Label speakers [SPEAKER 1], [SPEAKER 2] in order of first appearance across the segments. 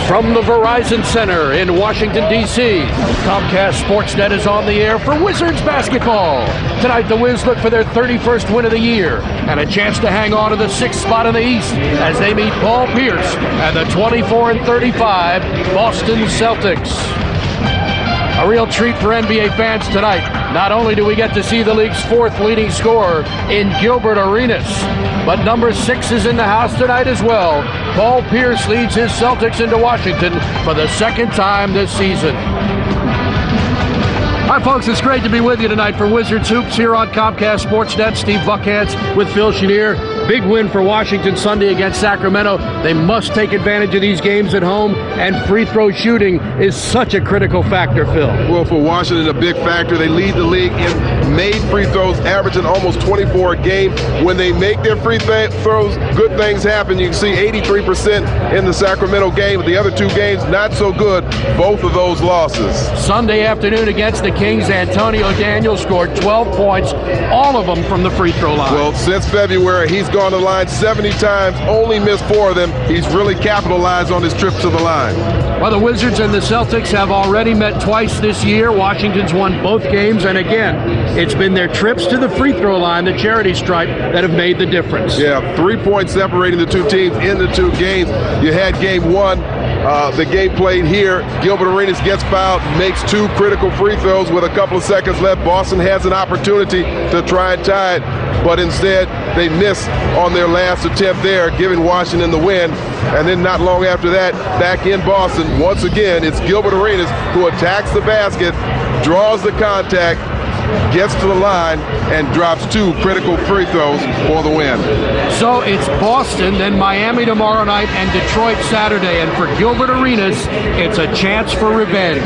[SPEAKER 1] From the Verizon Center in Washington, D.C., Comcast Sportsnet is on the air for Wizards basketball. Tonight, the Wiz look for their 31st win of the year and a chance to hang on to the 6th spot in the East as they meet Paul Pierce and the 24-35 Boston Celtics. A real treat for NBA fans tonight. Not only do we get to see the league's 4th leading scorer in Gilbert Arenas, but number 6 is in the house tonight as well. Paul Pierce leads his Celtics into Washington for the 2nd time this season. Hi, folks. It's great to be with you tonight for Wizards Hoops here on Comcast Sportsnet. Steve Buckhantz with Phil Chenier. Big win for Washington Sunday against Sacramento. They must take advantage of these games at home, and free throw shooting is such a critical factor, Phil.
[SPEAKER 2] Well, for Washington, a big factor. They lead the league in made free throws, averaging almost 24 a game. When they make their free throws, good things happen. You can see 83% in the Sacramento game. The other 2 games, not so good. Both of those losses.
[SPEAKER 1] Sunday afternoon against the Kings, Antonio Daniels scored 12 points, all of them from the free throw line.
[SPEAKER 2] Well, since February, he's gone to the line 70 times, only missed 4 of them. He's really capitalized on his trip to the line.
[SPEAKER 1] Well, the Wizards and the Celtics have already met twice this year. Washington's won both games, and again, it's been their trips to the free throw line, the charity stripe, that have made the difference.
[SPEAKER 2] Yeah, 3 points separating the 2 teams in the 2 games. You had game 1. The game played here. Gilbert Arenas gets fouled, makes 2 critical free throws with a couple of seconds left. Boston has an opportunity to try and tie it, but instead they miss on their last attempt there, giving Washington the win. And then not long after that, back in Boston, once again, it's Gilbert Arenas who attacks the basket, draws the contact, gets to the line, and drops 2 critical free throws for the win.
[SPEAKER 1] So it's Boston, then Miami tomorrow night, and Detroit Saturday. And for Gilbert Arenas, it's a chance for revenge.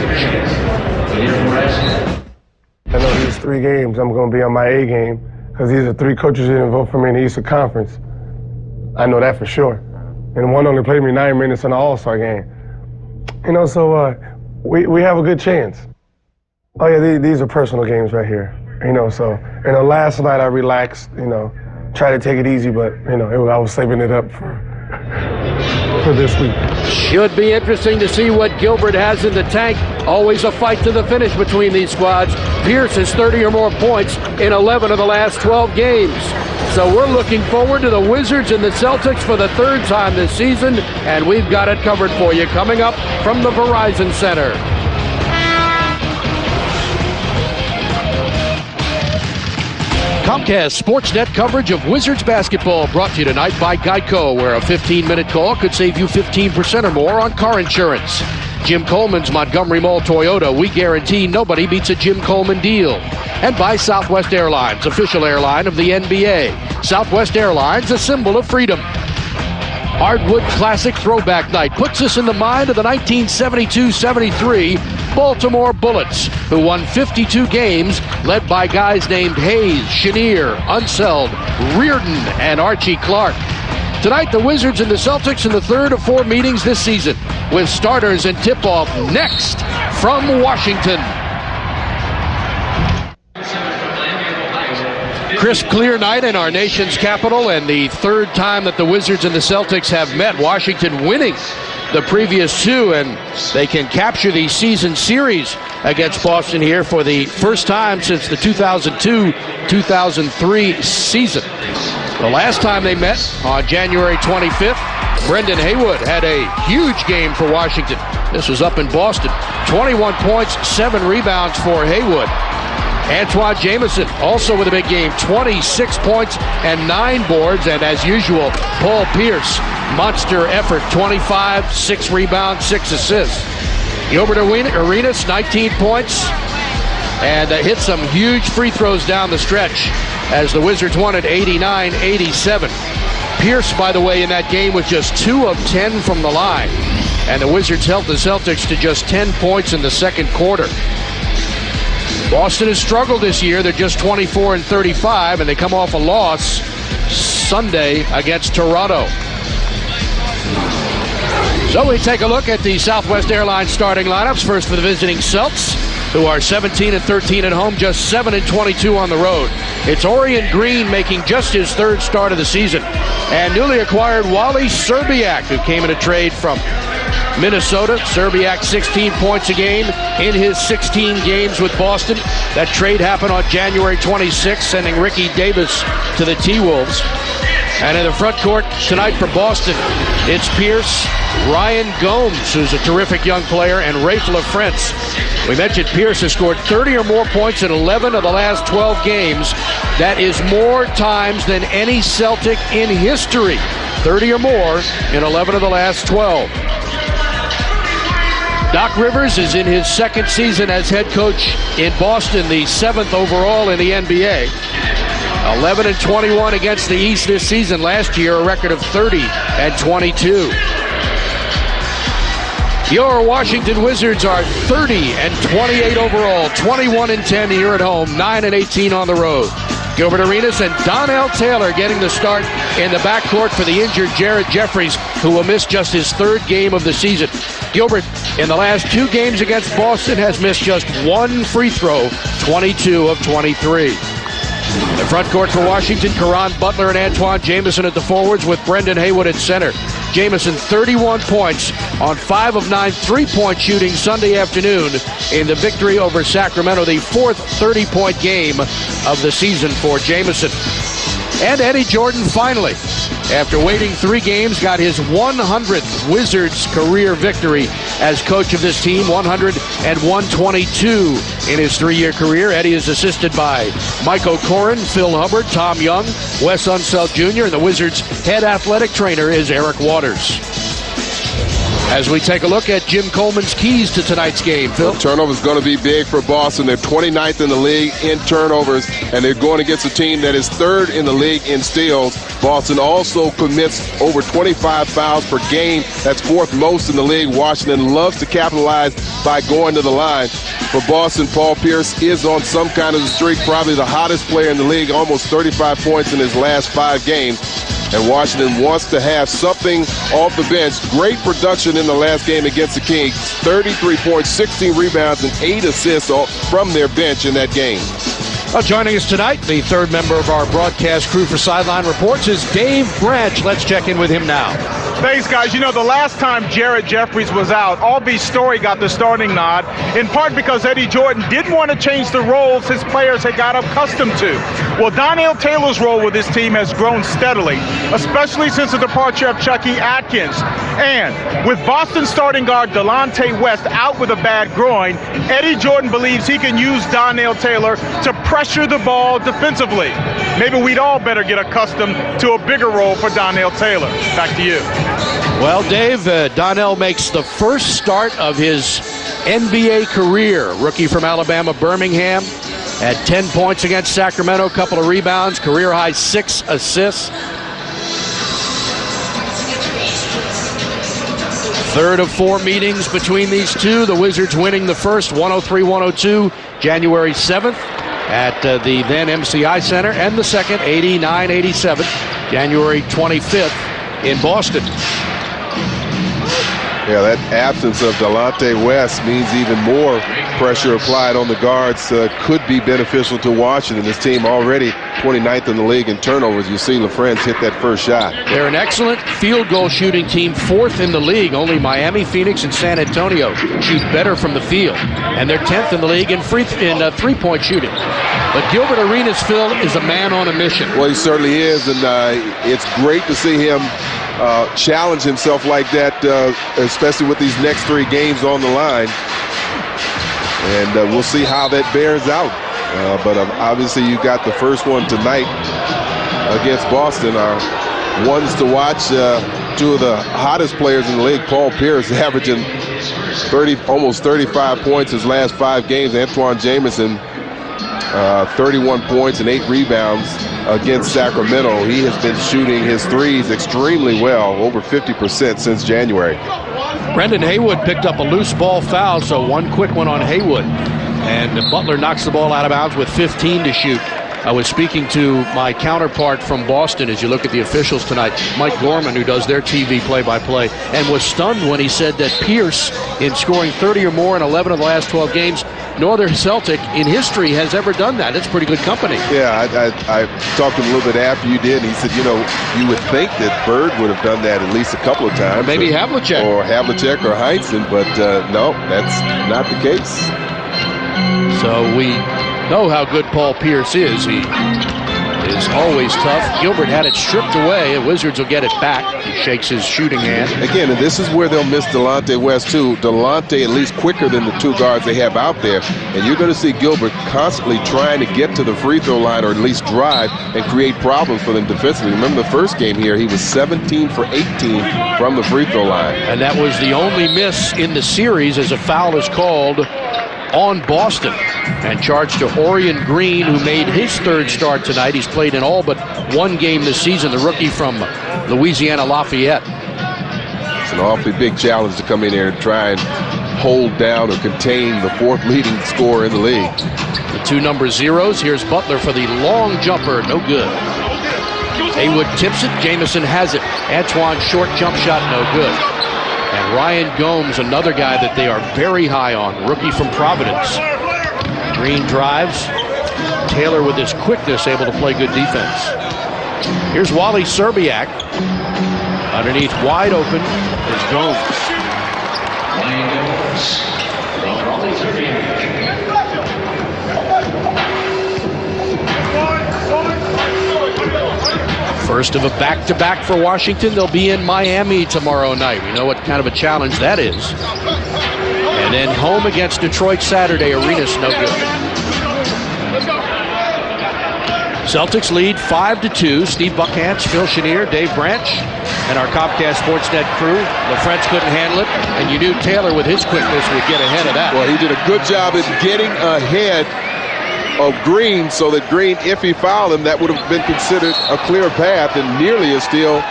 [SPEAKER 3] I know these 3 games, I'm going to be on my A game, because these are 3 coaches who didn't vote for me in the Eastern Conference. I know that for sure. And one only played me 9 minutes in the All-Star game. You know, so we have a good chance. Oh, yeah, these are personal games right here. You know, so, last night I relaxed, tried to take it easy, but, I was saving it up for this week.
[SPEAKER 1] Should be interesting to see what Gilbert has in the tank. Always a fight to the finish between these squads. Pierce has 30 or more points in 11 of the last 12 games. So we're looking forward to the Wizards and the Celtics for the 3rd time this season, and we've got it covered for you coming up from the Verizon Center. Comcast Sportsnet coverage of Wizards basketball brought to you tonight by Geico, where a 15-minute call could save you 15% or more on car insurance. Jim Coleman's Montgomery Mall Toyota. We guarantee nobody beats a Jim Coleman deal. And by Southwest Airlines, official airline of the NBA. Southwest Airlines, a symbol of freedom. Hardwood Classic Throwback Night puts us in the mind of the 1972-73 Baltimore Bullets, who won 52 games, led by guys named Hayes, Chenier, Unseld, Reardon, and Archie Clark. Tonight, the Wizards and the Celtics in the 3rd of 4 meetings this season, with starters and tip-off next from Washington. Crisp, clear night in our nation's capital, and the 3rd time that the Wizards and the Celtics have met. Washington winning the previous 2, and they can capture the season series against Boston here for the first time since the 2002-2003 season. The last time they met on January 25th, Brendan Haywood had a huge game for Washington. This was up in Boston. 21 points, 7 rebounds for Haywood. Antoine Jameson also with a big game, 26 points and 9 boards. And as usual, Paul Pierce, monster effort, 25, 6 rebounds, 6 assists. Gilbert Arenas, 19 points, and hit some huge free throws down the stretch as the Wizards won at 89-87. Pierce, by the way, in that game was just 2 of 10 from the line. And the Wizards held the Celtics to just 10 points in the second quarter. Boston has struggled this year. They're just 24-35, and they come off a loss Sunday against Toronto. So we take a look at the Southwest Airlines starting lineups. First for the visiting Celts, who are 17-13 at home, just 7-22 on the road. It's Orion Green making just his 3rd start of the season. And newly acquired Wally Szczerbiak, who came in a trade from Minnesota, Serbiak 16 points a game in his 16 games with Boston. That trade happened on January 26th, sending Ricky Davis to the T-Wolves. And in the front court tonight for Boston, it's Pierce, Ryan Gomes, who's a terrific young player, and Rafe LaFrentz. We mentioned Pierce has scored 30 or more points in 11 of the last 12 games. That is more times than any Celtic in history. 30 or more in 11 of the last 12. Doc Rivers is in his second season as head coach in Boston, the 7th overall in the NBA. 11-21 against the East this season. Last year, a record of 30-22. Your Washington Wizards are 30-28 overall, 21-10 here at home, 9-18 on the road. Gilbert Arenas and Donnell Taylor getting the start in the backcourt for the injured Jared Jeffries, who will miss just his 3rd game of the season. Gilbert, in the last 2 games against Boston, has missed just 1 free throw, 22 of 23. The front court for Washington, Caron Butler and Antoine Jamison at the forwards with Brendan Haywood at center. Jamison 31 points on 5 of 9 3-point shooting Sunday afternoon in the victory over Sacramento, the 4th 30-point game of the season for Jamison. And Eddie Jordan finally, after waiting 3 games, got his 100th Wizards career victory as coach of this team, 100 and 122 in his 3-year career. Eddie is assisted by Mike O'Koren, Phil Hubbard, Tom Young, Wes Unseld Jr., and the Wizards' head athletic trainer is Eric Waters. As we take a look at Jim Coleman's keys to tonight's game, Phil.
[SPEAKER 2] Turnover is going to be big for Boston. They're 29th in the league in turnovers, and they're going against a team that is 3rd in the league in steals. Boston also commits over 25 fouls per game. That's 4th most in the league. Washington loves to capitalize by going to the line. For Boston, Paul Pierce is on some kind of a streak, probably the hottest player in the league, almost 35 points in his last 5 games. And Washington wants to have something off the bench. Great production in the last game against the Kings. 33 points, 16 rebounds, and 8 assists from their bench in that game.
[SPEAKER 1] Well, joining us tonight, the 3rd member of our broadcast crew for Sideline Reports is Dave Branch. Let's check in with him now.
[SPEAKER 4] Thanks, guys. You know, the last time Jared Jeffries was out, Albie Story got the starting nod, in part because Eddie Jordan didn't want to change the roles his players had got accustomed to. Well, Donnell Taylor's role with this team has grown steadily, especially since the departure of Chucky Atkins. And with Boston starting guard Delonte West out with a bad groin, Eddie Jordan believes he can use Donnell Taylor to pressure the ball defensively. Maybe we'd all better get accustomed to a bigger role for Donnell Taylor. Back to you.
[SPEAKER 1] Well, Dave, Donnell makes the first start of his NBA career. Rookie from Alabama, Birmingham, had 10 points against Sacramento, a couple of rebounds, career high 6 assists. 3rd of 4 meetings between these two. The Wizards winning the first 103-102, January 7th at the then MCI Center, and the second 89-87, January 25th in Boston.
[SPEAKER 2] Yeah, that absence of Delonte West means even more pressure applied on the guards. Could be beneficial to Washington. This team already 29th in the league in turnovers. You see LaFrentz hit that first shot.
[SPEAKER 1] They're an excellent field goal shooting team, 4th in the league. Only Miami, Phoenix, and San Antonio shoot better from the field. And they're 10th in the league in three-point shooting. But Gilbert Arenas, Phil, is a man on a mission.
[SPEAKER 2] Well, he certainly is, and it's great to see him challenge himself like that, especially with these next 3 games on the line. And we'll see how that bears out. But obviously you got the first one tonight against Boston. Ones to watch, 2 of the hottest players in the league. Paul Pierce averaging almost 35 points his last 5 games. Antoine Jamison 31 points and 8 rebounds against Sacramento. He has been shooting his threes extremely well, over 50% since January.
[SPEAKER 1] Brendan Haywood picked up a loose ball foul, so one quick one on Haywood. And Butler knocks the ball out of bounds with 15 to shoot. I was speaking to my counterpart from Boston as you look at the officials tonight, Mike Gorman, who does their TV play-by-play, and was stunned when he said that Pierce, in scoring 30 or more in 11 of the last 12 games, no other Celtic in history has ever done that. It's pretty good company.
[SPEAKER 2] Yeah, I talked to him a little bit after you did, and he said, you would think that Bird would have done that at least a couple of times.
[SPEAKER 1] Or maybe Havlicek.
[SPEAKER 2] Or Havlicek or Heinsohn, but no, that's not the case.
[SPEAKER 1] So we know how good Paul Pierce is. He is always tough. Gilbert had it stripped away, and Wizards will get it back. He shakes his shooting hand.
[SPEAKER 2] Again, and this is where they'll miss Delonte West, too. Delonte at least quicker than the two guards they have out there. And you're going to see Gilbert constantly trying to get to the free throw line or at least drive and create problems for them defensively. Remember the first game here, he was 17 for 18 from the free throw line.
[SPEAKER 1] And that was the only miss in the series as a foul is called on Boston and charged to Orion Green, who made his third start tonight. He's played in all but one game this season, the rookie from Louisiana Lafayette.
[SPEAKER 2] It's an awfully big challenge to come in here and try and hold down or contain the fourth leading scorer in the league.
[SPEAKER 1] The two number zeros. Here's Butler for the long jumper. No good. Haywood tips it. Jamison has it. Antoine short jump shot. No good. And Ryan Gomes, another guy that they are very high on, rookie from Providence. Green drives. Taylor with his quickness able to play good defense. Here's Wally Serbiak. Underneath wide open is Gomes.
[SPEAKER 5] Ryan Gomes from Wally Serbiak.
[SPEAKER 1] First of a back-to-back for Washington. They'll be in Miami tomorrow night. We know what kind of a challenge that is. And then home against Detroit Saturday. Arenas no good. Celtics lead 5-2. Steve Buckhantz, Phil Chenier, Dave Branch, and our Comcast Sportsnet crew. The French couldn't handle it, and you knew Taylor with his quickness would get ahead of that.
[SPEAKER 2] Well, he did a good job at getting ahead of Green so that Green, if he fouled him, that would have been considered a clear path, and nearly a steal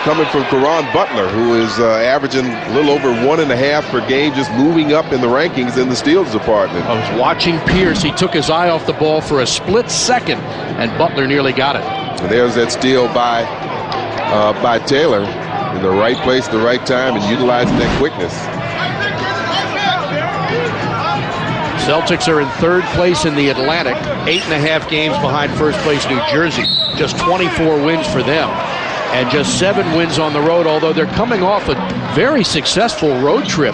[SPEAKER 2] coming from Caron Butler, who is averaging a little over 1.5 per game, just moving up in the rankings in the steals department.
[SPEAKER 1] I was watching Pierce. He took his eye off the ball for a split second, and Butler nearly got it.
[SPEAKER 2] And there's that steal by Taylor in the right place at the right time and utilizing that quickness.
[SPEAKER 1] Celtics are in third place in the Atlantic, 8.5 games behind first place New Jersey. Just 24 wins for them, and just 7 wins on the road, although they're coming off a very successful road trip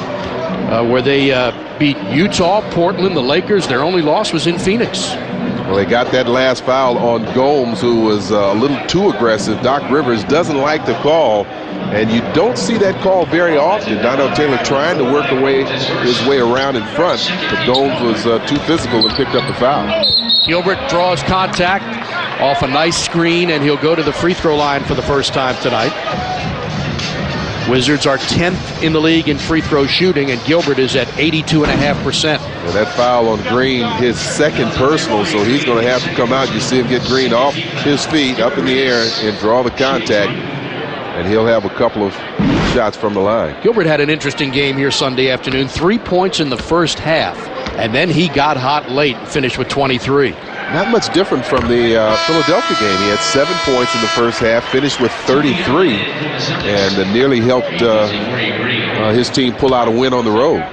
[SPEAKER 1] where they beat Utah, Portland, the Lakers. Their only loss was in Phoenix.
[SPEAKER 2] Well, they got that last foul on Gomes, who was a little too aggressive. Doc Rivers doesn't like the call, and you don't see that call very often. Donnell Taylor trying to work his way around in front, but Gomes was too physical and picked up the foul.
[SPEAKER 1] Gilbert draws contact off a nice screen, and he'll go to the free throw line for the first time tonight. Wizards are 10th in the league in free throw shooting, and Gilbert is at 82.5%.
[SPEAKER 2] Well, that foul on Green, his second personal, so he's going to have to come out. You see him get Green off his feet, up in the air, and draw the contact, and he'll have a couple of shots from the line.
[SPEAKER 1] Gilbert had an interesting game here Sunday afternoon. 3 points in the first half, and then he got hot late and finished with 23.
[SPEAKER 2] Not much different from the Philadelphia game. He had 7 points in the first half, finished with 33, and nearly helped his team pull out a win on the road.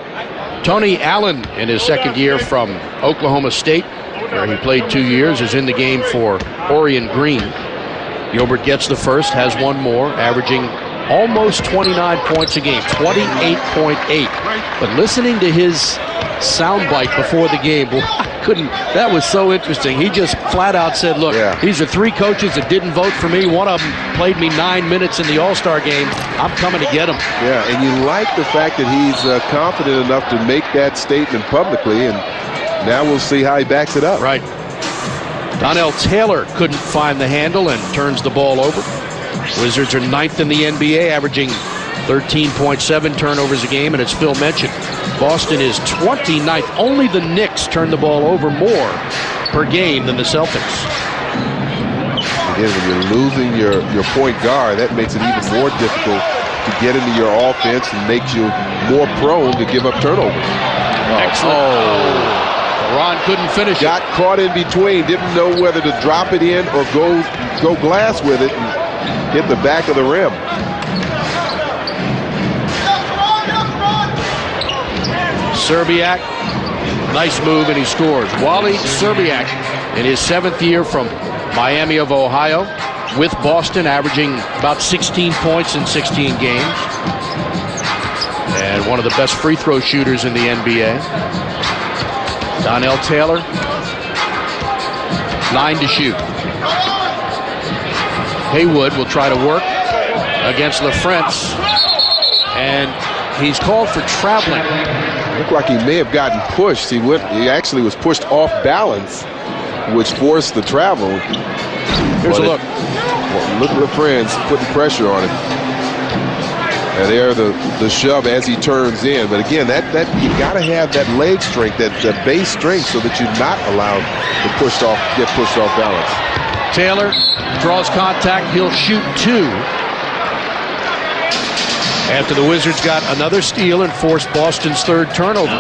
[SPEAKER 1] Tony Allen, in his second year from Oklahoma State, where he played 2 years, is in the game for Orion Green. Gilbert gets the first, has one more, averaging almost 29 points a game, 28.8. But listening to his soundbite before the game, that was so interesting. He just flat out said, look, these are 3 coaches that didn't vote for me. One of them played me 9 minutes in the All-Star game. I'm coming to get him.
[SPEAKER 2] Yeah, and you like the fact that he's confident enough to make that statement publicly, and now we'll see how he backs it up.
[SPEAKER 1] Right. Donnell Taylor couldn't find the handle and turns the ball over. Wizards are 9th in the NBA, averaging 13.7 turnovers a game, and as Phil mentioned, Boston is 29th. Only the Knicks turn the ball over more per game than the Celtics.
[SPEAKER 2] Again, when you're losing your point guard, that makes it even more difficult to get into your offense and makes you more prone to give up turnovers.
[SPEAKER 1] Excellent. Ron couldn't finish it.
[SPEAKER 2] Got caught in between, didn't know whether to drop it in or go glass with it and hit the back of the rim.
[SPEAKER 1] Serbiak Nice move, and he scores. Wally Szczerbiak, in his 7th year from Miami of Ohio, with Boston, averaging about 16 points in 16 games. And one of the best free throw shooters in the NBA. Donnell Taylor, 9 to shoot. Haywood will try to work against LaFrentz, and he's called for traveling.
[SPEAKER 2] Looked like he may have gotten pushed. He actually was pushed off balance, which forced the travel.
[SPEAKER 1] Here's a look.
[SPEAKER 2] Look at LaFrentz putting pressure on him. And there the shove as he turns in. But again, that you got to have that leg strength, that base strength, so that you're not allowed to get pushed off balance.
[SPEAKER 1] Taylor draws contact. He'll shoot 2. After the Wizards got another steal and forced Boston's 3rd turnover.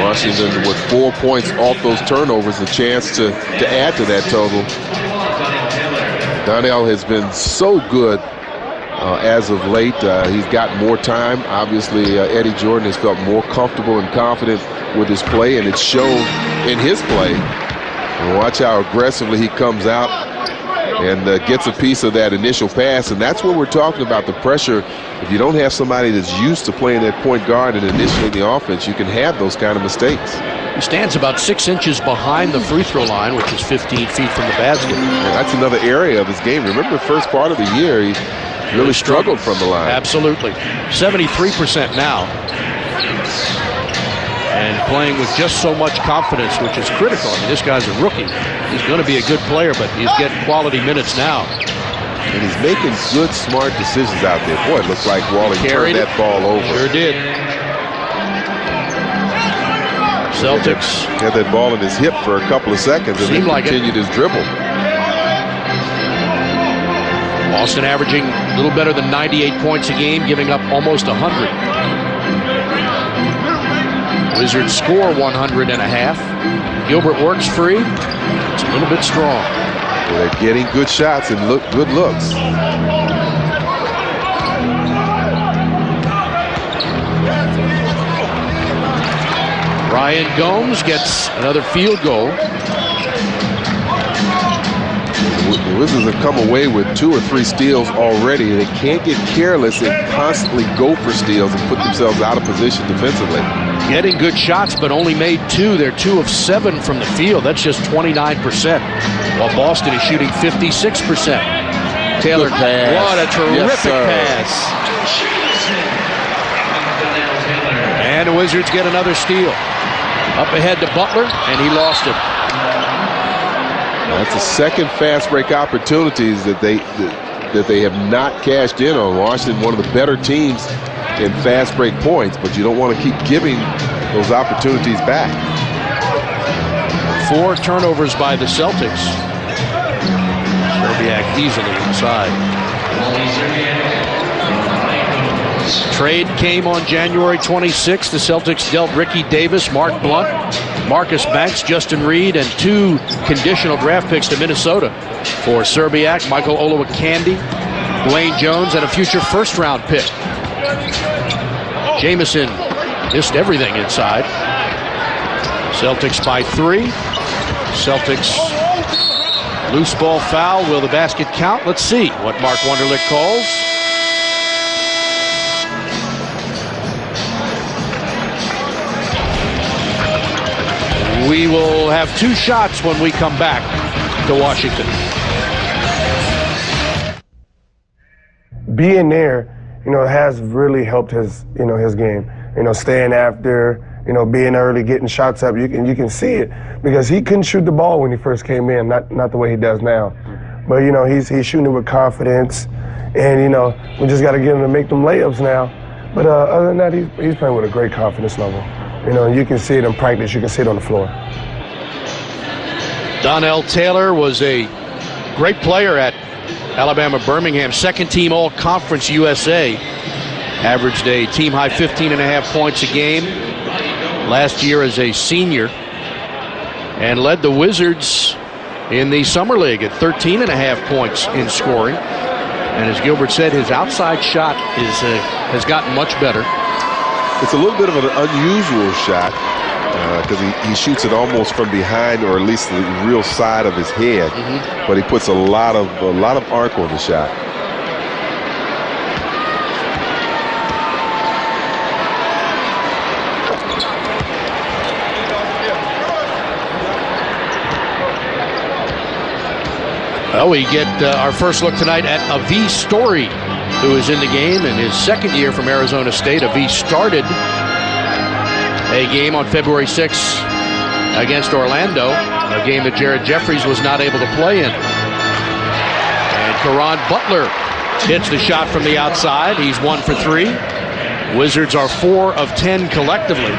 [SPEAKER 2] Washington with 4 points off those turnovers, a chance to add to that total. Donnell has been so good as of late. He's got more time. Obviously, Eddie Jordan has felt more comfortable and confident with his play, and it's shown in his play. And watch how aggressively he comes out and gets a piece of that initial pass. And that's what we're talking about, the pressure. If you don't have somebody that's used to playing that point guard and initiating the offense, you can have those kind of mistakes.
[SPEAKER 1] He stands about 6 inches behind the free throw line, which is 15 feet from the basket.
[SPEAKER 2] And that's another area of his game. Remember the first part of the year, he really struggled from the line.
[SPEAKER 1] Absolutely. 73% now. And playing with just so much confidence, which is critical. I mean, this guy's a rookie. He's going to be a good player, but he's getting quality minutes now.
[SPEAKER 2] And he's making good, smart decisions out there. Boy, it looked like Wally turned that ball over.
[SPEAKER 1] Sure did. Celtics
[SPEAKER 2] had that ball in his hip for a couple of seconds and then continued his dribble.
[SPEAKER 1] Boston averaging a little better than 98 points a game, giving up almost 100. Wizards score 100.5. Gilbert works free. It's a little bit strong.
[SPEAKER 2] Well, they're getting good shots and good looks.
[SPEAKER 1] Ryan Gomes gets another field goal.
[SPEAKER 2] The Wizards have come away with 2 or 3 steals already. They can't get careless and constantly go for steals and put themselves out of position defensively.
[SPEAKER 1] Getting good shots, but only made 2. They're 2 of 7 from the field. That's just 29%, while Boston is shooting 56%. Taylor, what a terrific pass. And the Wizards get another steal. Up ahead to Butler, and he lost it.
[SPEAKER 2] That's the second fast break opportunities that they have not cashed in on. Washington, one of the better teams in fast break points, but you don't want to keep giving those opportunities back.
[SPEAKER 1] 4 turnovers by the Celtics. Szczerbiak easily inside. Trade came on January 26th. The Celtics dealt Ricky Davis, Mark Blunt, Marcus Banks, Justin Reed, and 2 conditional draft picks to Minnesota for Szczerbiak, Michael Olowokandi, Dwayne Jones, and a future first-round pick. Jamison missed everything inside. Celtics by 3. Celtics loose ball foul. Will the basket count? Let's see what Mark Wunderlich calls. We will have 2 shots when we come back to Washington.
[SPEAKER 3] Being there, has really helped his game. Staying after, being early, getting shots up. You can see it because he couldn't shoot the ball when he first came in, not the way he does now. But he's shooting it with confidence, and we just got to get him to make them layups now. But other than that, he's playing with a great confidence level. You can see it in practice. You can see it on the floor.
[SPEAKER 1] Donnell Taylor was a great player at Alabama Birmingham, 2nd team All-Conference USA. Averaged a team-high 15.5 points a game last year as a senior, and led the Wizards in the Summer League at 13.5 points in scoring. And as Gilbert said, his outside shot has gotten much better.
[SPEAKER 2] It's a little bit of an unusual shot. because he shoots it almost from behind, or at least the real side of his head. But he puts a lot of arc on the shot.
[SPEAKER 1] Well, we get our first look tonight at Avi Story, who is in the game in his second year from Arizona State. Avi started a game on February 6th against Orlando, a game that Jared Jeffries was not able to play in. And Caron Butler hits the shot from the outside. He's 1 for 3. Wizards are 4 of 10 collectively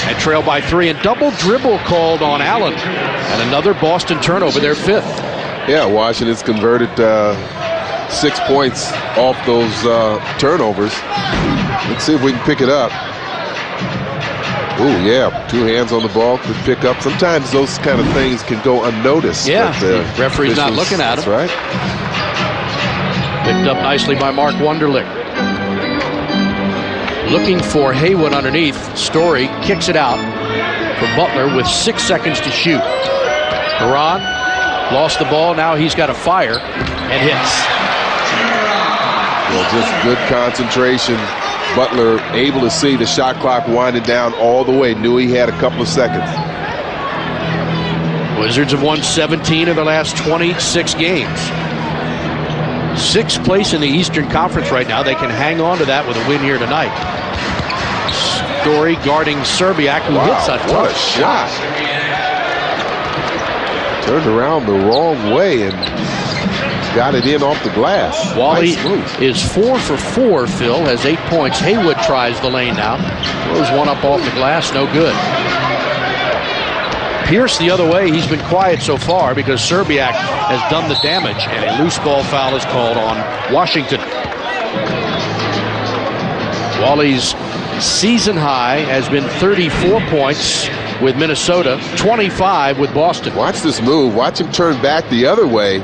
[SPEAKER 1] and trail by 3. And double dribble called on Allen. And another Boston turnover, their 5th.
[SPEAKER 2] Yeah, Washington's converted 6 points off those turnovers. Let's see if we can pick it up. Ooh, yeah, 2 hands on the ball, could pick up. Sometimes those kind of things can go unnoticed.
[SPEAKER 1] Yeah, the referee's not looking at him.
[SPEAKER 2] That's right.
[SPEAKER 1] Picked up nicely by Mark Wunderlich. Looking for Haywood underneath. Story kicks it out for Butler with 6 seconds to shoot. Caron lost the ball. Now he's got to fire and hits.
[SPEAKER 2] Well, just good concentration. Butler able to see the shot clock winding down all the way. Knew he had a couple of seconds.
[SPEAKER 1] Wizards have won 17 of their last 26 games. 6th place in the Eastern Conference right now. They can hang on to that with a win here tonight. Story guarding Serbiak, who hits a
[SPEAKER 2] what a shot. Turned around the wrong way and got it in off the glass.
[SPEAKER 1] Wally
[SPEAKER 2] nice
[SPEAKER 1] is 4 for 4, Phil, has 8 points. Haywood tries the lane now. Throws one up off the glass, no good. Pierce the other way. He's been quiet so far because Serbiak has done the damage, and a loose ball foul is called on Washington. Wally's season high has been 34 points with Minnesota, 25 with Boston.
[SPEAKER 2] Watch this move. Watch him turn back the other way.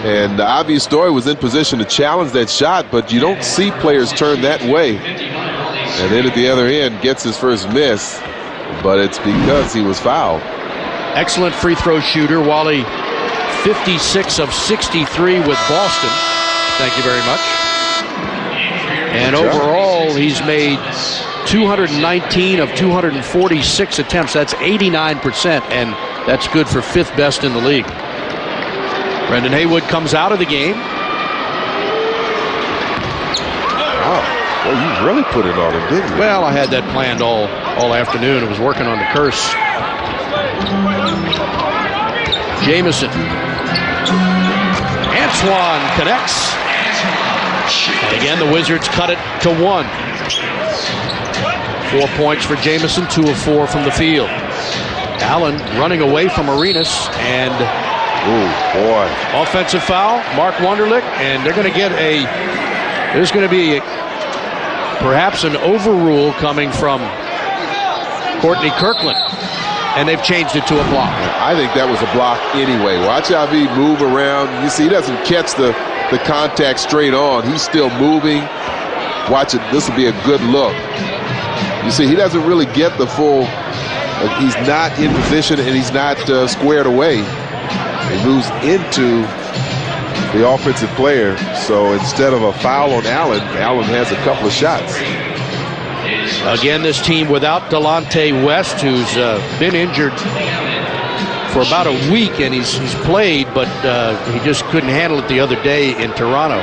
[SPEAKER 2] And Avi Story was in position to challenge that shot, but you don't see players turn that way. And then at the other end, gets his first miss, but it's because he was fouled.
[SPEAKER 1] Excellent free throw shooter. Wally, 56 of 63 with Boston. Thank you very much. And overall, he's made 219 of 246 attempts. That's 89%, and that's good for 5th best in the league. Brendan Haywood comes out of the game.
[SPEAKER 2] Wow. Well, you really put it on him, didn't you?
[SPEAKER 1] Well, I had that planned all afternoon. I was working on the curse. Jamison. Antoine connects. And again, the Wizards cut it to 1. 4 points for Jamison, 2 of 4 from the field. Allen running away from Arenas, and
[SPEAKER 2] ooh, boy.
[SPEAKER 1] Offensive foul, Mark Wunderlich, and they're going to get there's going to be perhaps an overrule coming from Courtney Kirkland, and they've changed it to a block.
[SPEAKER 2] I think that was a block anyway. Watch Avi move around. You see, he doesn't catch the contact straight on. He's still moving. Watch it. This will be a good look. You see, he doesn't really get the full. He's not in position and he's not squared away. He moves into the offensive player. So instead of a foul on Allen, Allen has a couple of shots.
[SPEAKER 1] Again, this team without Delonte West, who's been injured for about a week, and he's played, but he just couldn't handle it the other day in Toronto,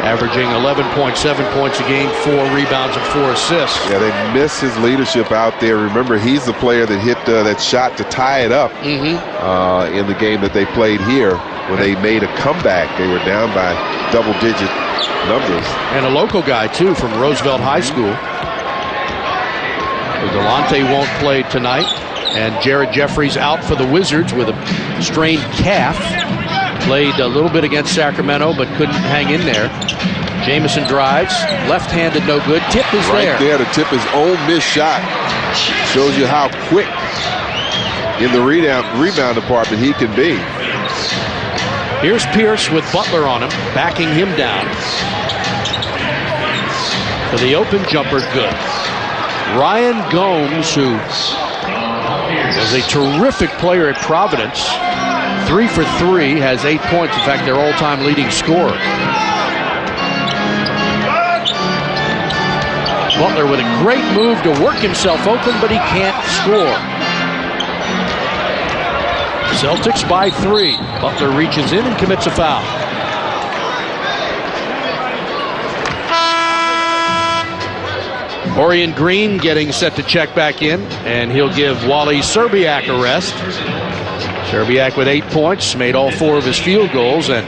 [SPEAKER 1] averaging 11.7 points a game, 4 rebounds and 4 assists.
[SPEAKER 2] Yeah, they miss his leadership out there. Remember, he's the player that hit that shot to tie it up in the game that they played here when they made a comeback. They were down by double-digit numbers.
[SPEAKER 1] And a local guy, too, from Roosevelt High School. Delonte won't play tonight, and Jared Jeffries out for the Wizards with a strained calf. Played a little bit against Sacramento, but couldn't hang in there. Jamison drives, left-handed, no good. Tip is
[SPEAKER 2] right there to tip his own missed shot. Shows you how quick in the rebound department he can be.
[SPEAKER 1] Here's Pierce with Butler on him, backing him down. For the open jumper, good. Ryan Gomes, who Was a terrific player at Providence. 3 for 3, has 8 points. In fact, their all-time leading scorer. Butler with a great move to work himself open, but he can't score. Celtics by 3. Butler reaches in and commits a foul. Orion Green getting set to check back in, and he'll give Wally Szczerbiak a rest. Szczerbiak with 8 points, made all 4 of his field goals, and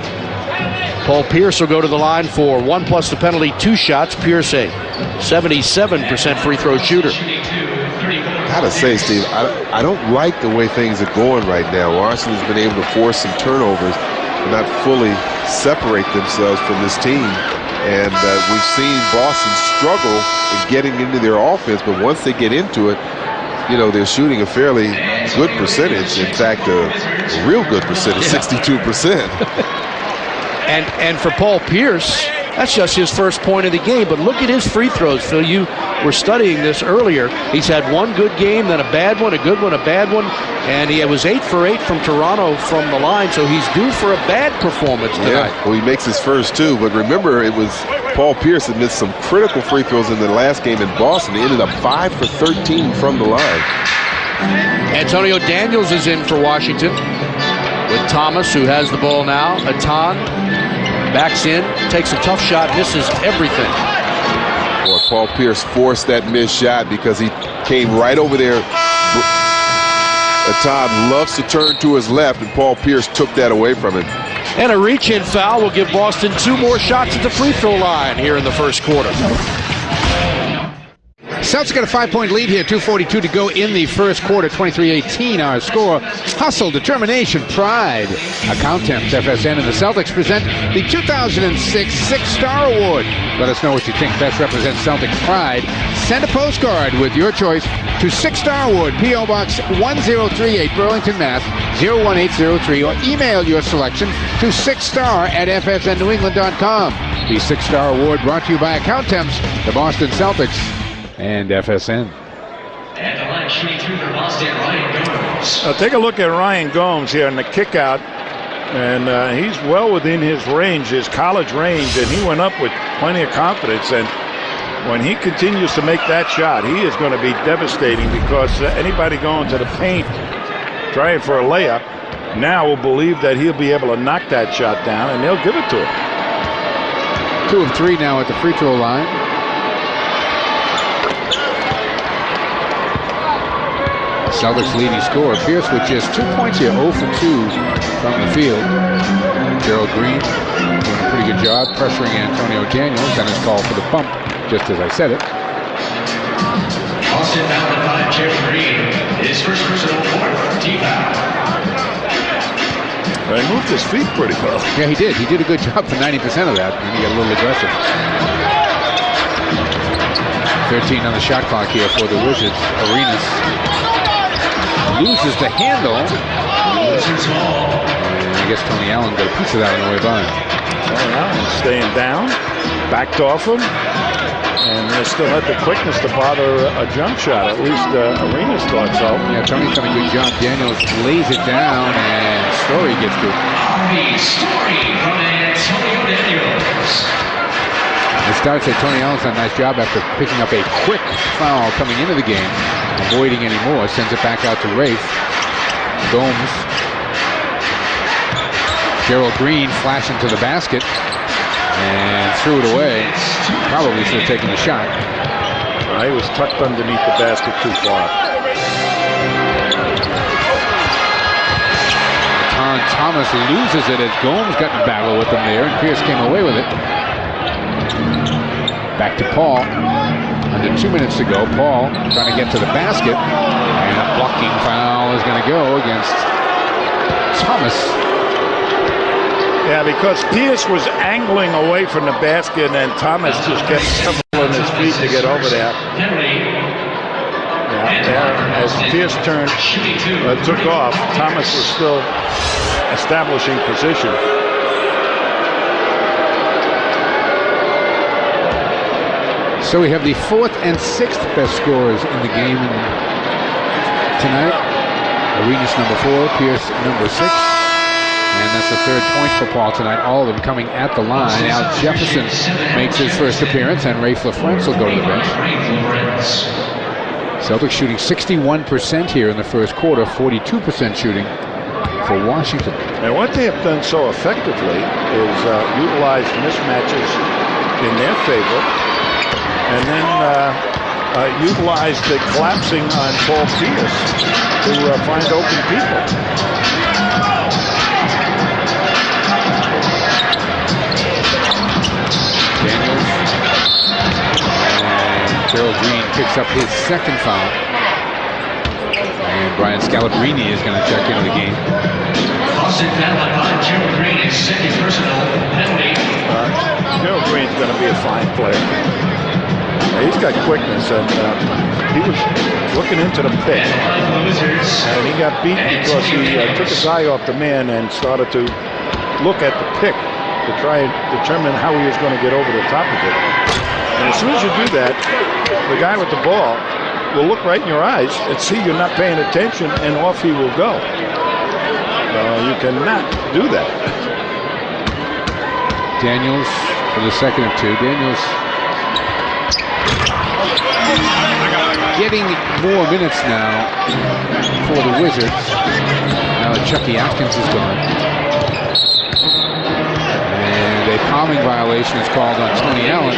[SPEAKER 1] Paul Pierce will go to the line for 1 plus the penalty, 2 shots. Pierce a 77% free throw shooter.
[SPEAKER 2] Gotta say, Steve, I don't like the way things are going right now. Washington's been able to force some turnovers and not fully separate themselves from this team. And we've seen Boston struggle in getting into their offense, but once they get into it, you know, they're shooting a fairly good percentage. In fact, a real good percentage, 62%.
[SPEAKER 1] And for Paul Pierce, that's just his first point of the game. But look at his free throws, Phil. You were studying this earlier. He's had one good game, then a bad one, a good one, a bad one. And he was 8 for 8 from Toronto from the line, so he's due for a bad performance tonight.
[SPEAKER 2] Yeah, well, he makes his first 2. But remember, it was Paul Pierce that missed some critical free throws in the last game in Boston. He ended up 5 for 13 from the line.
[SPEAKER 1] Antonio Daniels is in for Washington with Thomas, who has the ball now. Atan backs in, takes a tough shot, misses everything.
[SPEAKER 2] Boy, Paul Pierce forced that missed shot because he came right over there. Atan loves to turn to his left, and Paul Pierce took that away from him.
[SPEAKER 1] And a reach-in foul will give Boston 2 more shots at the free throw line here in the first quarter.
[SPEAKER 6] Celtics got a 5-point lead here, 2:42 to go in the first quarter, 23-18 our score. Hustle, determination, pride. Accountemps, FSN, and the Celtics present the 2006 Six-Star Award. Let us know what you think best represents Celtic pride. Send a postcard with your choice to Six-Star Award, P.O. Box 1038, Burlington, Mass. 01803, or email your selection to sixstar@fsnnewengland.com. The Six-Star Award brought to you by Accountemps, the Boston Celtics, and FSN.
[SPEAKER 5] And the line shooting through for Boston, Ryan Gomes.
[SPEAKER 7] Now take a look at Ryan Gomes here in the kick out, and he's well within his range, his college range, and he went up with plenty of confidence. And when he continues to make that shot, he is going to be devastating, because anybody going to the paint trying for a layup now will believe that he'll be able to knock that shot down, and they'll give it to him.
[SPEAKER 6] 2 of 3 now at the free throw line. Celtics leading scorer, Pierce, with just 2 points here, 0 for 2 from the field. Gerald Green doing a pretty good job pressuring Antonio Daniels, and his call for the bump, just as I said it.
[SPEAKER 5] Boston foul at 5, Gerald Green. His first personal 4th team foul.
[SPEAKER 7] He moved his feet pretty well.
[SPEAKER 6] Yeah, he did. He did a good job for 90% of that, and he got a little aggressive. 13 on the shot clock here for the Wizards. Arenas loses the handle. And I guess Tony Allen got a piece of that on the way by.
[SPEAKER 7] Tony Allen staying down, backed off him, and they still had the quickness to bother a jump shot. At least Arenas thought so.
[SPEAKER 6] Yeah, Tony's done a good job. Daniels lays it down, and Story gets to it.
[SPEAKER 5] Story from Antonio Daniels.
[SPEAKER 6] It starts at Tony Allen's done a nice job after picking up a quick foul coming into the game. Avoiding any more, sends it back out to Rafe. Gomes. Gerald Green flashing to the basket and threw it away. Probably should have taken the shot.
[SPEAKER 7] He was tucked underneath the basket too far.
[SPEAKER 6] Thomas loses it as Gomes got in a battle with him there, and Pierce came away with it. Back to Paul. Under 2 minutes to go. Paul trying to get to the basket, and a blocking foul is going to go against Thomas.
[SPEAKER 7] Yeah, because Pierce was angling away from the basket, and Thomas just kept shuffling his feet to get over there. Yeah, as Pierce turned, took off, Thomas was still establishing position.
[SPEAKER 6] So we have the 4th and 6th best scorers in the game tonight. Arenas number 4, Pierce number 6. And that's the third point for Paul tonight. All of them coming at the line. Al Jefferson makes his first appearance, and Rafe LaFrentz will go to the bench. Celtics shooting 61% here in the first quarter, 42% shooting for Washington.
[SPEAKER 7] And what they have done so effectively is utilize mismatches in their favor, and then utilize the collapsing on Paul Pierce to find open people.
[SPEAKER 6] Daniels. And Gerald Green picks up his second foul. And Brian Scalabrine is going to check into the game.
[SPEAKER 5] Boston foul on Gerald Green, his second personal penalty.
[SPEAKER 7] Gerald Green's going to be a fine player. He's got quickness, and he was looking into the pick, and he got beat because he took his eye off the man and started to look at the pick to try and determine how he was going to get over the top of it. And as soon as you do that, the guy with the ball will look right in your eyes and see you're not paying attention, and off he will go. You cannot do that.
[SPEAKER 6] Daniels for the second of 2. Daniels getting more minutes now for the Wizards. Now that Chucky Atkins is gone. And a palming violation is called on Tony Allen.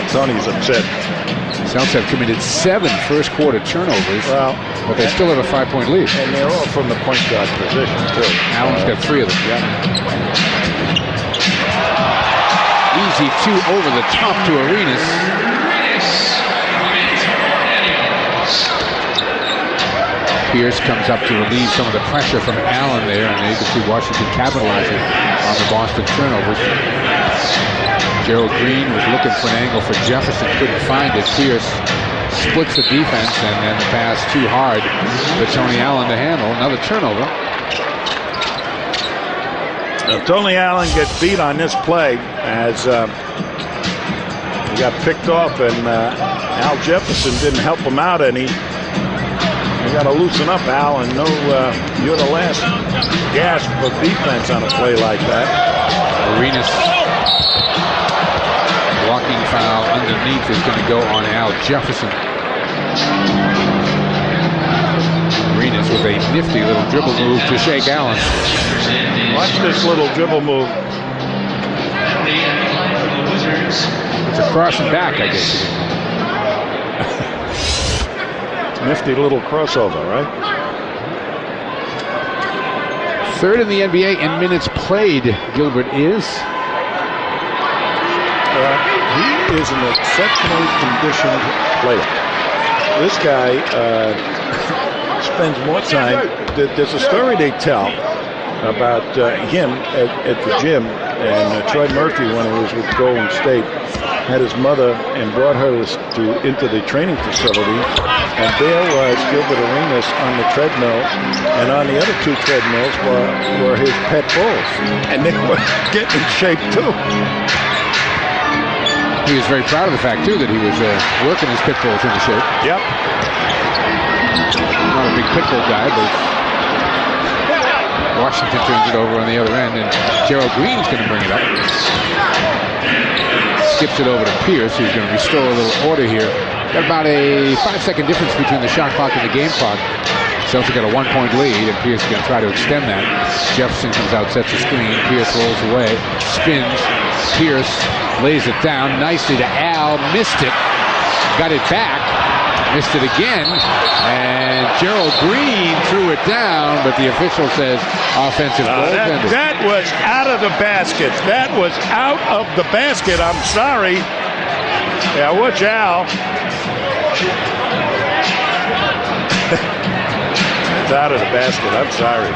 [SPEAKER 7] Tony's upset.
[SPEAKER 6] Celtics have committed 7 first-quarter turnovers, but they still have a 5-point lead.
[SPEAKER 7] And they're all from the point guard position, too.
[SPEAKER 6] Allen's got 3 of them.
[SPEAKER 7] Yeah.
[SPEAKER 6] Easy 2 over the top to Arenas. Pierce comes up to relieve some of the pressure from Allen there, and you can see Washington capitalizing on the Boston turnovers. Gerald Green was looking for an angle for Jefferson, couldn't find it. Pierce splits the defense, and then the pass too hard for Tony Allen to handle. Another turnover.
[SPEAKER 7] Tony Allen gets beat on this play as he got picked off, and Al Jefferson didn't help him out any. You got to loosen up, Al, and know you're the last gasp of defense on a play like that.
[SPEAKER 6] Arenas. Blocking foul underneath is going to go on Al Jefferson. Arenas with a nifty little dribble move to shake Allen.
[SPEAKER 7] Watch this little dribble move.
[SPEAKER 6] It's a cross and back, I guess.
[SPEAKER 7] Nifty little crossover, right?
[SPEAKER 6] Third in the NBA in minutes played, Gilbert is.
[SPEAKER 7] He is an exceptionally conditioned player. This guy spends more time. There's a story they tell about him at the gym, and Troy Murphy, when he was with Golden State, had his mother and brought her into the training facility, and there was Gilbert Arenas on the treadmill, and on the other 2 treadmills were his pet bulls, and they were getting in shape too.
[SPEAKER 6] He was very proud of the fact too that he was working his pit bulls into shape.
[SPEAKER 7] Yep.
[SPEAKER 6] Not a big pit bull guy, but Washington turns it over on the other end, and Gerald Green's going to bring it up. Skips it over to Pierce, who's going to restore a little order here. Got about a 5-second difference between the shot clock and the game clock. Celtics got a 1-point lead, and Pierce is going to try to extend that. Jefferson comes out, sets the screen. Pierce rolls away, spins. Pierce lays it down nicely to Al. Missed it. Got it back. Missed it again. And Gerald Green threw it down, but the official says offensive goaltender.
[SPEAKER 7] That was out of the basket. That was out of the basket. I'm sorry. Yeah, watch Al. It's out of the basket. I'm sorry.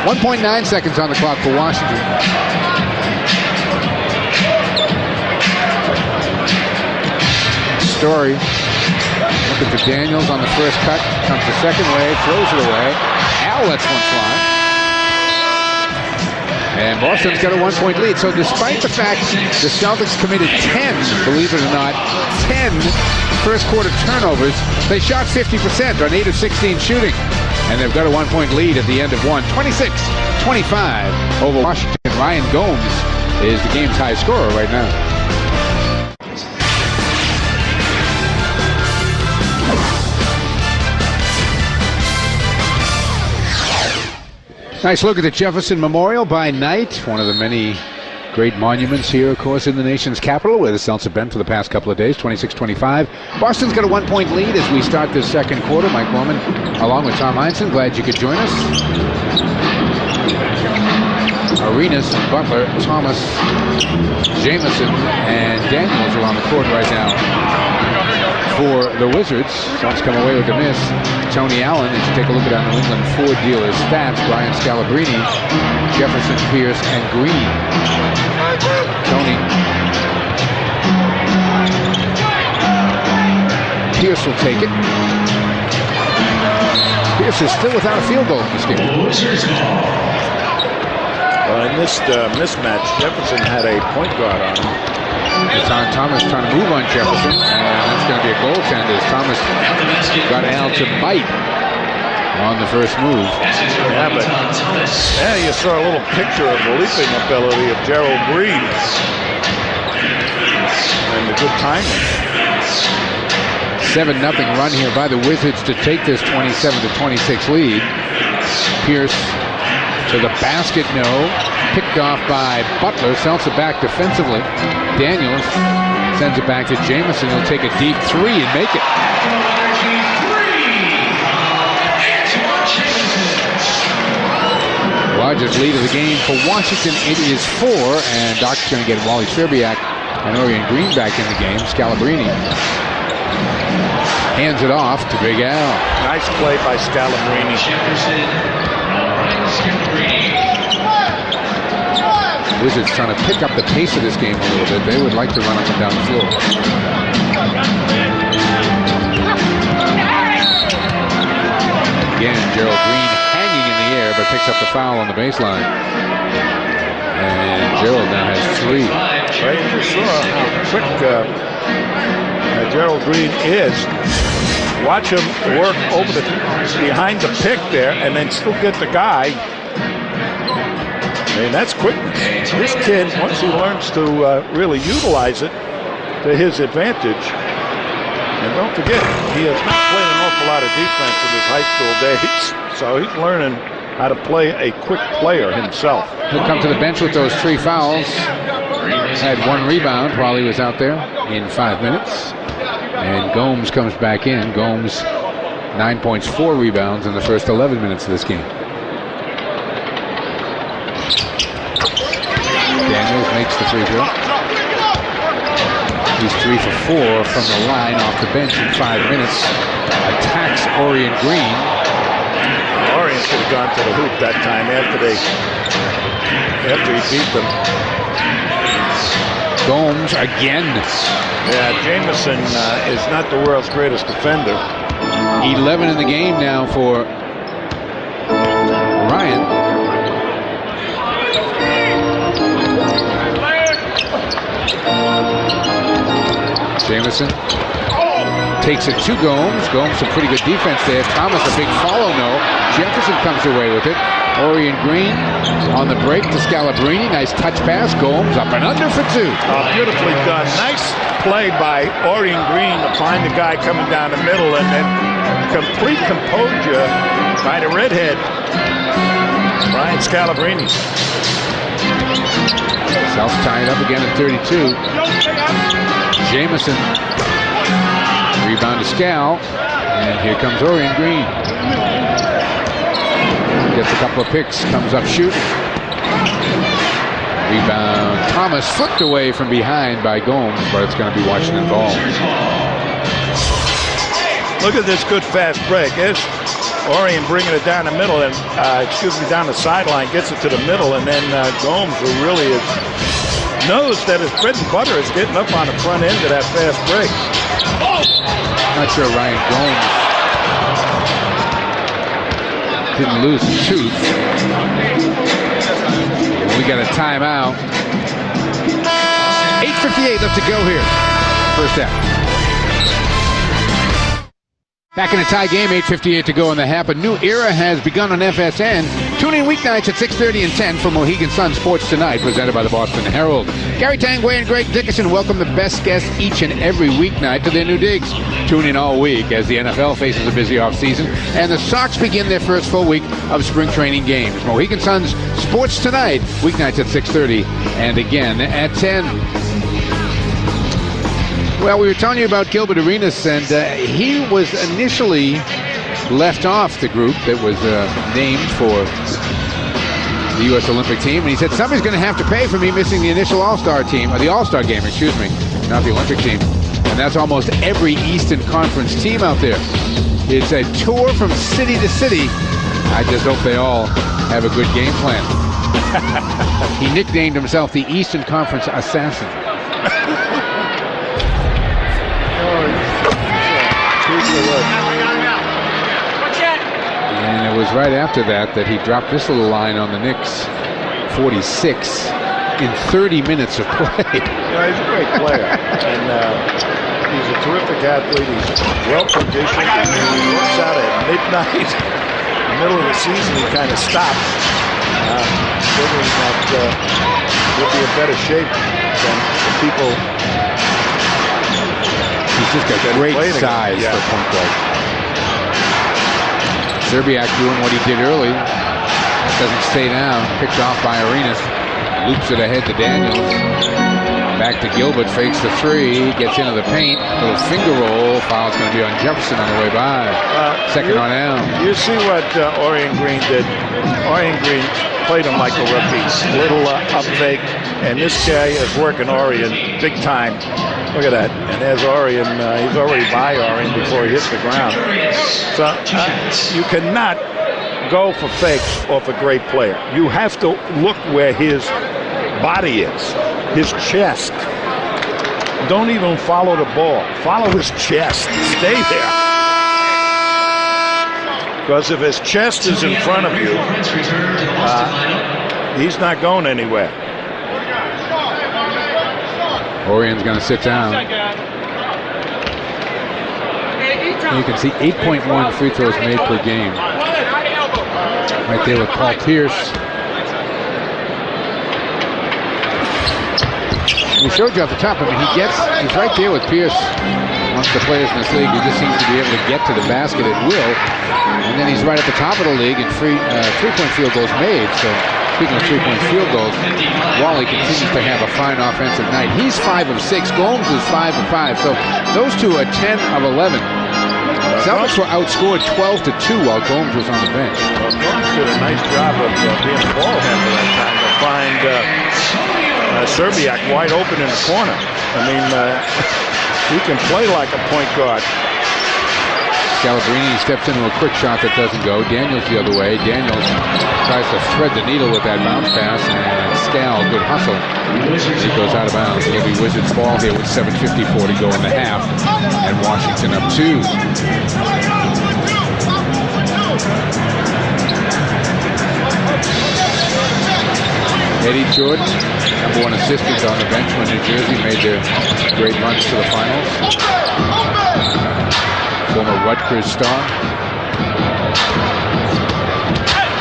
[SPEAKER 6] 1.9 seconds on the clock for Washington. Story looking for Daniels on the first cut. Comes the second wave, throws it away. Al lets one fly. And Boston's got a 1-point lead. So despite the fact the Celtics committed 10, believe it or not, 10 first quarter turnovers, they shot 50% on 8 of 16 shooting. And they've got a 1-point lead at the end of one. 26-25 over Washington. Ryan Gomes is the game's high scorer right now. Nice look at the Jefferson Memorial by night. One of the many great monuments here, of course, in the nation's capital, where the Celtics have been for the past couple of days. 26-25. Boston's got a 1-point lead as we start this second quarter. Mike Norman, along with Tom Heinsohn, glad you could join us. Arenas, Butler, Thomas, Jamison, and Daniels are on the court right now for the Wizards. Celtics come away with a miss. Tony Allen, as you take a look at our New England Ford dealer stats, Brian Scalabrine, Jefferson, Pierce, and Green. Tony. Pierce will take it. Pierce is still without a field goal in this game.
[SPEAKER 7] Well, in this mismatch, Jefferson had a point guard on him.
[SPEAKER 6] It's on Thomas trying to move on Jefferson, and that's going to be a goaltender as Thomas got Al to bite on the first move.
[SPEAKER 7] Yeah, but you saw a little picture of the leaping ability of Gerald Green and the good timing.
[SPEAKER 6] 7-0 run here by the Wizards to take this 27-26 lead. Pierce to the basket, no. Picked off by Butler. Celtics it back defensively. Daniels sends it back to Jamison. He'll take a deep three and make it. Largest lead of the game for Washington. It is 4, and Doc's going to get Wally Szczerbiak and Orion Green back in the game. Scalabrine hands it off to Big Al.
[SPEAKER 7] Nice play by Scalabrine.
[SPEAKER 6] Wizards trying to pick up the pace of this game a little bit. They would like to run up and down the floor. Again, Gerald Green hanging in the air, but picks up the foul on the baseline. And Gerald now has 3.
[SPEAKER 7] Right, you saw how quick Gerald Green is. Watch him work over behind the pick there, and then still get the guy. I mean, that's quickness. This kid, once he learns to really utilize it to his advantage, and don't forget, he has not played an awful lot of defense in his high school days, so he's learning how to play a quick player himself.
[SPEAKER 6] He'll come to the bench with those 3 fouls. Had 1 rebound while he was out there in 5 minutes. And Gomes comes back in. Gomes, 9 points, 4 rebounds in the first 11 minutes of this game. Daniels makes the free throw. He's 3 for 4 from the line off the bench in 5 minutes. Attacks Orion Green.
[SPEAKER 7] Orion should have gone to the hoop that time after he beat them.
[SPEAKER 6] Gomes again.
[SPEAKER 7] Yeah, Jamison is not the world's greatest defender.
[SPEAKER 6] 11 in the game now for Ryan. Jamison takes it to Gomes. Gomes some pretty good defense there. Thomas a big follow, no. Jefferson comes away with it. Orion Green on the break to Scalabrine. Nice touch pass. Gomes up and under for 2.
[SPEAKER 7] Beautifully done. Nice play by Orion Green to find the guy coming down the middle, and then complete composure by the redhead, Brian Scalabrine.
[SPEAKER 6] South tying up again at 32. Jamison. Rebound to Scal. And here comes Orion Green. Gets a couple of picks. Comes up shooting. Rebound. Thomas flipped away from behind by Gomes, but it's going to be Washington ball.
[SPEAKER 7] Look at this good fast break. There's Orion bringing it down the middle, and down the sideline, gets it to the middle, and then Gomes, who really knows that his bread and butter is getting up on the front end of that fast break.
[SPEAKER 6] Not sure Ryan Gomes didn't lose his tooth. When we got a timeout. 8:58 left to go here. First half. Back in a tie game, 8:58 to go in the half. A new era has begun on FSN. Tune in weeknights at 6:30 and 10 for Mohegan Sun Sports Tonight, presented by the Boston Herald. Gary Tanguay and Greg Dickerson welcome the best guests each and every weeknight to their new digs. Tune in all week as the NFL faces a busy offseason and the Sox begin their first full week of spring training games. Mohegan Sun's Sports Tonight, weeknights at 6:30 and again at 10. Well, we were telling you about Gilbert Arenas, and he was initially left off the group that was named for the U.S. Olympic team, and he said, somebody's going to have to pay for me missing the initial All-Star team, or the All-Star game, excuse me, not the Olympic team. And that's almost every Eastern Conference team out there. It's a tour from city to city. I just hope they all have a good game plan. He nicknamed himself the Eastern Conference Assassin. And it was right after that he dropped this little line on the Knicks. 46 in 30 minutes of play.
[SPEAKER 7] Yeah, he's a great player. And he's a terrific athlete. He's well conditioned. And he works out at midnight. In the middle of the season, he kind of stopped. Figuring that he'll be in better shape than the people.
[SPEAKER 6] He's just got great size for point guard. Serbiak doing what he did early. Doesn't stay down. Picked off by Arenas. Loops it ahead to Daniels. Back to Gilbert. Fakes the three. Gets into the paint. Little finger roll. Foul's going to be on Jefferson on the way by. Second on down.
[SPEAKER 7] You see what Orion Green did. Orion Green played him like a rookie. Little up fake. And this guy is working Orion big time. Look at that. And there's Orion. He's already by Orion before he hits the ground. So you cannot go for fakes off a great player. You have to look where his body is, his chest. Don't even follow the ball. Follow his chest. Stay there. Because if his chest is in front of you, he's not going anywhere.
[SPEAKER 6] Orion's going to sit down. You can see 8.1 free throws made per game. Right there with Paul Pierce. We showed you off the top. I mean, he's right there with Pierce. Amongst the players in this league, he just seems to be able to get to the basket at will. And then he's right at the top of the league in three-point field goals made. So speaking of three-point field goals, Wally continues to have a fine offensive night. He's 5 of 6. Gomes is 5 of 5. So those two are 10 of 11. Celtics were outscored 12-2 while Gomes was on the bench.
[SPEAKER 7] Well, Gomes did a nice job of being the ball handler that time to find Serbiak wide open in the corner. I mean, he can play like a point guard.
[SPEAKER 6] Scalabrine steps into a quick shot that doesn't go. Daniels the other way. Daniels tries to thread the needle with that bounce pass, and Scal, good hustle. He goes out of bounds. It'll be Wizards ball here with 7:54 to go in the half, and Washington up 2. Eddie Jordan, #1 assistant on the bench when New Jersey made their great runs to the finals. Former Rutgers star.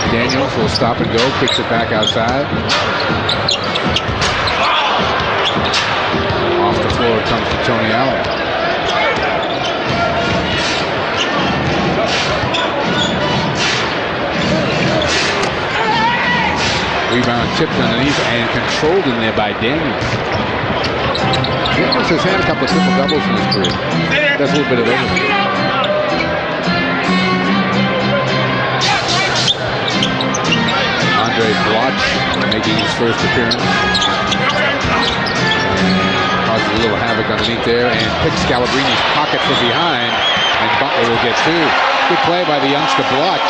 [SPEAKER 6] Daniels will stop and go, kicks it back outside. Off the floor comes to Tony Allen. Rebound tipped underneath and controlled in there by Daniels. Daniels has had a couple of triple doubles in his career. Does a little bit of everything. Andre Bloch making his first appearance. Causes a little havoc underneath there and picks Scalabrine's pocket from behind, and Butler will get 2. Good play by the youngster Bloch.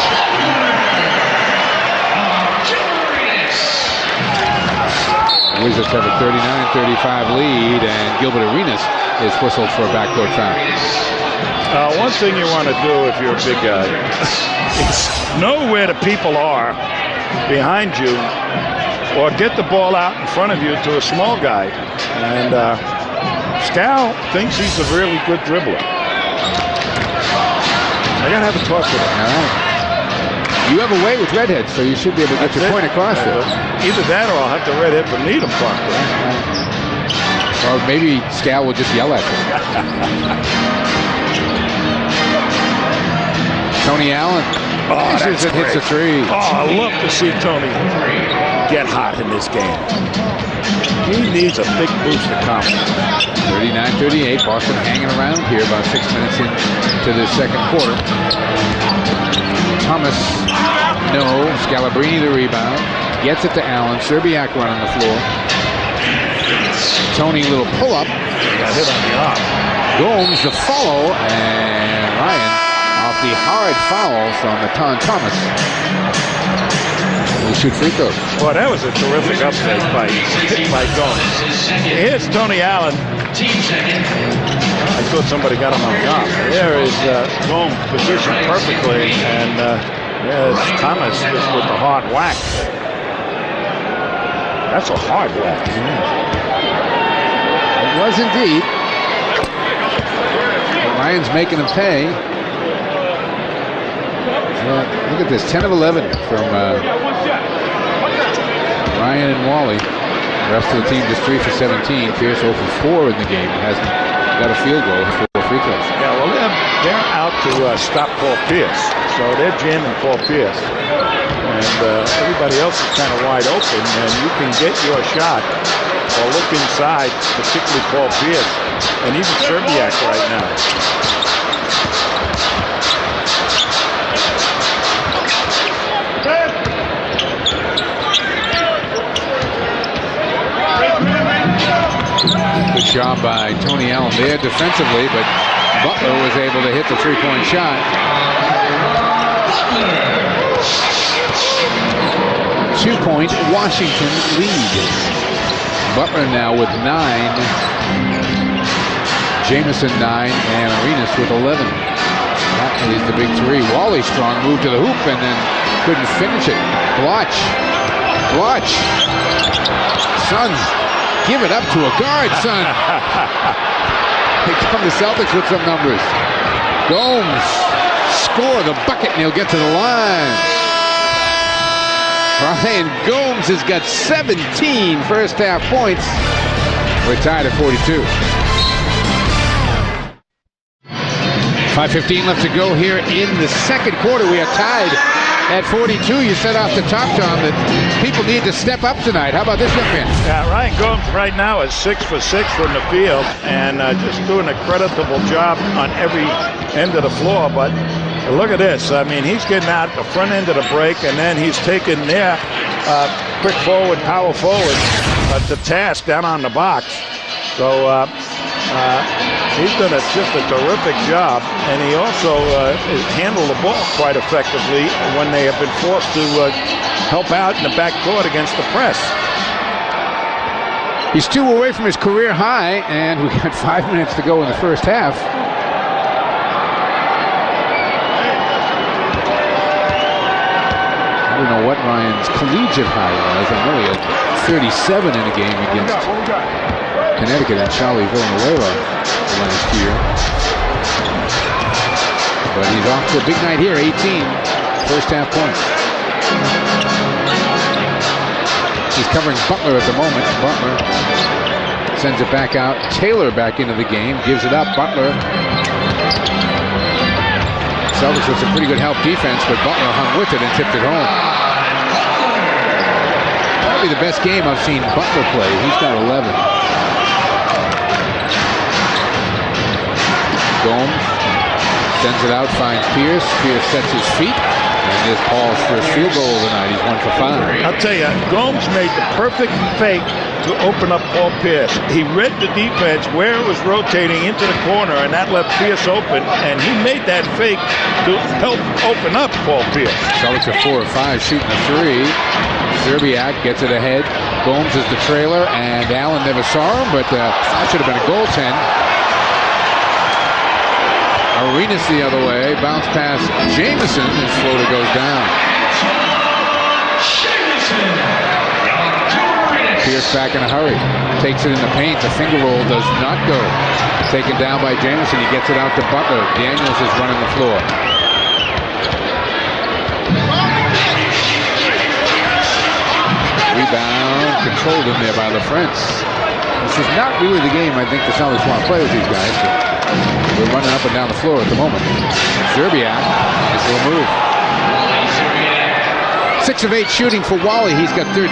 [SPEAKER 6] The Wizards have a 39-35 lead, and Gilbert Arenas is whistled for a backcourt foul.
[SPEAKER 7] One thing you want to do if you're a big guy is know where the people are behind you or get the ball out in front of you to a small guy. And Scal thinks he's a really good dribbler. I got to have a talk with him.
[SPEAKER 6] All right. You have a way with redheads, so you should be able to get your point across there.
[SPEAKER 7] Either that or I'll have to redhead from Needham talk to him.
[SPEAKER 6] Or maybe Scal will just yell at you. Tony Allen.
[SPEAKER 7] Oh, that's
[SPEAKER 6] it hits a three.
[SPEAKER 7] Oh, I love to see Tony get hot in this game. He needs a big boost of confidence.
[SPEAKER 6] 39-38. Boston hanging around here about 6 minutes into the second quarter. Thomas, no. Scalabrini the rebound. Gets it to Allen. Serbiak running the floor. Tony, little pull-up.
[SPEAKER 7] Got hit on the arm.
[SPEAKER 6] Gomes the follow, and Ryan off the hard foul from Matan Thomas. We'll shoot free throws.
[SPEAKER 7] Boy, that was a terrific upset by Gomes. Here's Tony Allen. I thought somebody got him on top. There is Gomes positioned perfectly, and there's Thomas just with the hard whack. That's a hard whack.
[SPEAKER 6] It was indeed. Ryan's making him pay. Look at this, 10 of 11 from Ryan and Wally. The rest of the team just 3 for 17. Pierce 0 for 4 in the game. Hasn't got a field goal, 4 free throws.
[SPEAKER 7] Yeah, well, they're out to stop Paul Pierce. So they're jamming Paul Pierce. And everybody else is kind of wide open, and you can get your shot or look inside, particularly Paul Pierce, and even Serbiak right now.
[SPEAKER 6] Good job by Tony Allen there defensively, but Butler was able to hit the three-point shot. 2-point Washington lead. Butler now with 9. Jamison 9 and Arenas with 11. That is the big three. Wally strong moved to the hoop and then couldn't finish it. Blotch. Son, give it up to a guard, son. Here come the Celtics with some numbers. Gomes score the bucket and he'll get to the line. Ryan Gomes has got 17 first half points. We're tied at 42. 5:15 left to go here in the second quarter. We are tied at 42. You said off the top, John, that people need to step up tonight. How about this young man?
[SPEAKER 7] Yeah, Ryan Gomes right now is 6 for 6 from the field and just doing a creditable job on every end of the floor. But look at this. I mean, he's getting out the front end of the break, and then he's taking their quick forward, power forward to task down on the box. So he's done just a terrific job, and he also has handled the ball quite effectively when they have been forced to help out in the backcourt against the press.
[SPEAKER 6] He's 2 away from his career high, and we got 5 minutes to go in the first half. I don't know what Ryan's collegiate high was. I know he had 37 in a game against Connecticut and Charlie Villanueva last year. But he's off to a big night here, 18 first half points. He's covering Butler at the moment. Butler sends it back out. Taylor back into the game, gives it up. Butler. Celtics with some pretty good help defense, but Butler hung with it and tipped it home. That'll be the best game I've seen Butler play. He's got 11. Gomes sends it out, finds Pierce. Pierce sets his feet, and this Paul's first field goal of the night. He's 1 for 5.
[SPEAKER 7] I'll tell you, Gomes made the perfect fake to open up Paul Pierce. He read the defense where it was rotating into the corner, and that left Pierce open, and he made that fake to help open up Paul Pierce.
[SPEAKER 6] Celtics are 4 of 5 shooting a 3. Serbiak gets it ahead. Gomes is the trailer, and Allen never saw him, but that should have been a goaltend. Arenas the other way, bounce pass Jamison, and floater goes down. Pierce back in a hurry. Takes it in the paint. The finger roll does not go. Taken down by Jamison. He gets it out to Butler. Daniels is running the floor. Rebound controlled in there by LaFrance. This is not really the game I think the Celtics want to play with these guys. We're running up and down the floor at the moment. Zerbiak, nice little move. 6 of 8 shooting for Wally. He's got 13.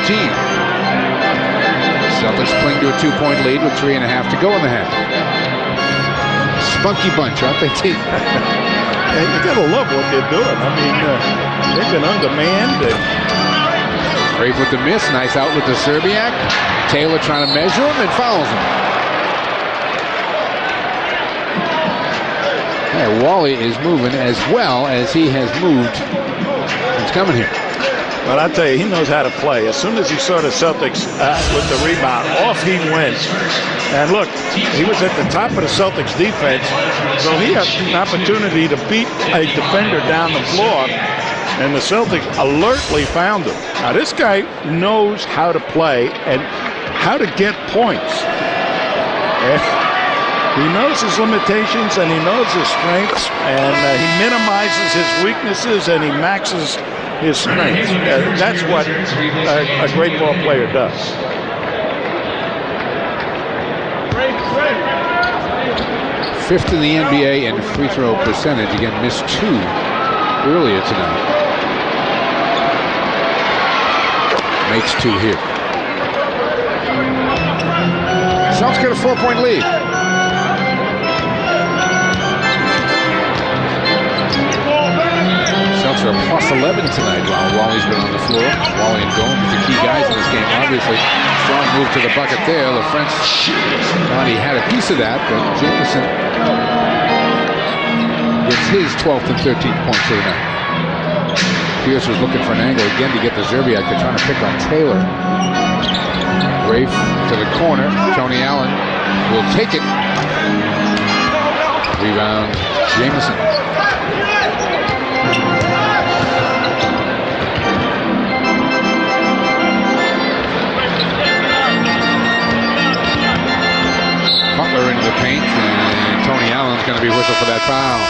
[SPEAKER 6] Celtics cling to a 2-point lead with 3.5 to go in the half. Spunky bunch, aren't they, team?
[SPEAKER 7] You gotta love what they're doing. I mean, they've been undermanned.
[SPEAKER 6] Brave with the miss. Nice outlet to Zerbiak. Taylor trying to measure him and fouls him. Yeah, Wally is moving as well as he has moved since coming here.
[SPEAKER 7] But I tell you, he knows how to play. As soon as he saw the Celtics with the rebound, off he went. And look, he was at the top of the Celtics defense, so he had an opportunity to beat a defender down the floor, and the Celtics alertly found him. Now, this guy knows how to play and how to get points. And he knows his limitations and he knows his strengths, and he minimizes his weaknesses and he maxes his strengths. That's what a great ball player does.
[SPEAKER 6] Fifth in the NBA in free throw percentage. Again, missed 2 earlier tonight. Makes 2 here. Celtics got a 4-point lead. Celtics are plus 11 tonight while Wally's been on the floor. Wally and Gomes, the key guys in this game, obviously. Strong move to the bucket there. LaFrance thought he had a piece of that, but Jamison gets his 12th and 13th points of the night. Pierce was looking for an angle again to get the Zerbiak. They're trying to pick on Taylor. Rafe to the corner. Tony Allen will take it. Rebound, Jamison. Butler into the paint, and Tony Allen's going to be whistled for that foul.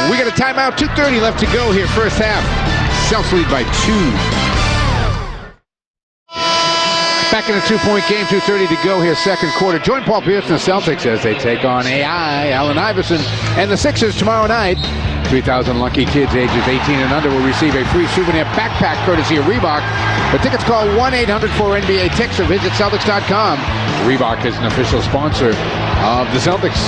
[SPEAKER 6] We got a timeout, 2:30 left to go here, first half. Celtics lead by 2. Back in a 2-point game, 2:30 to go here, second quarter. Join Paul Pierce and the Celtics as they take on AI, Allen Iverson, and the Sixers tomorrow night. 3,000 lucky kids ages 18 and under will receive a free souvenir backpack courtesy of Reebok. For tickets, call 1-800-4NBA-TICKS or visit Celtics.com. Reebok is an official sponsor of the Celtics.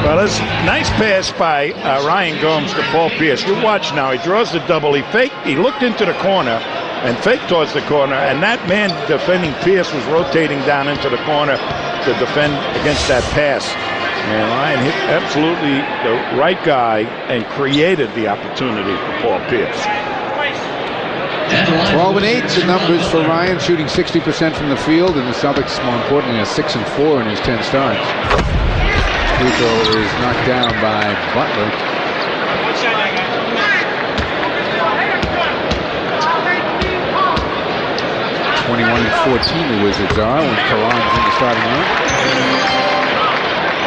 [SPEAKER 7] Well, it's a nice pass by Ryan Gomes to Paul Pierce. You watch now. He draws the double. He looked into the corner and faked towards the corner, and that man defending Pierce was rotating down into the corner to defend against that pass. And Ryan hit absolutely the right guy and created the opportunity for Paul Pierce.
[SPEAKER 6] 12 and 8, the numbers for Ryan, shooting 60% from the field, and the Celtics, more importantly, are 6 and 4 in his 10 starts. Free throw is knocked down by Butler. (21-14) the Wizards are when Karan's in the starting line.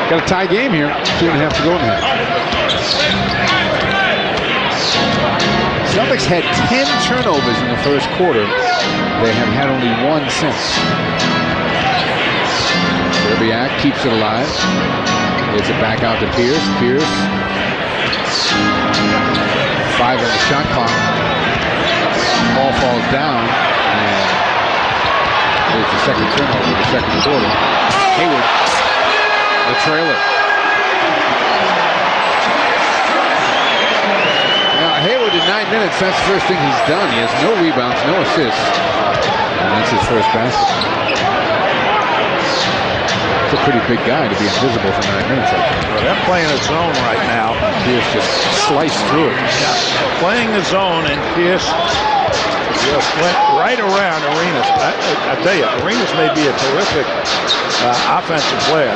[SPEAKER 6] Got a tie game here. 2.5 to go in the half. Celtics had 10 turnovers in the first quarter. They have had only 1 since. Zerbiak keeps it alive. Gets it back out to Pierce. Pierce. 5 on the shot clock. Ball falls down. And there's the second turnover in the second quarter. Hayward. The trailer. Now, Hayward in 9 minutes, that's the first thing he's done. He has no rebounds, no assists. And that's his first basket. It's a pretty big guy to be invisible for 9 minutes.
[SPEAKER 7] Well, they're playing a zone right now.
[SPEAKER 6] Pierce just sliced through it.
[SPEAKER 7] Yeah, playing the zone, and Pierce just went right around Arenas. I tell you, Arenas may be a terrific offensive player.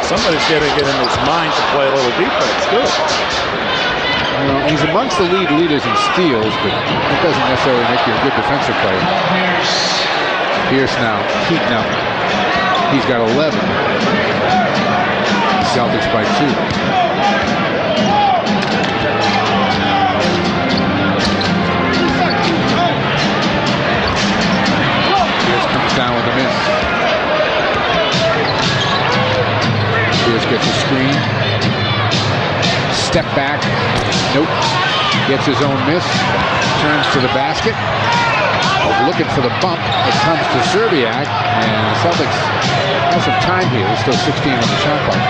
[SPEAKER 7] Somebody's got to get in his mind to play a little defense, too.
[SPEAKER 6] Well, he's amongst the leaders in steals, but that doesn't necessarily make you a good defensive player. Pierce now heating up. He's got 11. Celtics by 2. Pierce comes down with a miss. Pierce gets a screen. Step back. Nope. Gets his own miss. Turns to the basket. Looking for the bump. It comes to Zerbiak. And the Celtics have some time here. There's still 16 on the shot clock.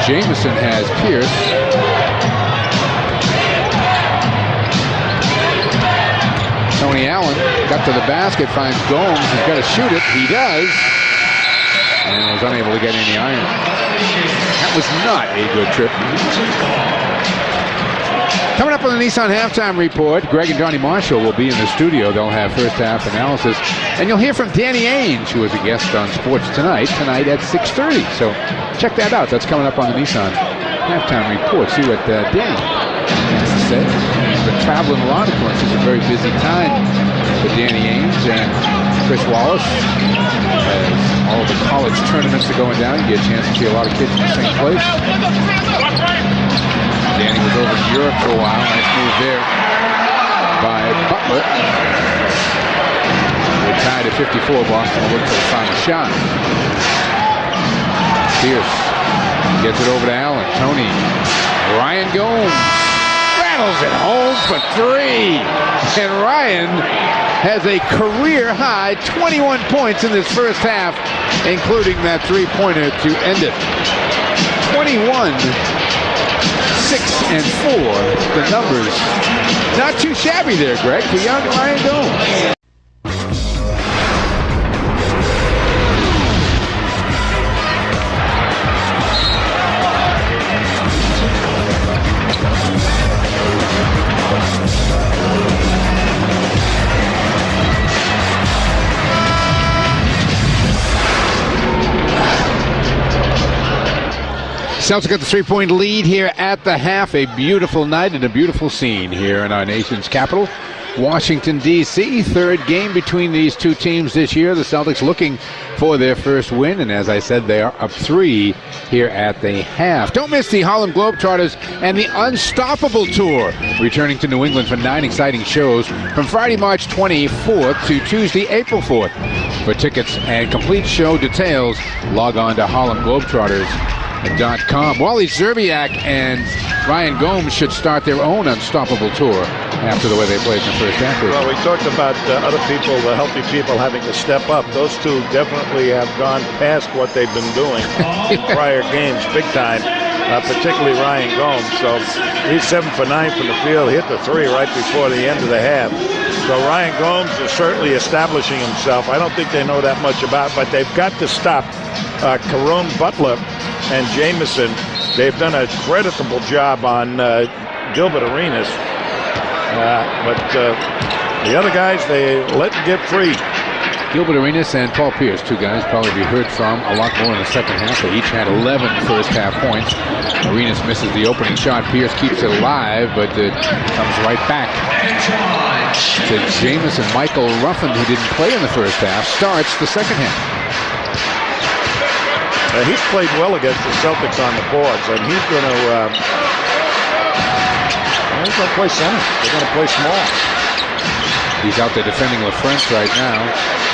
[SPEAKER 6] Jamison has Pierce. Tony Allen got to the basket, finds Gomes. He's got to shoot it. He does. And was unable to get any iron. That was not a good trip. Coming up on the Nissan Halftime Report, Greg and Donnie Marshall will be in the studio. They'll have first half analysis. And you'll hear from Danny Ainge, who is a guest on Sports Tonight at 6:30. So check that out. That's coming up on the Nissan Halftime Report. See what Danny has to say. He's been traveling a lot. Of course, it's a very busy time for Danny Ainge and Chris Wallace. As all of the college tournaments are going down, you get a chance to see a lot of kids in the same place. Danny was over in Europe for a while. Nice move there by Butler. We're tied at 54. Boston will look for the final shot. Pierce gets it over to Allen. Tony. Ryan Gomes rattles it home for 3. And Ryan has a career-high 21 points in this first half, including that three-pointer to end it. 21, 6, and 4. The numbers not too shabby there, Greg, for young Ryan Gomes. Celtics got the three-point lead here at the half. A beautiful night and a beautiful scene here in our nation's capital, Washington, D.C. Third game between these two teams this year. The Celtics looking for their first win, and as I said, they are up 3 here at the half. Don't miss the Harlem Globetrotters and the Unstoppable Tour, returning to New England for 9 exciting shows from Friday, March 24th to Tuesday, April 4th. For tickets and complete show details, log on to HarlemGlobetrotters.com. Wally Zerbiak and Ryan Gomes should start their own Unstoppable Tour after the way they played in the first half.
[SPEAKER 7] Well, we talked about other people, the healthy people, having to step up. Those two definitely have gone past what they've been doing in prior games, big time, particularly Ryan Gomes. So he's 7 for 9 from the field, hit the 3 right before the end of the half. So Ryan Gomes is certainly establishing himself. I don't think they know that much about, but they've got to stop Caron Butler and Jamison. They've done a creditable job on Gilbert Arenas. But the other guys, they let them get free.
[SPEAKER 6] Gilbert Arenas and Paul Pierce, two guys probably be heard from a lot more in the second half. They each had 11 first half points. Arenas misses the opening shot. Pierce keeps it alive, but it comes right back to Jamison. Michael Ruffin, who didn't play in the first half, starts the second half.
[SPEAKER 7] He's played well against the Celtics on the boards, and he's going to play center. They're going to play small.
[SPEAKER 6] He's out there defending LaFrance right now.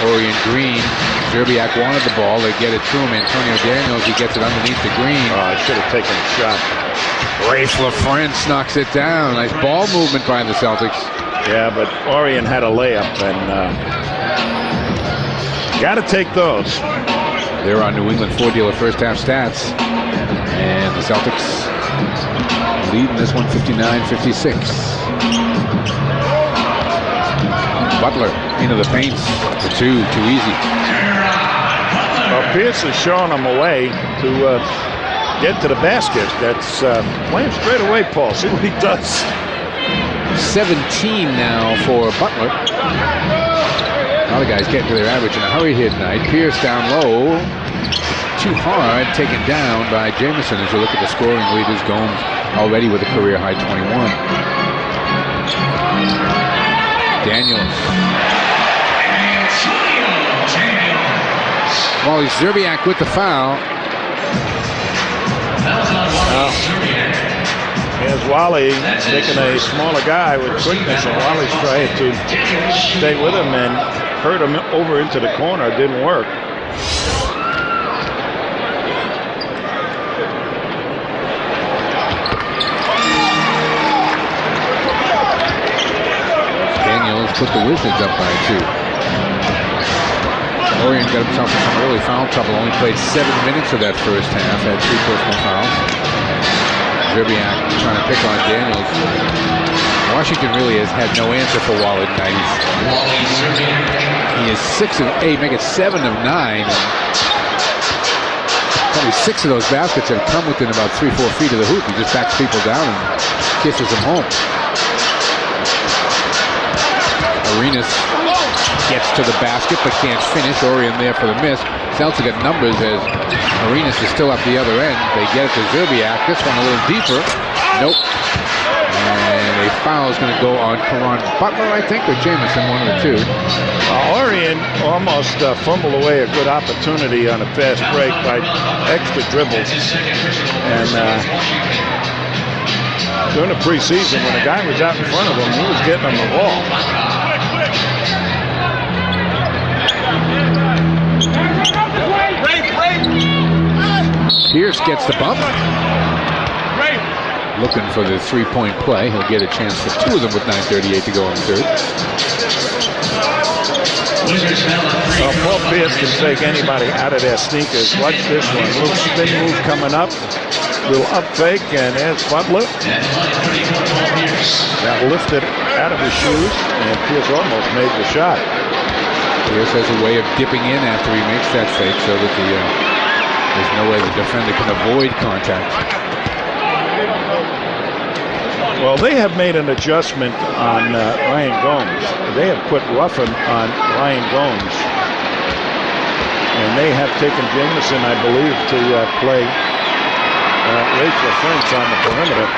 [SPEAKER 6] Orion Green. Zerbiak wanted the ball. They get it to him. Antonio Daniels, he gets it underneath the green.
[SPEAKER 7] I should have taken a shot.
[SPEAKER 6] Rafe LaFrance knocks it down. Nice ball movement by the Celtics.
[SPEAKER 7] Yeah, but Orion had a layup, and got to take those.
[SPEAKER 6] They're on New England 4-dealer first half stats. And the Celtics lead in this one 59-56. Butler into the paint. The 2, too easy.
[SPEAKER 7] Well, Pierce is showing them a way to get to the basket. That's playing straight away, Paul. See what he does.
[SPEAKER 6] 17 now for Butler. A lot of guys getting to their average in a hurry here tonight. Pierce down low. too hard, taken down by Jamison. As you look at the scoring leaders, Gomes already with a career high 21. Daniels. Wally Szczerbiak with the foul.
[SPEAKER 7] Here's Wally taking a smaller guy with quickness, and Wally's trying to stay with him and hurt him over into the corner. It didn't work.
[SPEAKER 6] Daniels put the Wizards up by 2. Orion got himself in some early foul trouble. Only played 7 minutes of that first half. Had 3 personal fouls. Szczerbiak trying to pick on Daniels. Washington really has had no answer for Wally tonight. He is 6 of 8, making 7 of 9. Probably 6 of those baskets have come within about 3-4 feet of the hoop. He just backs people down and kisses them home. Arenas gets to the basket but can't finish. Orion there for the miss. Celtics got numbers as Arenas is still up the other end. They get it to Szczerbiak. This one a little deeper. Nope. And a foul is going to go on Caron Butler, I think, or Jamison, one of the two.
[SPEAKER 7] Orion almost fumbled away a good opportunity on a fast break by extra dribbles. And during the preseason, when the guy was out in front of him, he was getting him the ball.
[SPEAKER 6] Pierce gets the bump. Looking for the three-point play. He'll get a chance for 2 of them with 9:38 to go in the third.
[SPEAKER 7] Well, Paul Pierce can take anybody out of their sneakers. Watch this one. Little spin move coming up. Little up fake, and there's Butler. Got lifted out of his shoes, and Pierce almost made the shot.
[SPEAKER 6] Pierce has a way of dipping in after he makes that fake so that there's no way the defender can avoid contact.
[SPEAKER 7] Well, they have made an adjustment on Ryan Gomes. They have put Ruffin on Ryan Gomes. And they have taken Jamison, I believe, to play Rachel French on the perimeter.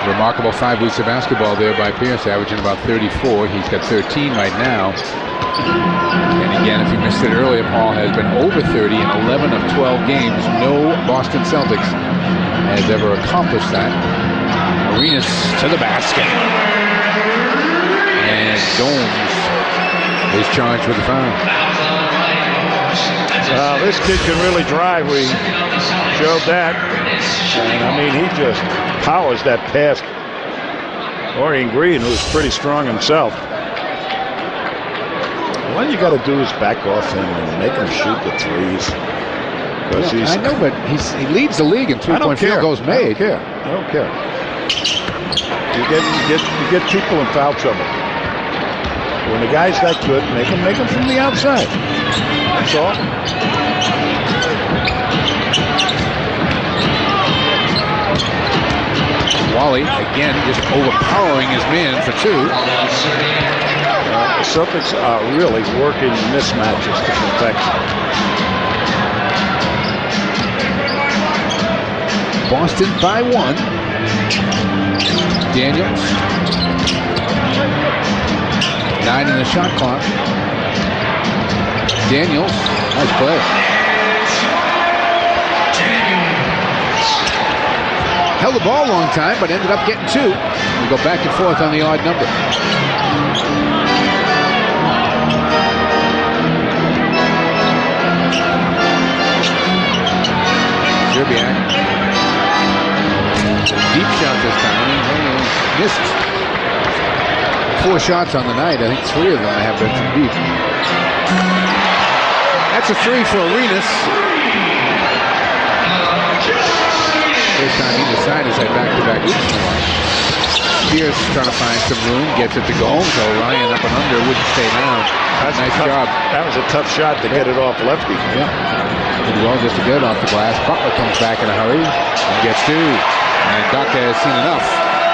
[SPEAKER 6] Remarkable 5 weeks of basketball there by Pierce, averaging about 34. He's got 13 right now. And again, if you missed it earlier, Paul has been over 30 in 11 of 12 games. No Boston Celtics has ever accomplished that. Arenas to the basket. And Gomes is charged with the foul.
[SPEAKER 7] This kid can really drive. We showed that. And I mean, he just powers that past Orion Green, who's pretty strong himself. All you got to do is back off him and make him shoot the threes.
[SPEAKER 6] Yeah, I know, but he leads the league in three-point field goals made.
[SPEAKER 7] I don't care. You get people in foul trouble. When the guy's that good, make him from the outside. That's all.
[SPEAKER 6] Wally, again, just overpowering his man for 2.
[SPEAKER 7] The Celtics are really working mismatches to perfection.
[SPEAKER 6] Boston by 1. Daniels. 9 in the shot clock. Daniels, nice play. Held the ball a long time, but ended up getting 2. We go back and forth on the odd number. Szczerbiak. Deep shot this time. He missed 4 shots on the night. I think 3 of them have been from deep. That's a 3 for Arenas. First time either side has had back-to-back weeks. Pierce trying to find some room, gets it to Gomes. Orion up and under, wouldn't stay down. Nice job.
[SPEAKER 7] That was a tough shot to get it off lefty.
[SPEAKER 6] Yeah. Did well just to get it off the glass. Butler comes back in a hurry and gets 2. And Doctor has seen enough.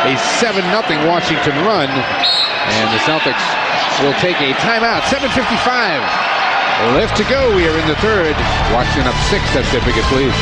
[SPEAKER 6] A 7-0 Washington run. And the Celtics will take a timeout. 7:55 Left to go. We are in the third. Washington up 6. That's their biggest lead.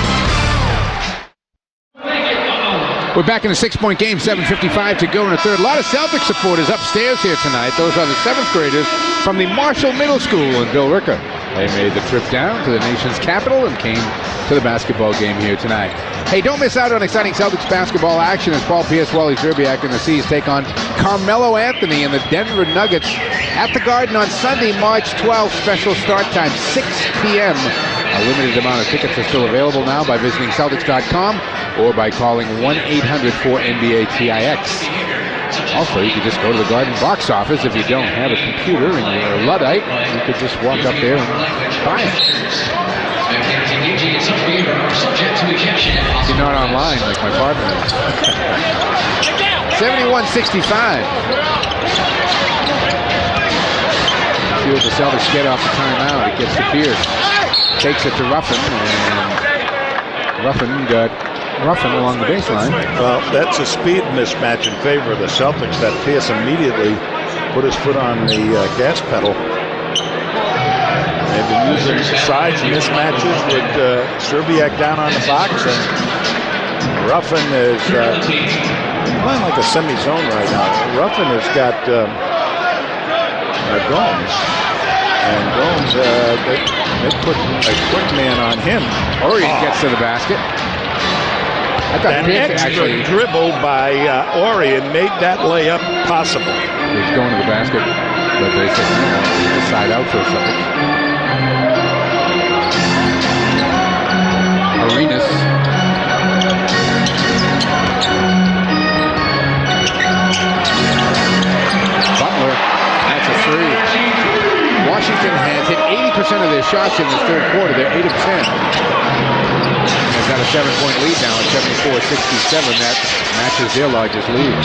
[SPEAKER 6] We're back in a 6-point game. 7:55 to go in the third. A lot of Celtics supporters upstairs here tonight. Those are the 7th graders from the Marshall Middle School in Billerica. They made the trip down to the nation's capital and came to the basketball game here tonight. Hey, don't miss out on exciting Celtics basketball action as Paul Pierce, Wally Szczerbiak, and the C's take on Carmelo Anthony and the Denver Nuggets at the Garden on Sunday, March 12th. Special start time, 6 p.m. A limited amount of tickets are still available now by visiting Celtics.com or by calling 1-800-4NBA-TIX. Also, you could just go to the Garden box office if you don't have a computer and you're a Luddite. You could just walk up there and buy it. You're not online like my partner is. 71-65. See what the Celtics get off the timeout. It gets to Pierce. Takes it to Ruffin, and Ruffin got Ruffin along the baseline.
[SPEAKER 7] Well, that's a speed mismatch in favor of the Celtics. That Pierce immediately put his foot on the gas pedal. They've been using sides mismatches with Szczerbiak down on the box, and Ruffin is playing like a semi-zone right now. Ruffin has got Gomes, and Gomes they put a quick man on him.
[SPEAKER 6] Orion gets to the basket. I thought
[SPEAKER 7] An extra dribble by Orion made that layup possible.
[SPEAKER 6] He was going to the basket, but they said no, he's a side out for a second. Arenas. Butler, that's a three. Washington has hit 80% of their shots in this third quarter. They're 8 of 10. They've got a 7-point lead now at 74-67. That matches their largest lead.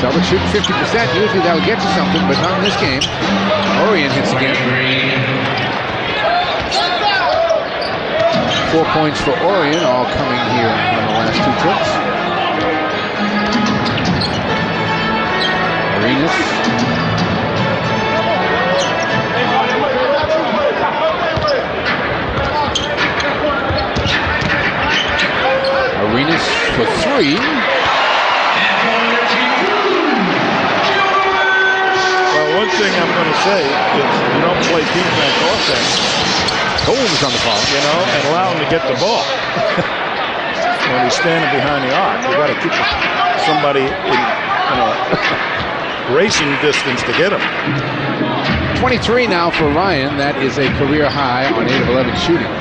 [SPEAKER 6] Celtics shooting 50%. Usually that'll get you something, but not in this game. Orion hits again. 4 points for Orion, all coming here on the last 2 trips. Arenas. Arenas for 3.
[SPEAKER 7] Well, one thing I'm going to say is you don't play defense offense.
[SPEAKER 6] Holmes on the ball,
[SPEAKER 7] you know, and allow him to get the ball. When he's standing behind the arc, you got to keep somebody in, racing distance to get him.
[SPEAKER 6] 23 now for Ryan. That is a career high on 8 of 11 shooting.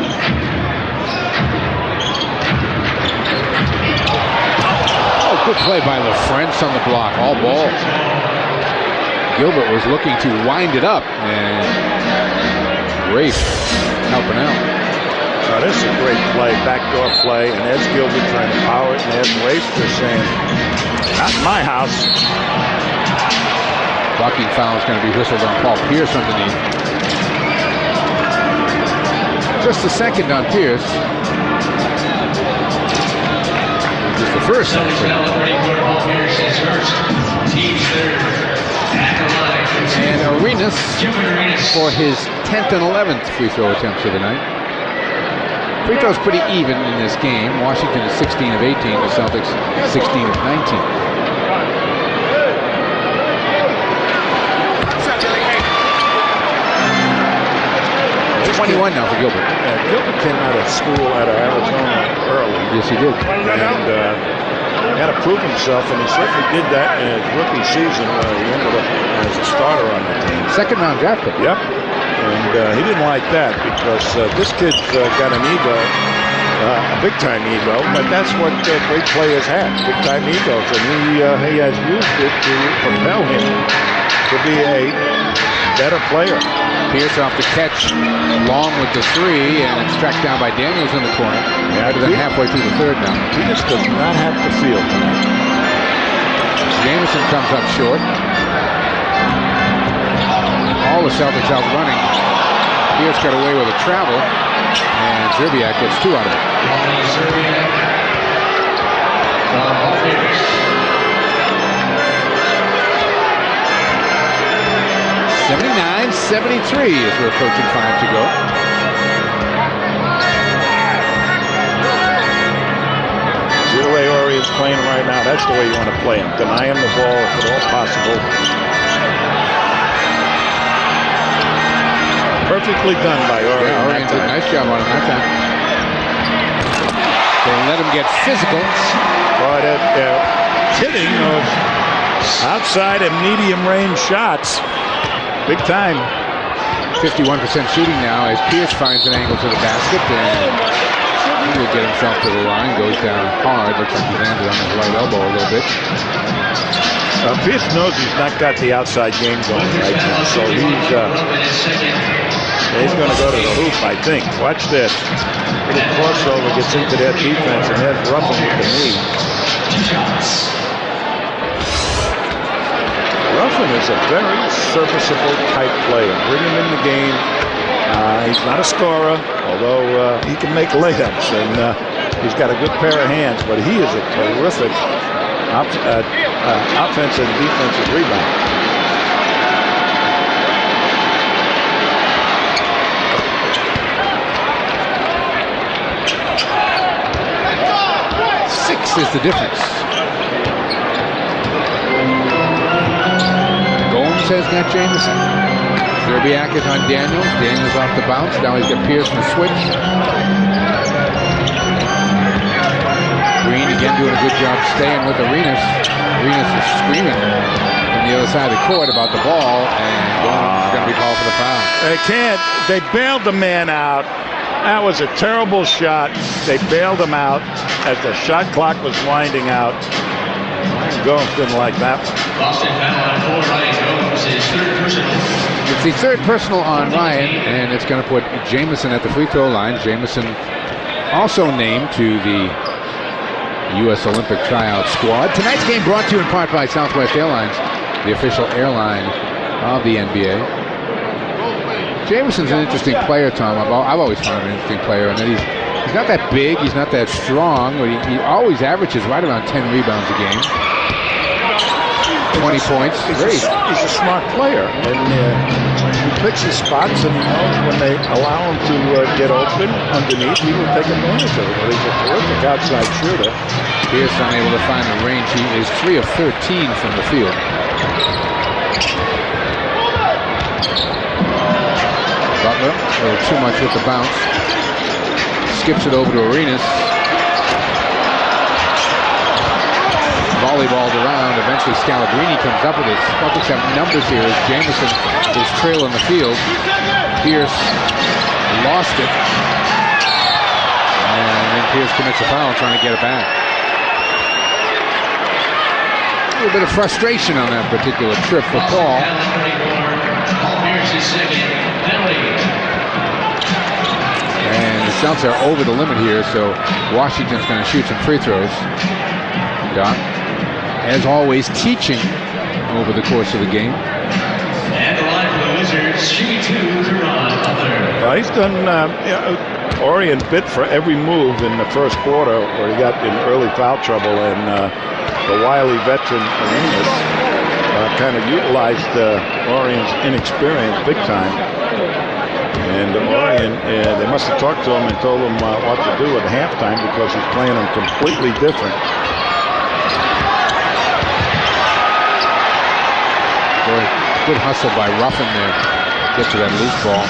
[SPEAKER 6] Oh, good play by LaFrentz on the block. All ball. Gilbert was looking to wind it up, and Rafe helping out.
[SPEAKER 7] Now, this is a great play, backdoor play, and there's Gilbert trying to power it, and there's Rafe just saying, not in my house.
[SPEAKER 6] Blocking foul is going to be whistled on Paul Pierce underneath. Just the second on Pierce. Just the first. And Arenas for his 10th and 11th free throw attempts of the night. Free throws pretty even in this game. Washington is 16 of 18. The Celtics 16 of 19. 21 now for Gilbert.
[SPEAKER 7] Yeah, Gilbert came out of school out of Arizona early.
[SPEAKER 6] Yes, he did.
[SPEAKER 7] And had to prove himself, and he certainly did that in his rookie season where he ended up as a starter on the team.
[SPEAKER 6] Second round draft pick.
[SPEAKER 7] Yep. And he didn't like that because this kid's got an ego, a big-time ego, but that's what great players have, big-time egos, and he has used it to propel him to be a better player.
[SPEAKER 6] Pierce off the catch, long with the 3, and it's tracked down by Daniels in the corner. Better than halfway through the third now.
[SPEAKER 7] He just does not have the feel tonight.
[SPEAKER 6] Jameson comes up short. All the Celtics out running. Pierce got away with a travel, and Szczerbiak gets 2 out of it. 7 73 as we're approaching 5 to go.
[SPEAKER 7] See the way Orion's playing right now. That's the way you want to play him. Deny him the ball if at all possible. Perfectly done by Orion.
[SPEAKER 6] Yeah, Orion did a nice job on him that time. Don't let him get physical.
[SPEAKER 7] But hitting those outside and medium range shots. Big time.
[SPEAKER 6] 51% shooting now as Pierce finds an angle to the basket, and he will get himself to the line, goes down hard. Looks like he landed on his right elbow a little bit.
[SPEAKER 7] Pierce knows he's not got the outside game going right now, so he's going to go to the hoop, I think. Watch this. Little crossover gets into their defense, and there's Ruffin with the knee. Ruffin is a very serviceable type player. Bring him in the game. He's not a scorer, although he can make layups, and he's got a good pair of hands, but he is a terrific offensive and defensive rebounder.
[SPEAKER 6] Six is the difference. Gomes has got Jamison. Zerbiak is on Daniels. Daniels off the bounce. Now he's got Pierce in the switch. Green again doing a good job staying with Arenas. Arenas is screaming from the other side of the court about the ball, and Gomes is going to be called for the foul.
[SPEAKER 7] They can't. They bailed the man out. That was a terrible shot. They bailed him out as the shot clock was winding out. Gomes didn't like that one.
[SPEAKER 5] Boston foul on 4, Ryan Gomes, his third personal.
[SPEAKER 6] It's the third personal on Ryan, and it's going to put Jamison at the free throw line. Jamison also named to the U.S. Olympic tryout squad. Tonight's game brought to you in part by Southwest Airlines, the official airline of the NBA. Jamison's an interesting player, Tom. I've always found him an interesting player, and that he's not that big, he's not that strong, but he always averages right around 10 rebounds a game. 20 points.
[SPEAKER 7] He's a smart player, and he picks his spots, and he knows when they allow him to get open underneath, he will take advantage of it. But he's a terrific outside shooter.
[SPEAKER 6] Pierce unable to find the range. He is 3 of 13 from the field. Butler, a little too much with the bounce. Skips it over to Arenas. Volleyballed around. Eventually Scalabrini comes up with his Celtics have numbers here as Jamison is trailing the field. Pierce lost it. And then Pierce commits a foul trying to get it back. A little bit of frustration on that particular trip for Paul. And the Celtics are over the limit here, so Washington's going to shoot some free throws. Doc, as always, teaching over the course of the game.
[SPEAKER 5] And the line for the Wizards, shooting 2, Caron Butler.
[SPEAKER 7] Well, he's done, Orion bit for every move in the first quarter where he got in early foul trouble, and the wily veteran Arenas kind of utilized Orion's inexperience big time. And Orion, they must have talked to him and told him what to do at halftime because he's playing them completely different.
[SPEAKER 6] Boy, good hustle by Ruffin there. Get to that loose ball.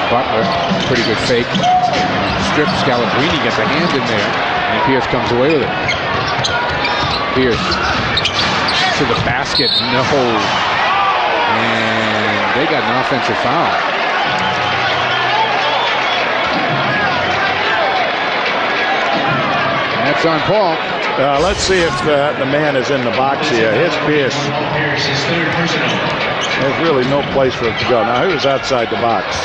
[SPEAKER 6] Butler, pretty good fake. Strip, Scalabrini gets a hand in there, and Pierce comes away with it. Pierce to the basket, no. And they got an offensive foul. That's on Paul.
[SPEAKER 7] Let's see if the man is in the box here. Here's Pierce. There's really no place for him to go. Now, he was outside the box.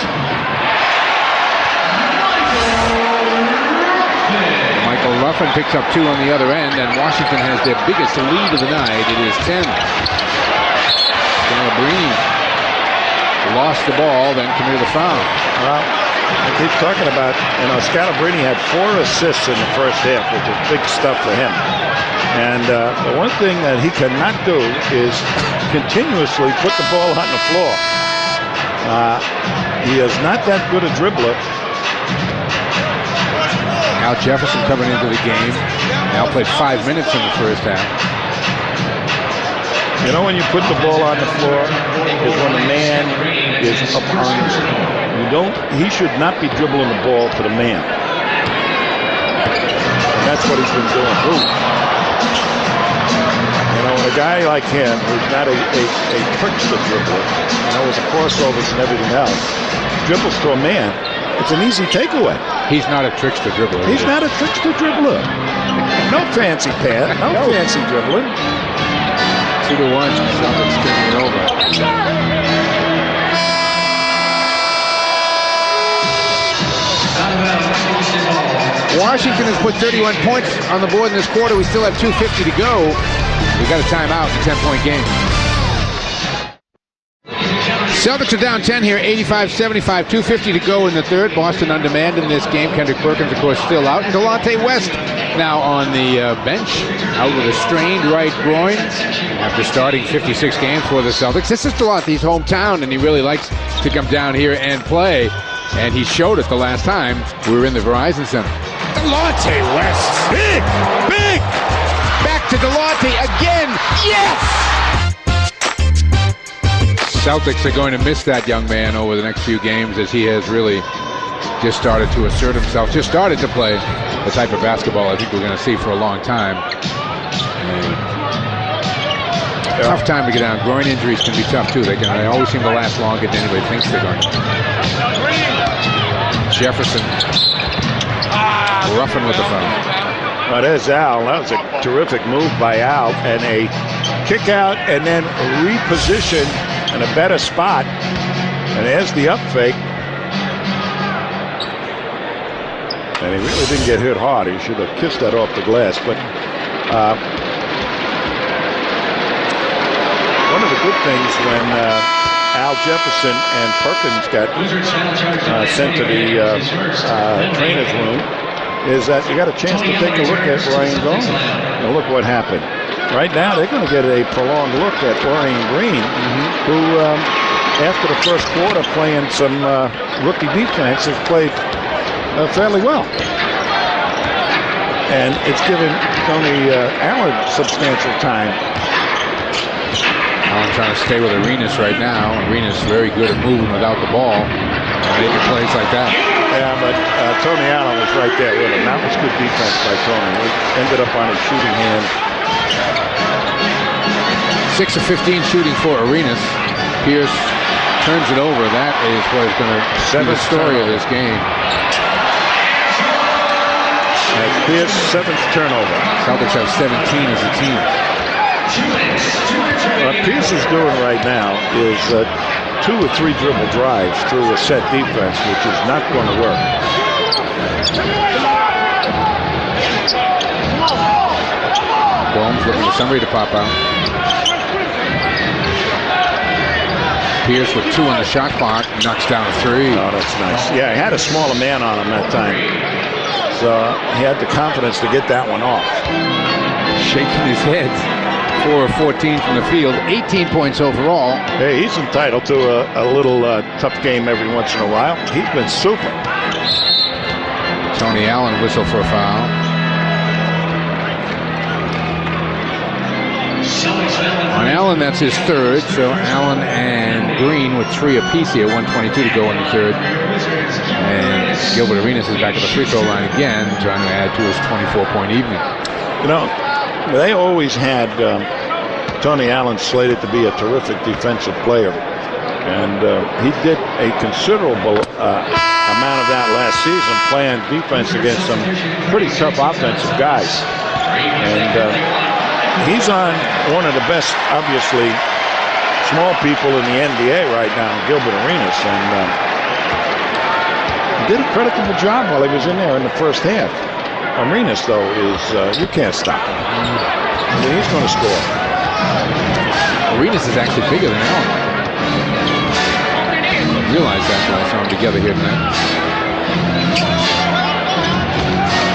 [SPEAKER 6] Michael Ruffin picks up 2 on the other end, and Washington has their biggest lead of the night. It is 10. Scalabrini lost the ball, then committed a foul.
[SPEAKER 7] Well, I keep talking about, Scalabrini had 4 assists in the first half, which is big stuff for him. And the one thing that he cannot do is continuously put the ball on the floor. He is not that good a dribbler.
[SPEAKER 6] Al Jefferson coming into the game. Al played 5 minutes in the first half.
[SPEAKER 7] You know, when you put the ball on the floor, is when the man is up on you. He should not be dribbling the ball to the man. And that's what he's been doing. Ooh. You know, a guy like him who's not a trickster dribbler, you know, with the crossovers and everything else, dribbles to a man, it's an easy takeaway.
[SPEAKER 6] He's not a trickster dribbler.
[SPEAKER 7] He's not a trickster dribbler. No fancy pad, no fancy dribbling.
[SPEAKER 6] 2-1, Celtics turning it over. Washington has put 31 points on the board in this quarter. We still have 2:50 to go. We got a timeout in a 10-point game. Celtics are down 10 here, 85-75, 2:50 to go in the third. Boston on demand in this game. Kendrick Perkins, of course, still out. And Delonte West now on the bench, out with a strained right groin after starting 56 games for the Celtics. This is Delonte's hometown, and he really likes to come down here and play. And he showed it the last time we were in the Verizon Center. Delonte West, big! Back to Delonte again, yes! Celtics are going to miss that young man over the next few games as he has really just started to assert himself, just started to play the type of basketball I think we're going to see for a long time. Tough time to get down. Groin injuries can be tough too. They always seem to last longer than anybody thinks they're going to. Jefferson roughing with the foul.
[SPEAKER 7] Well, there's Al. That was a terrific move by Al, and a kick out and then reposition in a better spot. And there's the up fake. And he really didn't get hit hard. He should have kissed that off the glass. But one of the good things when Al Jefferson and Perkins got sent to the trainer's room is that you got a chance to take a look at Ryan Gomes. And look what happened. Right now, they're going to get a prolonged look at Ryan Green, who, after the first quarter, playing some rookie defense, has played fairly well. And it's given Tony Allen substantial time.
[SPEAKER 6] Allen trying to stay with Arenas right now. Arenas very good at moving without the ball, making plays like that.
[SPEAKER 7] Yeah, but Tony Allen was right there with him. That was good defense by Tony. It ended up on his shooting hand.
[SPEAKER 6] 6 of 15 shooting for Arenas. Pierce turns it over. That is what is going to be the story of this game.
[SPEAKER 7] And Pierce, 7th turnover.
[SPEAKER 6] Celtics have 17 as a team.
[SPEAKER 7] What Pierce is doing right now is 2 or 3 dribble drives through a set defense, which is not going to work.
[SPEAKER 6] Gomes looking for somebody to pop out. Pierce with 2 on the shot clock, knocks down a 3.
[SPEAKER 7] Oh, that's nice. Yeah, he had a smaller man on him that time. So he had the confidence to get that one off.
[SPEAKER 6] Shaking his head. 4 of 14 from the field, 18 points overall.
[SPEAKER 7] Hey, he's entitled to a little tough game every once in a while. He's been super.
[SPEAKER 6] Tony Allen whistle for a foul. On Allen, that's his 3rd. So Allen and Green with 3 apiece here. 1:22 to go in the 3rd. And Gilbert Arenas is back at the free throw line again, trying to add to his 24-point evening.
[SPEAKER 7] You know, they always had Tony Allen slated to be a terrific defensive player. And he did a considerable amount of that last season, playing defense against some pretty tough offensive guys. And he's on one of the best, obviously, small people in the NBA right now, Gilbert Arenas. And did a creditable job while he was in there in the first half. Arenas, though, is you can't stop him. I mean, he's going to score.
[SPEAKER 6] Arenas is actually bigger than Allen. I realized that when I saw them together here tonight.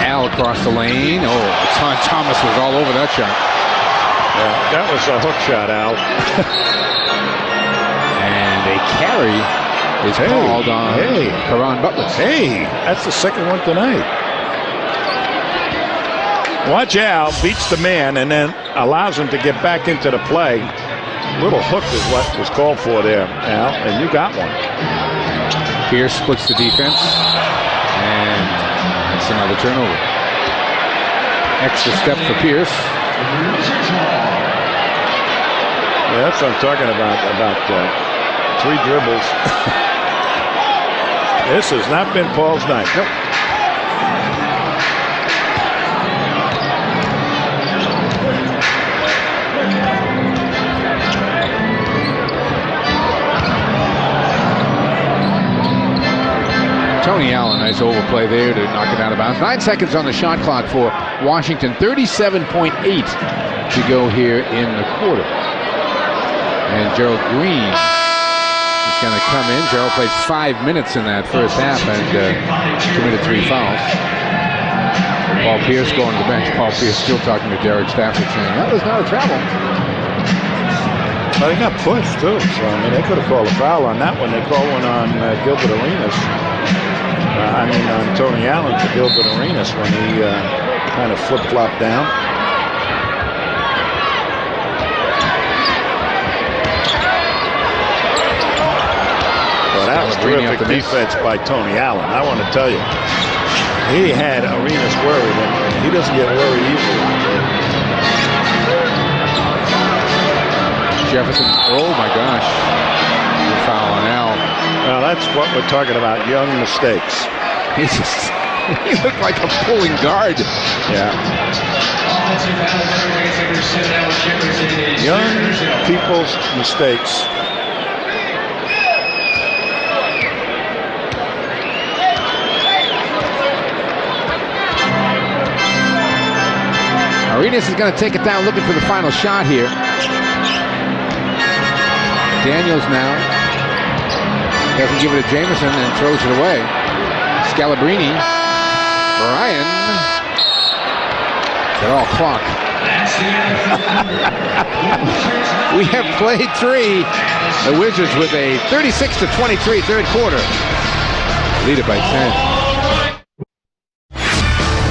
[SPEAKER 6] Al across the lane. Oh, Thomas was all over that shot.
[SPEAKER 7] Yeah, that was a hook shot, Al.
[SPEAKER 6] And a carry is called on Caron Butler.
[SPEAKER 7] Hey, that's the second one tonight. Watch Al beats the man and then allows him to get back into the play. Little hook is what was called for there, Al, and you got one.
[SPEAKER 6] Pierce splits the defense, and that's another turnover. Extra step for Pierce.
[SPEAKER 7] Yeah, that's what I'm talking about 3 dribbles. This has not been Paul's night. Nope.
[SPEAKER 6] Tony Allen, nice overplay there to knock it out of bounds. 9 seconds on the shot clock for Washington. 37.8 to go here in the quarter. And Gerald Green is going to come in. Gerald played 5 minutes in that first half and committed 3 fouls. Paul Pierce going to the bench. Paul Pierce still talking to Derek Stafford saying, that was not a travel.
[SPEAKER 7] Well, they got pushed too, so I mean they could have called a foul on that one. They called one on Gilbert Arenas. On Tony Allen for Gilbert Arenas when he kind of flip-flopped down. Well, that was terrific defense by Tony Allen. I want to tell you, he had Arenas worried, and he doesn't get worried easily.
[SPEAKER 6] Jefferson, oh my gosh, good foul on Al.
[SPEAKER 7] Well, that's what we're talking about, young mistakes.
[SPEAKER 6] He looked like a pulling guard.
[SPEAKER 7] Yeah. Young people's mistakes.
[SPEAKER 6] Arenas is going to take it down, looking for the final shot here. Daniels now doesn't give it to Jameson and throws it away. Scalabrini, Brian, they're all clock. We have played 3. The Wizards with a 36-23 third quarter. Lead it by 10.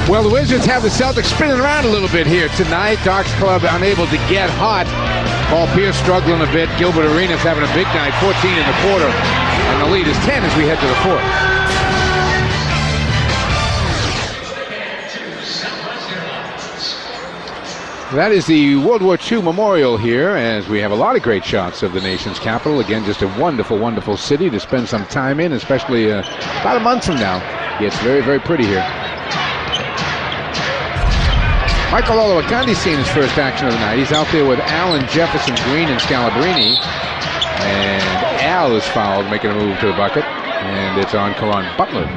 [SPEAKER 6] Well, the Wizards have the Celtics spinning around a little bit here tonight. Docs Club unable to get hot. Paul Pierce struggling a bit. Gilbert Arenas having a big night, 14 in the quarter. And the lead is 10 as we head to the 4th. That is the World War II memorial here, as we have a lot of great shots of the nation's capital. Again, just a wonderful, wonderful city to spend some time in, especially about a month from now. It's very, very pretty here. Michael Olowokandi seeing his first action of the night. He's out there with Allen, Jefferson, Green, and Scalabrini. And Al is fouled, making a move to the bucket. And it's on Caron Butler.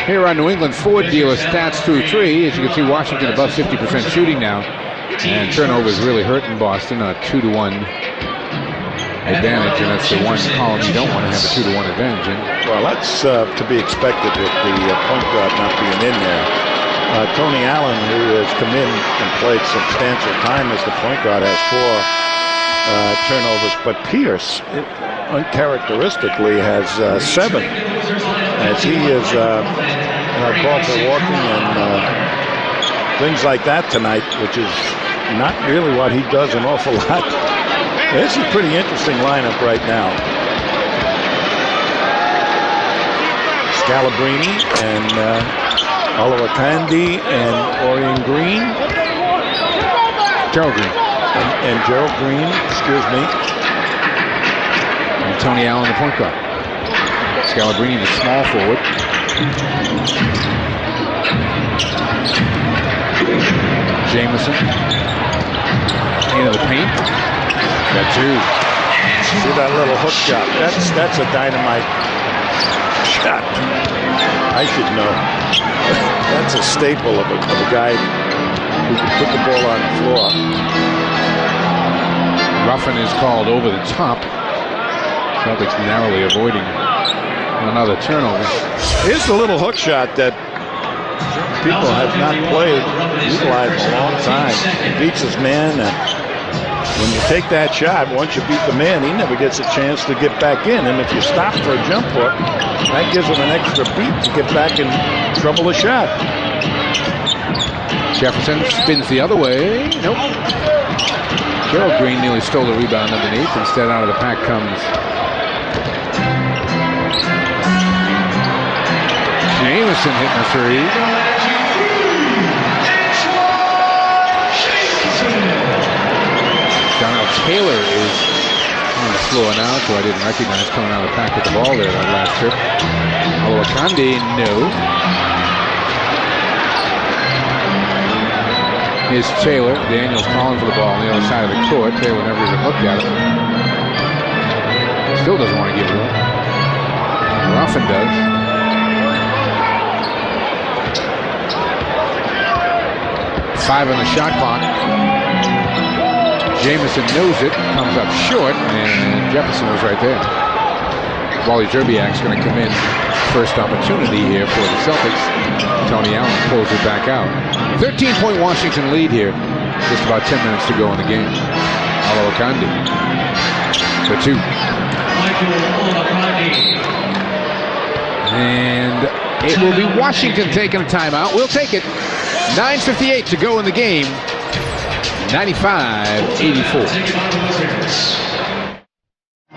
[SPEAKER 6] Here on New England Ford dealer stats through 3. As you can see, Washington above 50% shooting now. And turnovers really hurting Boston. A 2-to-1 advantage. And that's the one column you don't want to have a 2-to-1 advantage in.
[SPEAKER 7] Well, that's to be expected with the point guard not being in there. Tony Allen, who has come in and played substantial time as the point guard, has 4 turnovers. But Pierce, uncharacteristically, has 7. As he is called for walking and things like that tonight, which is not really what he does an awful lot. This is a pretty interesting lineup right now. Scalabrini and Olowokandi and Orion Green.
[SPEAKER 6] Gerald Green.
[SPEAKER 7] And Gerald Green, excuse me.
[SPEAKER 6] And Tony Allen, the point guard. Scalabrini, the small forward. Jameson. Into the paint. Got 2.
[SPEAKER 7] See that little hook shot? That's a dynamite shot. I should know. That's a staple of a guy who can put the ball on the floor.
[SPEAKER 6] Roughing is called over the top. Celtics narrowly avoiding another turnover.
[SPEAKER 7] Here's the little hook shot that people have not utilized in a long time. He beats his man and when you take that shot, once you beat the man, he never gets a chance to get back in. And if you stop for a jump hook, that gives him an extra beat to get back and trouble a shot.
[SPEAKER 6] Jefferson spins the other way. Nope. Gerald Green nearly stole the rebound underneath. Instead, out of the pack comes Jameson hitting a three. Donald Taylor is on the floor now, so I didn't recognize coming out of the pack with the ball there that last trip. Alawakande, no. Here's Taylor. Daniels calling for the ball on the other side of the court. Taylor never even looked at it. Still doesn't want to give it up. Ruffin does. Five on the shot clock. Jameson knows it, comes up short, and Jefferson was right there. Wally Zerbiak's going to come in first opportunity here for the Celtics. Tony Allen pulls it back out. 13-point Washington lead here. Just about 10 minutes to go in the game. Alawakande for two. And it will be Washington taking a timeout. We'll take it. 9:58 to go in the game. 95-84.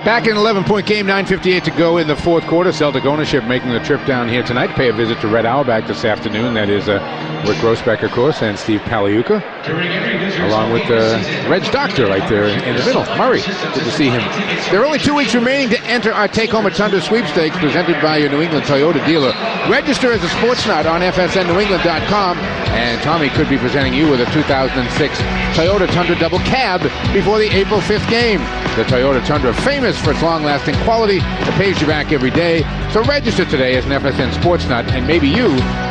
[SPEAKER 6] Back in an 11-point game, 9:58 to go in the fourth quarter. Celtic ownership making the trip down here tonight. Pay a visit to Red Auerbach this afternoon. That is Rick Grossbeck, of course, and Steve Paliuka, along with Reg Doctor right there in the middle. Murray, good to see him. There are only 2 weeks remaining to enter our Take Home a Tundra sweepstakes presented by your New England Toyota dealer. Register as a sports nut on FSNNewEngland.com, and Tommy could be presenting you with a 2006 Toyota Tundra double cab before the April 5th game. The Toyota Tundra, famous for its long-lasting quality that pays you back every day. So register today as an FSN sports nut, and maybe you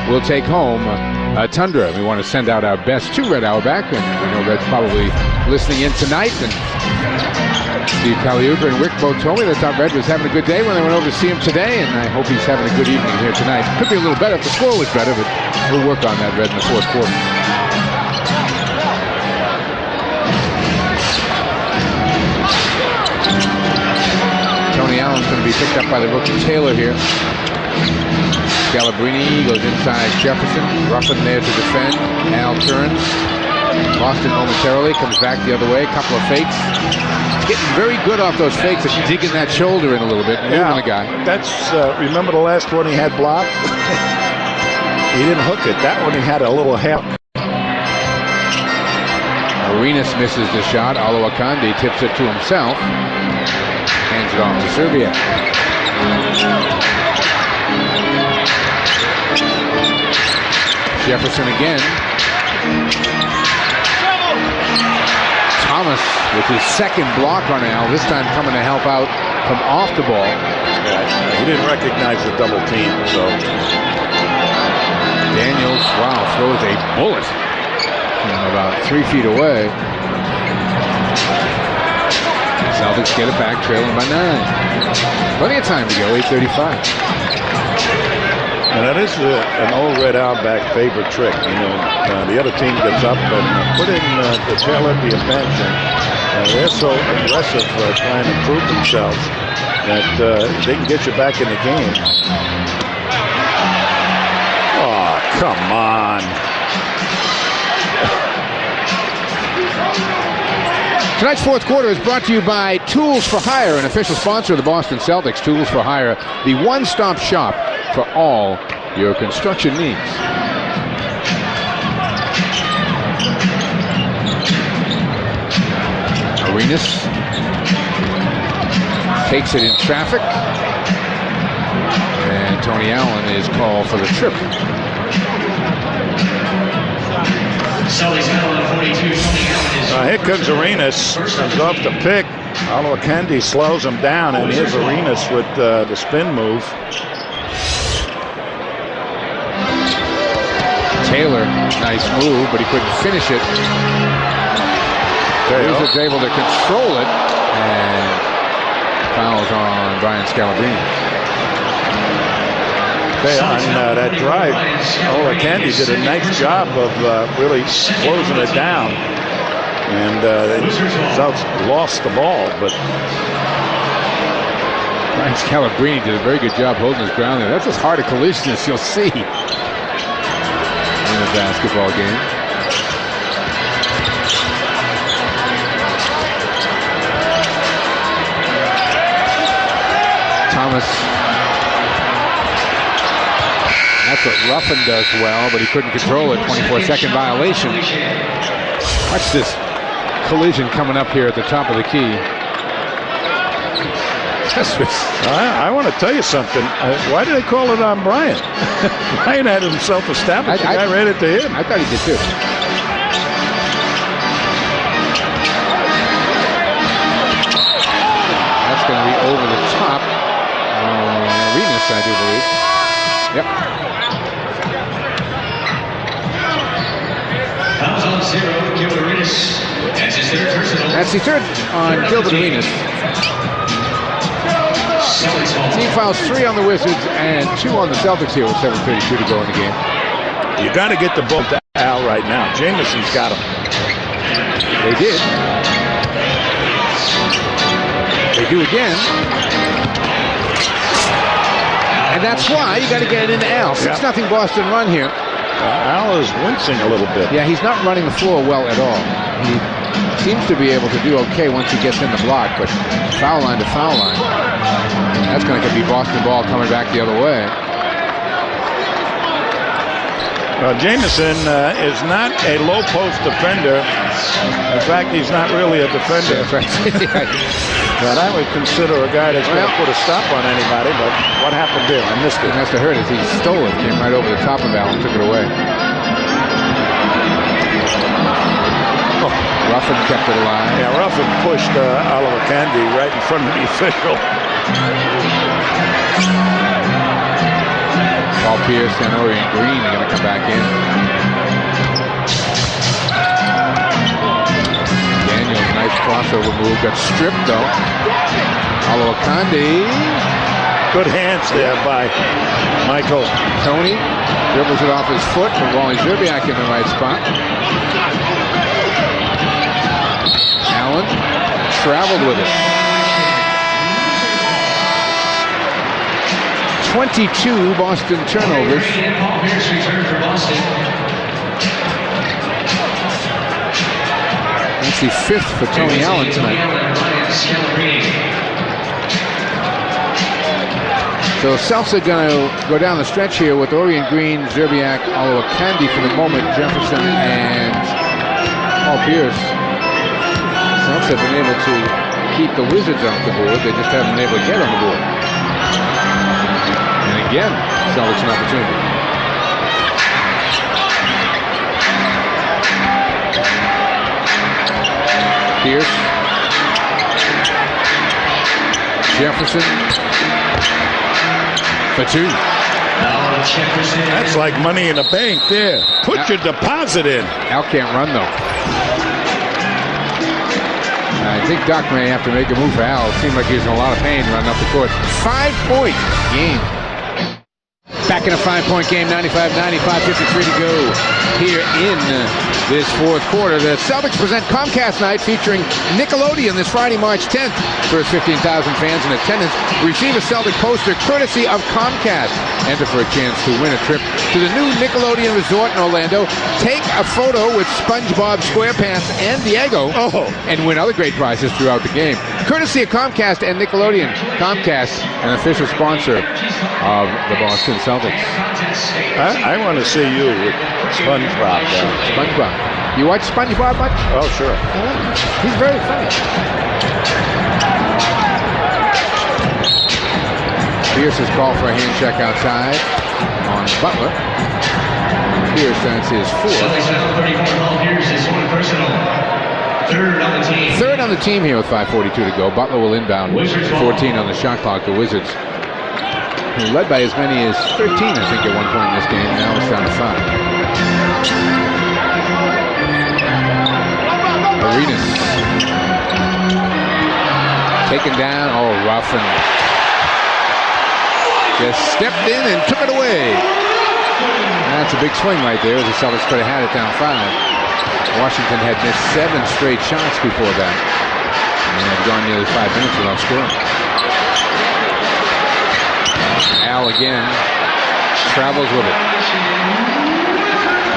[SPEAKER 6] will take home a Tundra. We want to send out our best to Red Auerbach, and I know Red's probably listening in tonight. And Steve Paliuka and Rick both told me they thought Red was having a good day when they went over to see him today, and I hope he's having a good evening here tonight. Could be a little better if the score was better, but we'll work on that, Red, in the fourth quarter. Tony Allen's going to be picked up by the rookie Taylor here. Scalabrini goes inside Jefferson. Ruffin there to defend. Al turns. Lost it momentarily. Comes back the other way. A couple of fakes. Getting very good off those fakes and digging that shoulder in a little bit. Moving the guy.
[SPEAKER 7] That's, remember the last one he had blocked? He didn't hook it. That one he had a little help.
[SPEAKER 6] Arenas misses the shot. Alawakande tips it to himself. Hands it off to Serbia. Jefferson again. Thomas with his second block on Al, this time coming to help out from off the ball.
[SPEAKER 7] Yeah, he didn't recognize the double team, so.
[SPEAKER 6] Daniels, wow, throws a bullet from about 3 feet away. Celtics get it back, trailing by 9. Plenty of time to go, 8:35.
[SPEAKER 7] And that is an old Red Auerbach favorite trick. You know, the other team gets up and put in the tail end of the bench, and they're so aggressive trying to prove themselves that they can get you back in the game. Oh, come on.
[SPEAKER 6] Tonight's fourth quarter is brought to you by Tools for Hire, an official sponsor of the Boston Celtics. Tools for Hire, the one-stop shop for all your construction needs. Arenas takes it in traffic, and Tony Allen is called for the trip.
[SPEAKER 7] Here comes Arenas, comes off the pick. Alawakande slows him down, and here's Arenas with the spin move.
[SPEAKER 6] Taylor, nice move, but he couldn't finish it. Taylor was able to control it, and fouls on Brian Scalabrine.
[SPEAKER 7] On that drive, Alawakande did a nice job of really closing it down. And Celtics lost the ball, but
[SPEAKER 6] Ryan Scalabrine did a very good job holding his ground there. That's as hard a collision as you'll see in a basketball game. Thomas. That's what Ruffin does well, but he couldn't control it. 24-second violation. Watch this collision coming up here at the top of the key.
[SPEAKER 7] I want to tell you something. Why did they call it on Bryant? Bryant had himself established. I ran it to him.
[SPEAKER 6] I thought he did too. That's going to be over the top. Arenas, I do believe. Yep.
[SPEAKER 5] Fouls on 0, Gilbert Arenas. That's his third personal.
[SPEAKER 6] That's the third on Gilbert Arenas. Team fouls 3 on the Wizards and 2 on the Celtics here with 7:32 to go in the game.
[SPEAKER 7] You got to get the ball to Al right now. Jameson's got him.
[SPEAKER 6] They did. They do again. And that's why you got to get it into Al. 6-0 Boston run here.
[SPEAKER 7] Al is wincing a little bit.
[SPEAKER 6] Yeah, he's not running the floor well at all. He seems to be able to do okay once he gets in the block, but foul line to foul line. That's going to be Boston ball coming back the other way.
[SPEAKER 7] Jameson is not a low post defender. In fact, he's not really a defender. But I would consider a guy that's going to put a stop on anybody, but what happened there? I missed it.
[SPEAKER 6] He must have heard it. He stole it, came right over the top of Al and took it away. Ruffin kept it alive.
[SPEAKER 7] Yeah, Ruffin pushed Oliver Candy right in front of the official.
[SPEAKER 6] Paul Pierce and Orion Green are going to come back in. Daniels, nice crossover move. Got stripped, though. Oliver Candy.
[SPEAKER 7] Good hands there by Michael.
[SPEAKER 6] Tony dribbles it off his foot, but Wally Szczerbiak in the right spot. Allen traveled with it. 22 Boston turnovers.
[SPEAKER 5] Paul Pierce returned for Boston.
[SPEAKER 6] That's the 5th for Tony Allen tonight. So the Celtics are going to go down the stretch here with Orion Green, Szczerbiak, Oliver Candy for the moment, Jefferson and Paul Pierce. Celtics have been able to keep the Wizards off the board. They just haven't been able to get on the board. And again, Celtics an opportunity. Pierce. Jefferson. For 2.
[SPEAKER 7] That's like money in the bank there. Put your deposit in.
[SPEAKER 6] Al can't run, though. I think Doc may have to make a move for Al. Seemed like he's in a lot of pain running up the court. 5-point game. Back in a 5-point game, 95-95, 53 to go here in this fourth quarter. The Celtics present Comcast Night featuring Nickelodeon this Friday, March 10th. First 15,000 fans in attendance receive a Celtic poster courtesy of Comcast. Enter for a chance to win a trip to the new Nickelodeon Resort in Orlando. Take a photo with SpongeBob SquarePants and Diego and win other great prizes throughout the game. Courtesy of Comcast and Nickelodeon. Comcast, an official sponsor of the Boston Celtics.
[SPEAKER 7] I want to see you with SpongeBob.
[SPEAKER 6] SpongeBob. You watch SpongeBob much?
[SPEAKER 7] Oh, sure.
[SPEAKER 6] He's very funny. Pierce has called for a hand check outside on Butler. Pierce, that's his 4th. Third on the team here with 5:42 to go. Butler will inbound. 14 on the shot clock. The Wizards, who led by as many as 13, I think, at one point in this game. Now it's down to 5. Arenas. Taken down. Oh, Ruffin. Just stepped in and took it away. That's a big swing right there. The Celtics could have had it down 5. Washington had missed 7 straight shots before that. And had gone nearly 5 minutes without scoring. Al again travels with it.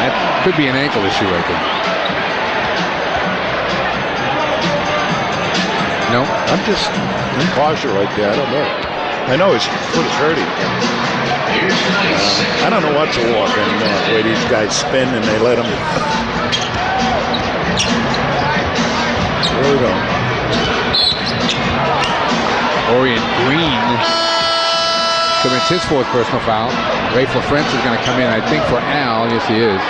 [SPEAKER 6] That could be an ankle issue, I think. No,
[SPEAKER 7] I'm just impartial right there. I don't know. I know his foot is hurting. I don't know what's a walk anymore. The way these guys spin and they let them. Really don't.
[SPEAKER 6] Orion Green commits his 4th personal foul. Ray French is going to come in, I think, for Al. Yes, he is.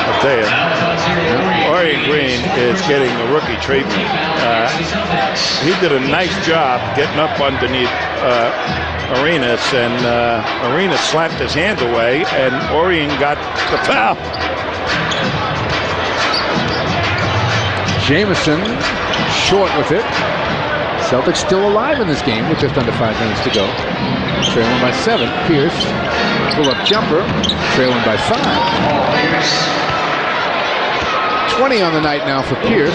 [SPEAKER 7] I'll tell you, Orion Green is getting a rookie treatment. He did a nice job getting up underneath Arenas, and Arenas slapped his hand away, and Orion got the foul.
[SPEAKER 6] Jamison short with it. Celtics still alive in this game with just under 5 minutes to go. Trailing by 7. Pierce, pull-up jumper, trailing by 5. 20 on the night now for Pierce. 97-92.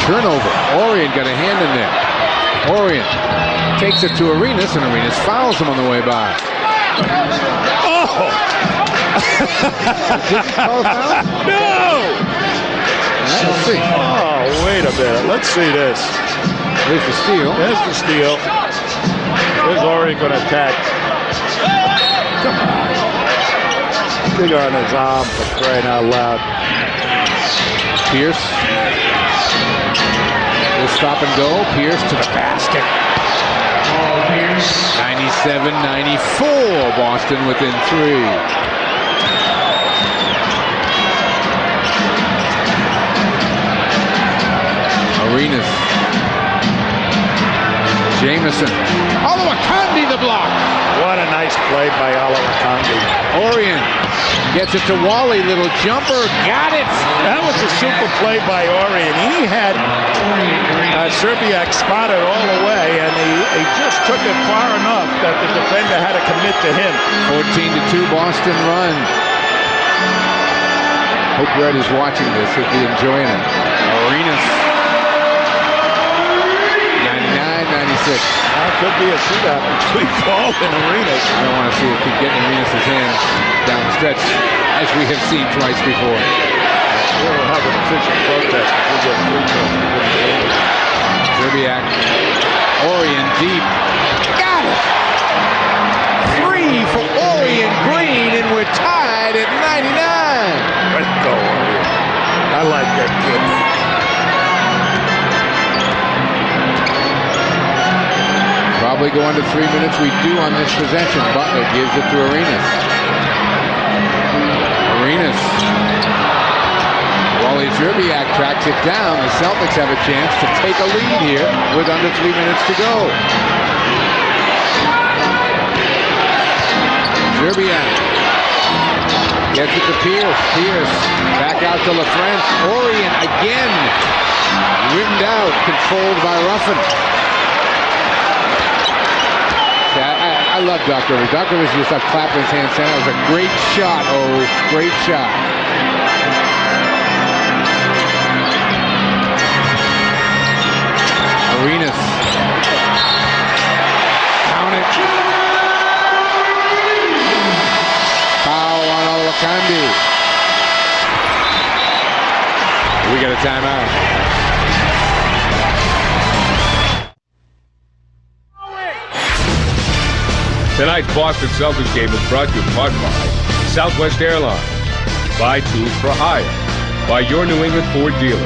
[SPEAKER 6] Turnover. Orion got a hand in there. Orion takes it to Arenas, and Arenas fouls him on the way by.
[SPEAKER 7] Oh!
[SPEAKER 6] Didn't call a foul?
[SPEAKER 7] No!
[SPEAKER 6] Let's see.
[SPEAKER 7] Oh, wait a minute. Let's see this.
[SPEAKER 6] There's the steal.
[SPEAKER 7] There's the steal. There's Orion going to attack. Come on. Finger on his arm for crying out loud.
[SPEAKER 6] Pierce will stop and go. Pierce to the basket. 97-94. Boston within 3. Arenas. Jamison. Olowokandi the block.
[SPEAKER 7] What a nice play by Olowokandi.
[SPEAKER 6] Orion gets it to Wally. Little jumper. Got it.
[SPEAKER 7] That was a super play by Orion. He had Serbiak spotted all the way, and he just took it far enough that the defender had to commit to him.
[SPEAKER 6] 14-2 Boston run. Hope Red is watching this. He'll be enjoying it. Arenas. 99-96.
[SPEAKER 7] That could be a shootout between Paul and Arenas.
[SPEAKER 6] I don't want to see it keep getting Arenas' hands down the stretch, as we have seen twice before.
[SPEAKER 7] We'll have an official protest if we get free throws.
[SPEAKER 6] Serbiak. Orion deep. Got it! 3 for Orion Green, and we're tied at 99.
[SPEAKER 7] Let's go, Orion. I like that kid.
[SPEAKER 6] Probably go under 3 minutes. We do on this possession. Butler gives it to Arenas. Arenas. Wally Serbiak tracks it down. The Celtics have a chance to take a lead here with under 3 minutes to go. Serbiak gets it to Pierce. Pierce back out to LaFrance. Orion again. Rimmed out, controlled by Ruffin. I love Doc Rivers. Doc Rivers used to have clapping his hands saying that was a great shot. Oh, great shot. Arenas. Count it. Foul on Olowokandi. We got a timeout.
[SPEAKER 8] Tonight's Boston Celtics game is brought to you in part by Southwest Airlines, by Tools for Hire, by your New England Ford dealers,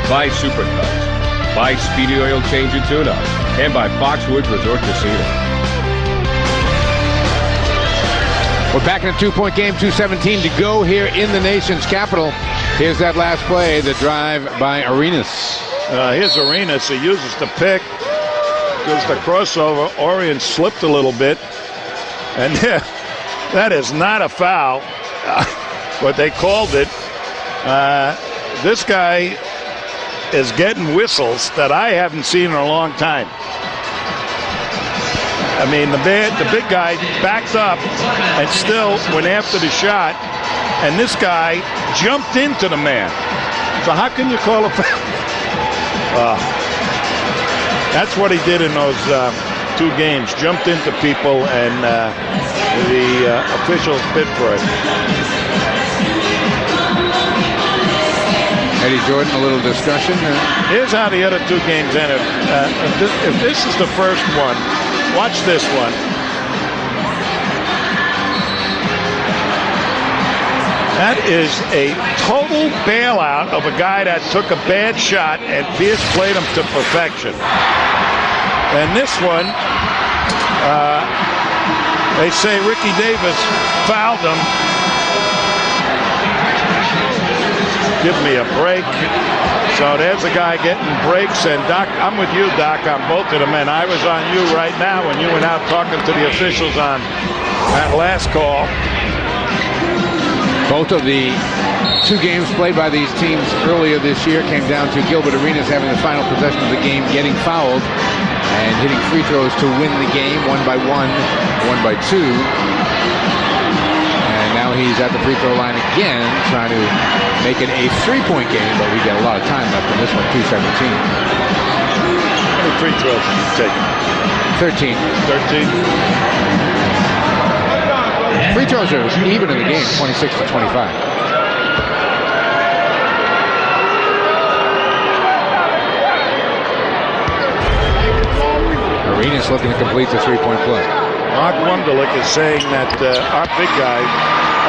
[SPEAKER 8] by Supercuts, by Speedy Oil Change and Tune-Up, and by Foxwoods Resort Casino.
[SPEAKER 6] We're back in a 2-point game, 2:17 to go here in the nation's capital. Here's that last play, the drive by Arenas.
[SPEAKER 7] Here's Arenas. He uses the pick. Goes the crossover. Orion slipped a little bit. And that is not a foul, but they called it. This guy is getting whistles that I haven't seen in a long time. I mean, the big guy backed up and still went after the shot, and this guy jumped into the man. So how can you call a foul? That's what he did in those 2 games. Jumped into people, and the officials bid for it.
[SPEAKER 6] Eddie Jordan, a little discussion.
[SPEAKER 7] Here's how the other 2 games ended. If this is the first one, watch this one. That is a total bailout of a guy that took a bad shot, and Pierce played him to perfection. And this one, they say Ricky Davis fouled him. Give me a break. So there's a guy getting breaks, and Doc, I'm with you, Doc, on both of them, and I was on you right now when you went out talking to the officials on that last call.
[SPEAKER 6] Both of the 2 games played by these teams earlier this year came down to Gilbert Arenas having the final possession of the game, getting fouled, and hitting free throws to win the game, 1 by 1, 1 by 2. And now he's at the free throw line again, trying to make it a 3-point game, but we got a lot of time left in this one, 2:17.
[SPEAKER 7] How many free throws have you taken?
[SPEAKER 6] 13.
[SPEAKER 7] 13?
[SPEAKER 6] Free throws are even in the game, 26 to 25. Arenas looking to complete the 3-point play.
[SPEAKER 7] Mark Wunderlich is saying that our big guy,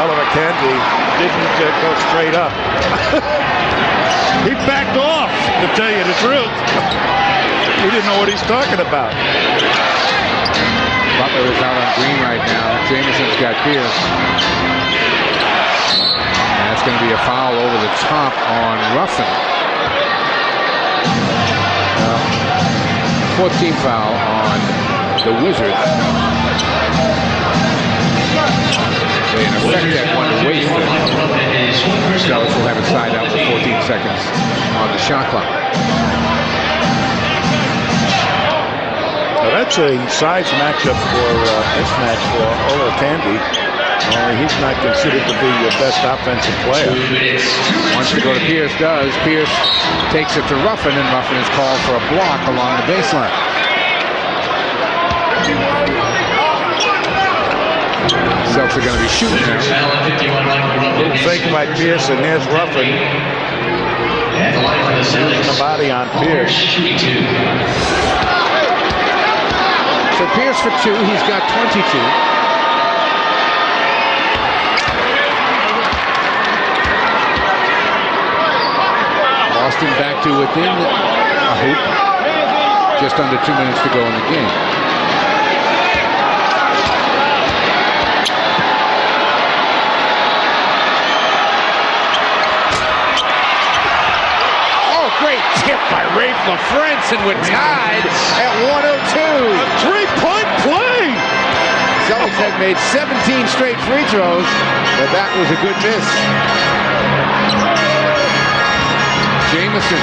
[SPEAKER 7] Oliver Candy, didn't go straight up. He backed off, to tell you the truth. He didn't know what he's talking about.
[SPEAKER 6] Butler is out on Green right now. Jameson's got Pierce. And that's going to be a foul over the top on Ruffin. 14th foul on the Wizards. They in effect had one wasted. Celtics will have it side out with 14 seconds on the shot clock.
[SPEAKER 7] Now that's a size matchup for mismatch for Olo Candy. Only he's not considered to be your best offensive player.
[SPEAKER 6] Wants to go to Pierce, does. Pierce takes it to Ruffin, and Ruffin is called for a block along the baseline. Celtics are going to be shooting now.
[SPEAKER 7] Little fake by Pierce, and there's Ruffin. Using the body on Pierce.
[SPEAKER 6] So Pierce for 2, he's got 22. Boston back to within a hoop. Just under 2 minutes to go in the game. Oh, great tip by Rafe LaFrentz, and we're tied at 102.
[SPEAKER 7] A 3-point play!
[SPEAKER 6] Celtics had made 17 straight free throws, but that was a good miss. Jameson.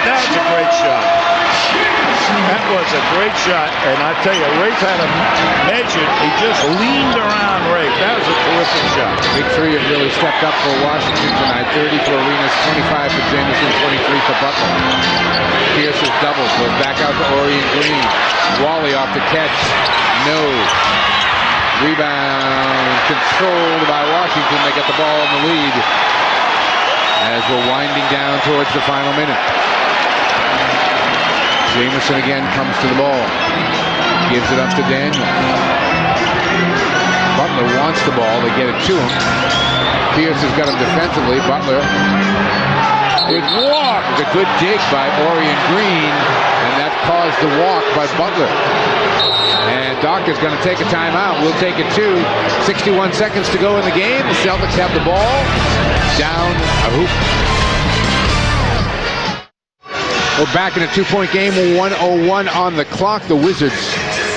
[SPEAKER 7] That was a great shot. That was a great shot, and I tell you, Rafe had him measured. He just leaned around Rafe. That was a terrific shot.
[SPEAKER 6] Big 3 have really stepped up for Washington tonight. 30 for Arenas, 25 for Jameson, 23 for Butler. Pierce is doubled, goes back out to Orion Green. Wally off the catch. No. Rebound controlled by Washington. They get the ball in the lead as we're winding down towards the final minute. Jameson again comes to the ball. Gives it up to Daniel. Butler wants the ball. They get it to him. Pierce has got him defensively. Butler. Big walk. It's a good dig by Orion Green, and that caused the walk by Butler. And Doc is going to take a timeout. We'll take it too. 61 seconds to go in the game. The Celtics have the ball. Down a hoop. We're back in a 2-point game. 1:01 on the clock. The Wizards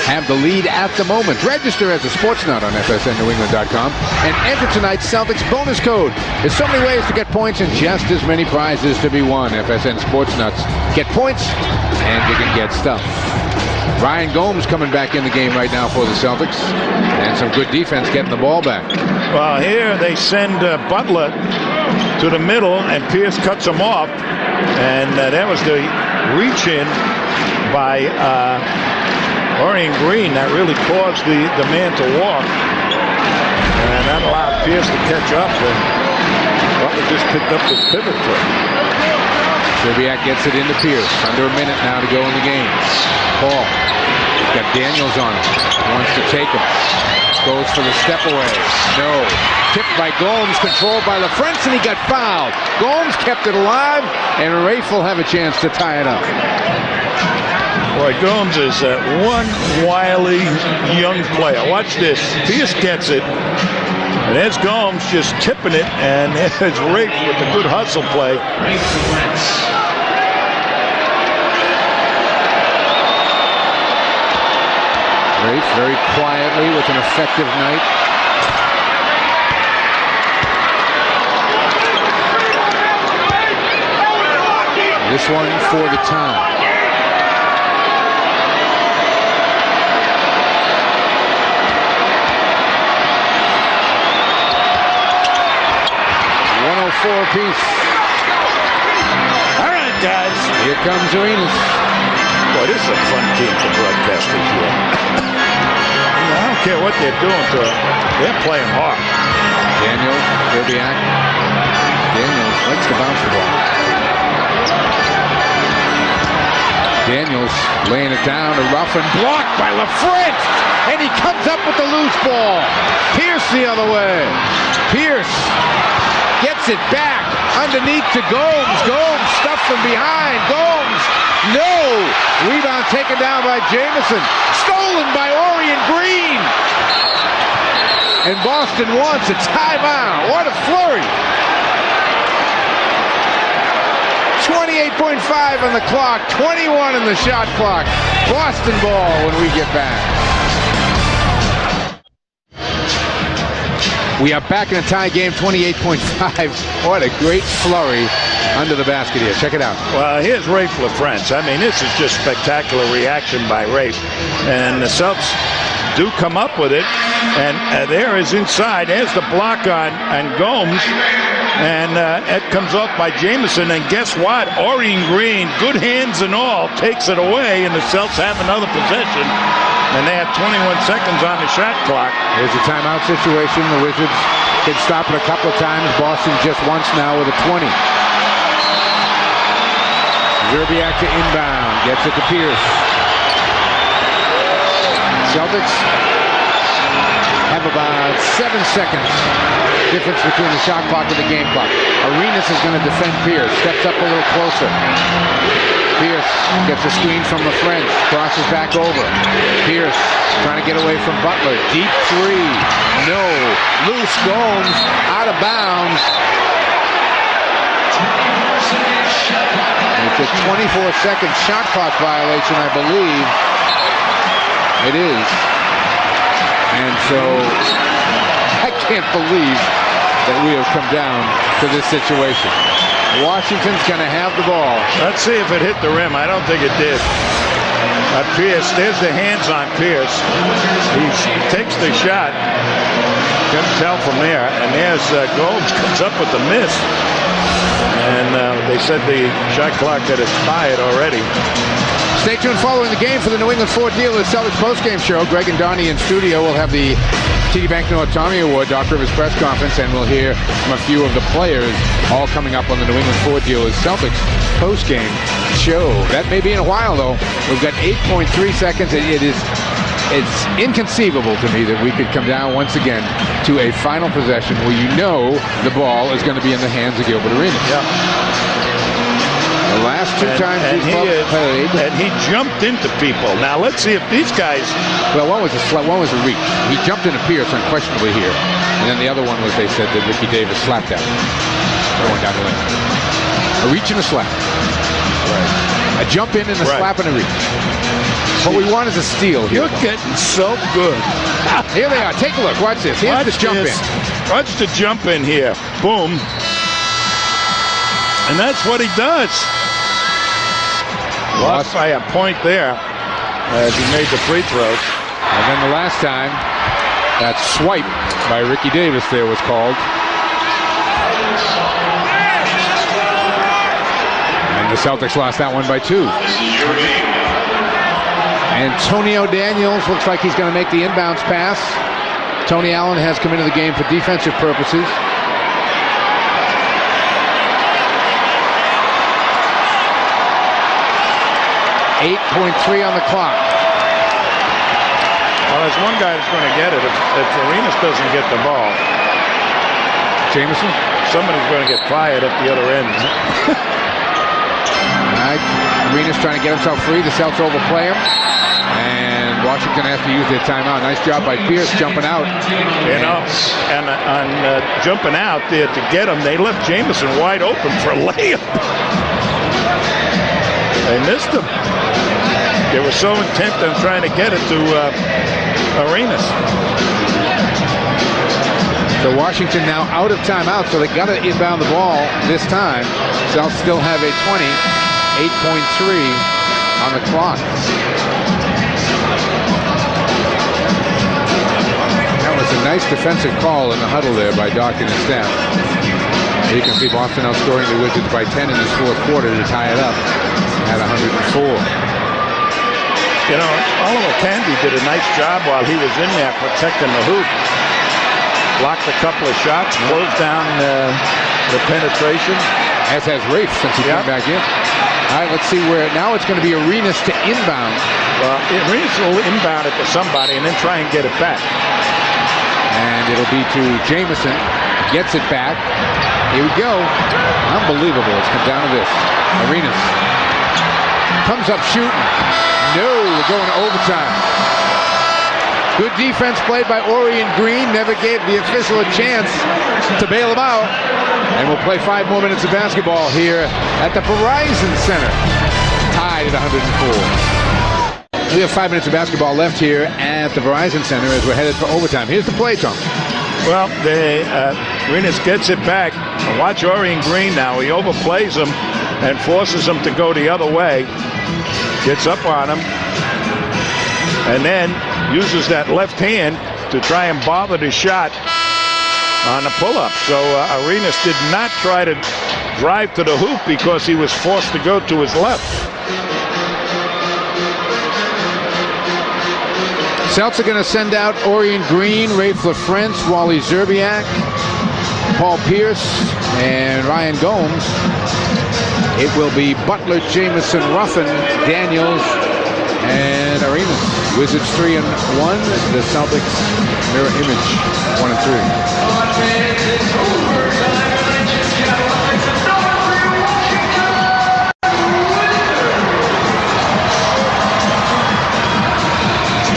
[SPEAKER 6] have the lead at the moment. Register as a sports nut on FSNNewEngland.com and enter tonight's Celtics bonus code. There's so many ways to get points and just as many prizes to be won. FSN Sports Nuts. Get points and you can get stuff. Ryan Gomes coming back in the game right now for the Celtics. And some good defense getting the ball back.
[SPEAKER 7] Well, here they send Butler to the middle, and Pierce cuts him off. And that was the reach-in by Orion Green that really caused the man to walk. And that allowed Pierce to catch up. And Butler just picked up his pivot foot.
[SPEAKER 6] Serbiak gets it into Pierce. Under a minute now to go in the game. Paul. Got Daniels on him. Wants to take him. Goes for the step away. No. Tipped by Gomes. Controlled by LaFrentz, and he got fouled. Gomes kept it alive, and Rafe will have a chance to tie it up.
[SPEAKER 7] Boy, Gomes is one wily young player. Watch this. Pierce gets it. And there's Gomes just tipping it, and there's Rafe with a good hustle play.
[SPEAKER 6] Rafe very quietly with an effective night. This one for the time. Apiece.
[SPEAKER 7] All right, guys.
[SPEAKER 6] Here comes Arenas.
[SPEAKER 7] Boy, this is a fun team to broadcast this year. I don't care what they're doing to it. They're playing hard.
[SPEAKER 6] Daniels, Serbiak. Daniels likes to bounce the ball. Daniels laying it down to Ruffin. Blocked by LaFrentz. And he comes up with the loose ball. Pierce the other way. Pierce gets it back underneath to Gomes. Gomes stuffed from behind. Gomes, no! Rebound taken down by Jamison. Stolen by Orion Green. And Boston wants a timeout. What a flurry. 28.5 on the clock. 21 on the shot clock. Boston ball when we get back. We are back in a tie game, 28.5. What a great flurry under the basket here. Check it out.
[SPEAKER 7] Well, here's Rafe LaFrentz. I mean, this is just spectacular reaction by Rafe. And the Celtics do come up with it. And there is inside. There's the block on Gomes. And it comes off by Jamison. And guess what? Orion Green, good hands and all, takes it away. And the Celtics have another possession. And they have 21 seconds on the shot clock.
[SPEAKER 6] Here's a timeout situation. The Wizards can stop it a couple of times. Boston just once now with a 20. Serbiak to inbound. Gets it to Pierce. Celtics have about 7 seconds difference between the shot clock and the game clock. Arenas is going to defend Pierce. Steps up a little closer. Pierce gets a screen from LaFrentz, crosses back over. Pierce trying to get away from Butler. Deep three. No. Loose. Gomes out of bounds. It's a 24-second shot clock violation, I believe. It is. And so I can't believe that we have come down to this situation. Washington's going to have the ball.
[SPEAKER 7] Let's see if it hit the rim. I don't think it did. Pierce, there's the hands on Pierce. He takes the shot. Couldn't tell from there. And there's Gomes comes up with the miss. And they said the shot clock had expired already.
[SPEAKER 6] Stay tuned following the game for the New England Ford Dealers Celtics postgame show. Greg and Donnie in studio will have the TD Bank North Tommy Award, Doc Rivers press conference, and we'll hear from a few of the players all coming up on the New England Ford Dealers Celtics postgame show. That may be in a while, though. We've got 8.3 seconds, and it's inconceivable to me that we could come down once again to a final possession where you know the ball is going to be in the hands of Gilbert Arenas.
[SPEAKER 7] Yeah.
[SPEAKER 6] The last two times he's played.
[SPEAKER 7] And he jumped into people. Now, let's see if these guys...
[SPEAKER 6] Well, one was a reach. He jumped into Pierce unquestionably here. And then the other one was, they said, that Ricky Davis slapped out. Going down the lane. A reach and a slap.
[SPEAKER 7] Right.
[SPEAKER 6] A jump in and a slap and a reach. What we want is a steal here.
[SPEAKER 7] You're getting so good.
[SPEAKER 6] Here they are. Take a look. Watch this. Here's the jump in.
[SPEAKER 7] Watch the jump in here. Boom. And that's what he does. Lost by a point there as he made the free throws.
[SPEAKER 6] And then the last time, that swipe by Ricky Davis there was called. And the Celtics lost that one by 2. Antonio Daniels looks like he's going to make the inbounds pass. Tony Allen has come into the game for defensive purposes. 8.3 on the clock.
[SPEAKER 7] Well, there's one guy that's going to get it if Arenas doesn't get the ball.
[SPEAKER 6] Jameson?
[SPEAKER 7] Somebody's going to get fired at the other end.
[SPEAKER 6] Arenas trying to get himself free. The Celtics overplay him. And Washington has to use their timeout. Nice job by Pierce jumping out.
[SPEAKER 7] You know, and on jumping out there to get him, they left Jameson wide open for a layup. They missed him. They were so intent on trying to get it to Arenas.
[SPEAKER 6] So Washington now out of timeout, so they got to inbound the ball this time. Celtics still have a 20, 8.3 on the clock. That was a nice defensive call in the huddle there by Dawkins and staff. You can see Boston outscoring the Wizards by 10 in this fourth quarter to tie it up at 104.
[SPEAKER 7] You know, Oliver Candy did a nice job while he was in there protecting the hoop. Blocked a couple of shots, closed down the penetration.
[SPEAKER 6] As has Rafe since he came back in. All right, let's see where, now it's going to be Arenas to inbound.
[SPEAKER 7] Well, Arenas will inbound it to somebody and then try and get it back.
[SPEAKER 6] And it'll be to Jameson. Gets it back. Here we go. Unbelievable. It's come down to this. Arenas comes up shooting. No, we're going to overtime. Good defense played by Orion Green. Never gave the official a chance to bail him out. And we'll play 5 more minutes of basketball here at the Verizon Center. Tied at 104. We have 5 minutes of basketball left here at the Verizon Center as we're headed for overtime. Here's the play, Tom.
[SPEAKER 7] Well, Arenas gets it back. Watch Orion Green now. He overplays him and forces him to go the other way. Gets up on him. And then uses that left hand to try and bother the shot on the pull-up. So Arenas did not try to drive to the hoop because he was forced to go to his left.
[SPEAKER 6] Celtics are going to send out Orion Green, Rafe LaFrentz, Wally Zerbiak, Paul Pierce, and Ryan Gomes. It will be Butler, Jameson, Ruffin, Daniels, and Arenas. Wizards 3-1. The Celtics mirror image 1-3.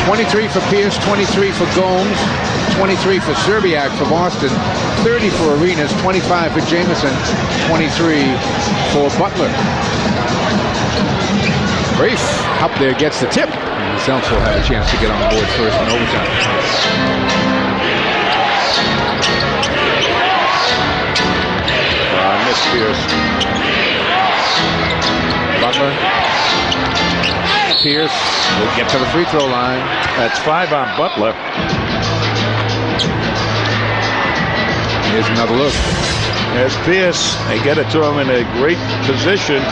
[SPEAKER 6] 23 for Pierce, 23 for Gomes, 23 for Zerbiak for Boston, 30 for Arenas, 25 for Jameson, 23 for Butler. Rafe up there gets the tip. And the Celtics will have a chance to get on the board first in overtime.
[SPEAKER 7] Miss Pierce.
[SPEAKER 6] Butler. Pierce will get to the free throw line.
[SPEAKER 7] That's 5 on Butler.
[SPEAKER 6] Here's another look.
[SPEAKER 7] There's Pierce. They get it to him in a great position.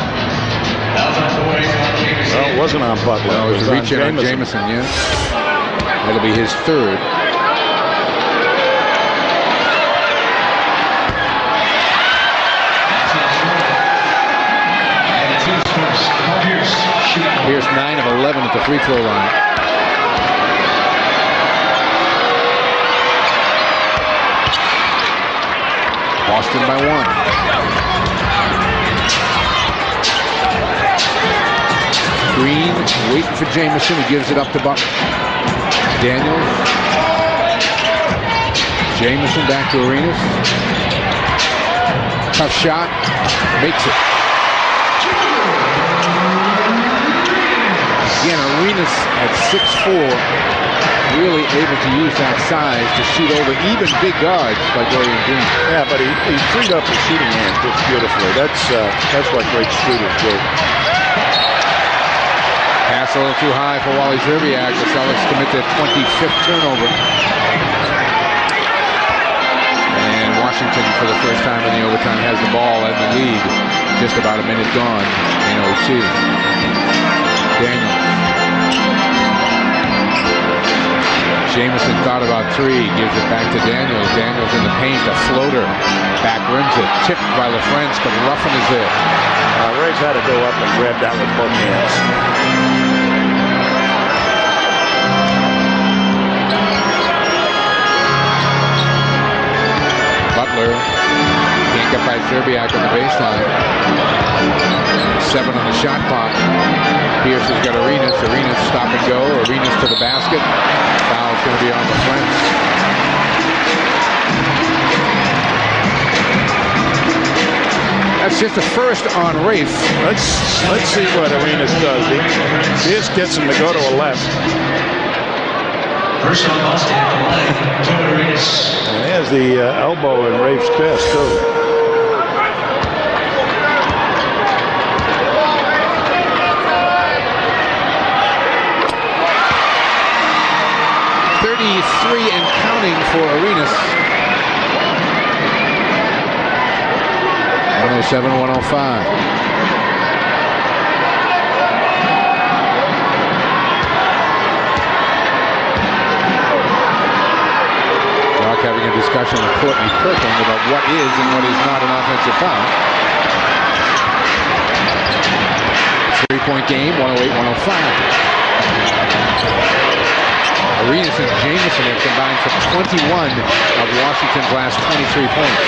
[SPEAKER 7] Well, it wasn't on Butler.
[SPEAKER 6] No, it was a reach in on Jameson, yeah. That'll be his third. Pierce 9 of 11 at the free throw line. Boston by 1. Green waiting for Jameson. He gives it up to Butler. Daniels. Jameson back to Arenas. Tough shot. Makes it. Again, Arenas at 6'4", really able to use that size to shoot over even big guards like Orion Green.
[SPEAKER 7] Yeah, but he freed up his shooting hand just beautifully. That's what great shooters do.
[SPEAKER 6] Pass a little too high for Wally Szczerbiak. The Celtics commit their 25th turnover. And Washington, for the first time in the overtime, has the ball and the lead. Just about a minute gone in OT. Daniels. Jamison thought about three, gives it back to Daniels. Daniels in the paint, a floater. Back rims it, tipped by LaFrance, but Ruffin is there.
[SPEAKER 7] Ray's had to go up and grab that with both hands.
[SPEAKER 6] Butler can't get by Szczerbiak on the baseline. 7 on the shot clock. Pierce has got Arenas. Arenas stop and go. Arenas to the basket. Foul's going to be on the French. That's just the first on Rafe.
[SPEAKER 7] Let's see what Arenas does. Pierce gets him to go to a left.
[SPEAKER 5] First on Boston for play, Joe Arenas.
[SPEAKER 7] And there's the elbow in Rafe's chest, too.
[SPEAKER 6] And counting for Arenas. 107-105. Doc having a discussion with Courtney Kirkland about what is and what is not an offensive foul. 3-point game, 108-105. Arenas and Jamison have combined for 21 of Washington's last 23 points.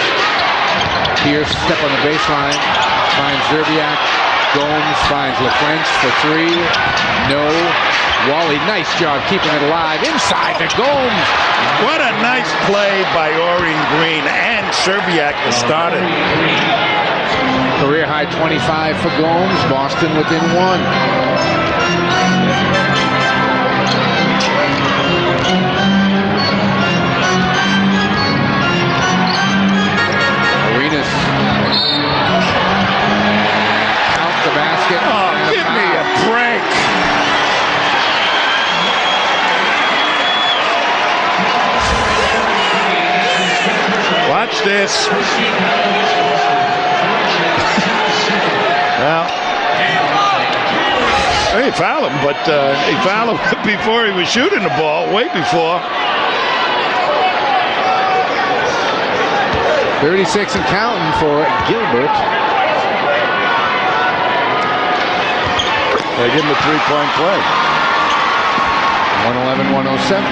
[SPEAKER 6] Pierce step on the baseline, finds Szczerbiak. Gomes finds LaFrance for three. No. Wally, nice job keeping it alive. Inside to Gomes.
[SPEAKER 7] What a nice play by Orion Green and Szczerbiak to start it.
[SPEAKER 6] Career high 25 for Gomes. Boston within one.
[SPEAKER 7] Oh, give me a break. Watch this. Well, he fouled him, but he fouled him before he was shooting the ball, way before.
[SPEAKER 6] 36 and counting for Gilbert.
[SPEAKER 7] They give him a 3-point play.
[SPEAKER 6] 111-107.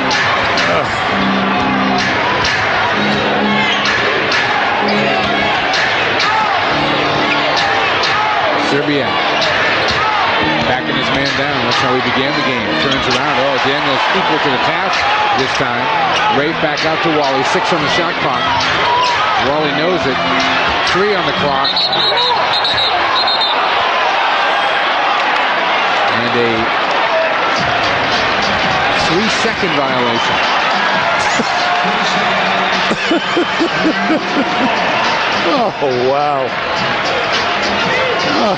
[SPEAKER 6] Szczerbiak backing his man down. That's how he began the game. Turns around. Oh, Daniels equal to the task this time. Rafe back out to Wally. 6 on the shot clock. Wally knows it. 3 on the clock. And a 3-second violation.
[SPEAKER 7] Oh, wow. Oh.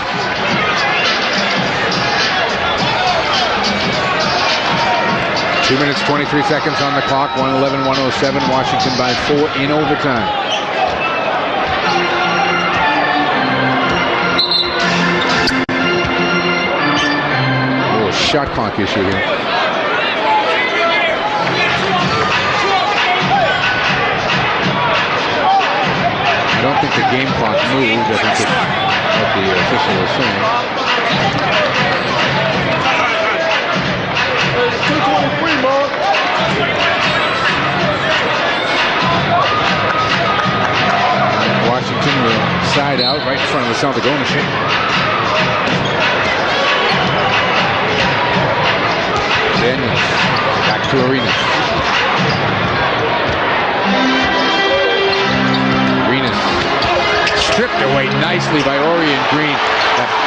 [SPEAKER 6] Two minutes, 23 seconds on the clock. 111-107. Washington by 4 in overtime. Shot clock issue here. I don't think the game clock moved. I think it's what the official is saying. Washington will side out right in front of the Celtic ownership. Daniels back to Arenas. Arenas stripped away nicely by Orion Green.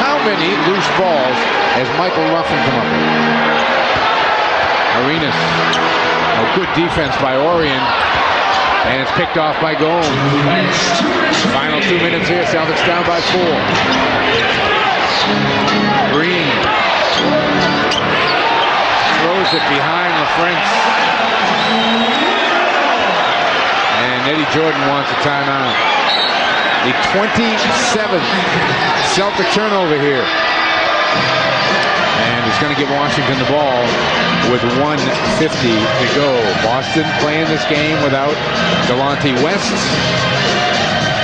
[SPEAKER 6] how many loose balls has Michael Ruffin come up with? Arenas. A good defense by Orion. And it's picked off by Gomes. Final 2 minutes here. Celtics down by 4. Green. Throws it behind LaFrentz. And Eddie Jordan wants a timeout. The 27th Celtic turnover here. And it's going to give Washington the ball with 1:50 to go. Boston playing this game without Delonte West.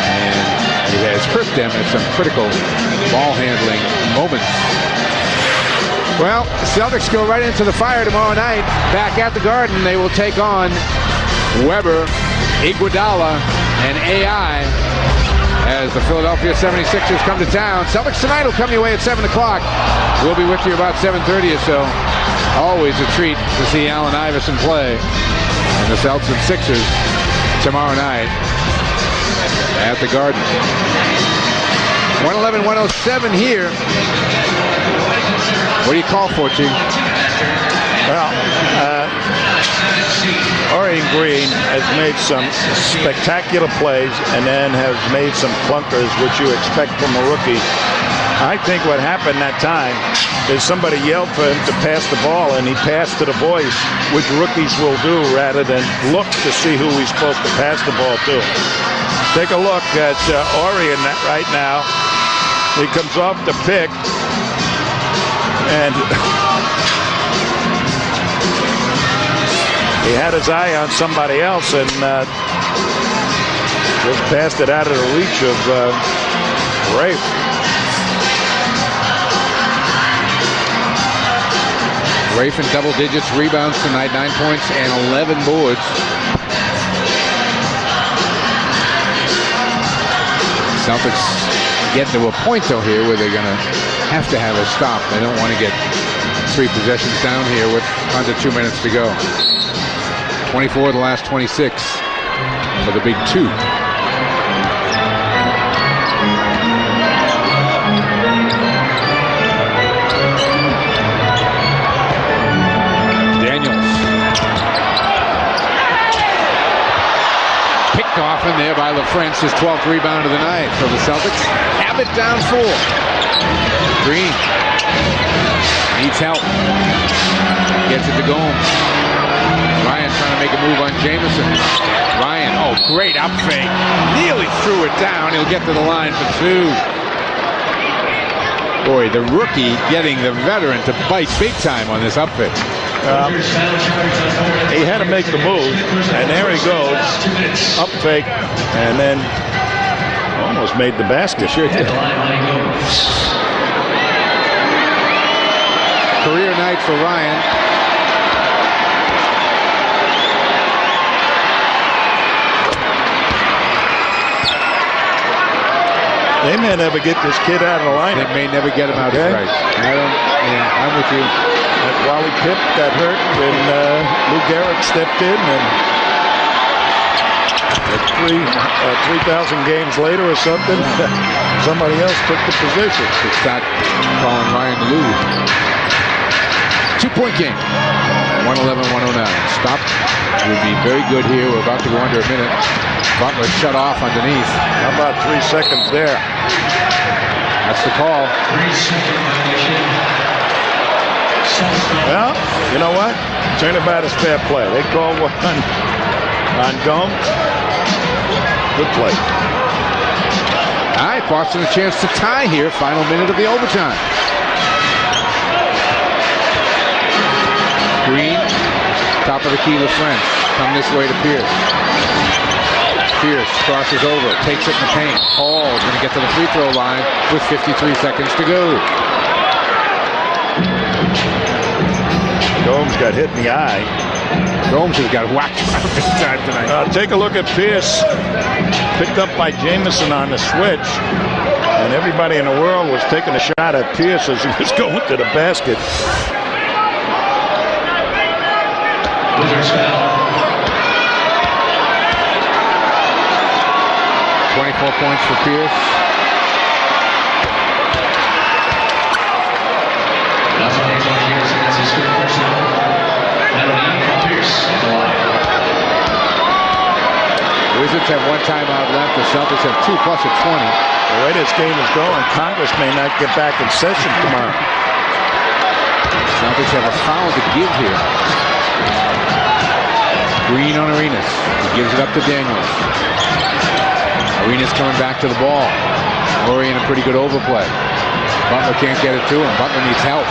[SPEAKER 6] And it has hurt them at some critical ball handling moments. Well, Celtics go right into the fire tomorrow night. Back at the Garden, they will take on Weber, Iguodala, and AI as the Philadelphia 76ers come to town. Celtics tonight will come your way at 7 o'clock. We'll be with you about 7:30 or so. Always a treat to see Allen Iverson play. And the Celtics and Sixers tomorrow night at the Garden. 111-107 here. What do you call for, Chief?
[SPEAKER 7] Well, Orion Green has made some spectacular plays and then has made some clunkers, which you expect from a rookie. I think what happened that time is somebody yelled for him to pass the ball, and he passed to the voice, which rookies will do rather than look to see who he's supposed to pass the ball to. Take a look at Orion right now. He comes off the pick, and he had his eye on somebody else and just passed it out of the reach of Rafe.
[SPEAKER 6] Rafe in double digits, rebounds tonight, 9 points and 11 boards. Celtics get to a point though here where they're going to have a stop. They don't want to get 3 possessions down here with under 2 minutes to go. 24 of the last 26 for the big 2. Picked off in there by LaFrentz, his 12th rebound of the night. So the Celtics have it down 4. Green needs help. Gets it to Gomes. Ryan trying to make a move on Jamison. Ryan, oh, great up fake. Nearly threw it down. He'll get to the line for 2. Boy, the rookie getting the veteran to bite big time on this up fake.
[SPEAKER 7] He had to make the move, and there he goes. Up fake, and then almost made the basket.
[SPEAKER 6] Sure did. Career night for Ryan.
[SPEAKER 7] They may never get this kid out of the lineup.
[SPEAKER 6] They may never get him out of
[SPEAKER 7] Okay.
[SPEAKER 6] right. I'm with you.
[SPEAKER 7] Wally Pipp got hurt when Lou Gehrig stepped in, and 3,000 games later or something, somebody else took the position.
[SPEAKER 6] To start calling Ryan Lou. 2-point game. 111-109. Stop would be very good here. We're about to go under a minute. Butler shut off underneath.
[SPEAKER 7] How about 3 seconds there?
[SPEAKER 6] That's the call.
[SPEAKER 5] 3-second violation.
[SPEAKER 7] Well, you know what? Turnabout is fair play. They call one on Gomes. Good play.
[SPEAKER 6] All right, Boston a chance to tie here. Final minute of the overtime. Green, top of the key, LaFrentz. Come this way to Pierce. Pierce crosses over, takes it in the paint. Hall's going to get to the free throw line with 53 seconds to go.
[SPEAKER 7] Gomes got hit in the eye.
[SPEAKER 6] Gomes has got whacked around this time tonight.
[SPEAKER 7] Take a look at Pierce. Picked up by Jamison on the switch. And everybody in the world was taking a shot at Pierce as he was going to the basket.
[SPEAKER 6] 24 points for Pierce. Wizards have one timeout left. The Celtics have 2 plus a 20.
[SPEAKER 7] The way this game is going, Congress may not get back in session tomorrow.
[SPEAKER 6] Celtics have a foul to give here. Green on Arenas. He gives it up to Daniels. Arenas coming back to the ball. Murray in a pretty good overplay. Butler can't get it to him. Butler needs help.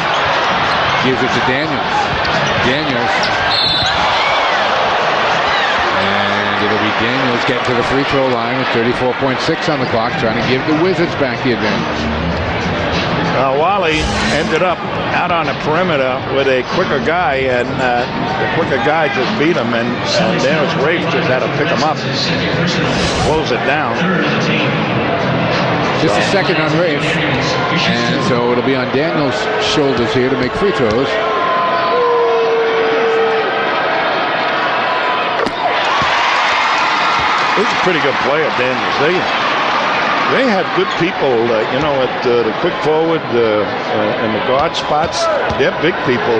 [SPEAKER 6] Gives it to Daniels. Daniels. And it'll be Daniels getting to the free throw line with 34.6 on the clock, trying to give the Wizards back the advantage.
[SPEAKER 7] Wally ended up out on the perimeter with a quicker guy, and the quicker guy just beat him, and Dennis Rafe just had to pick him up, close it down.
[SPEAKER 6] Just a second on Rafe, and so it'll be on Daniels' shoulders here to make free throws.
[SPEAKER 7] He's a pretty good player, Daniels. They have good people, you know, at the quick forward and the guard spots. They're big people.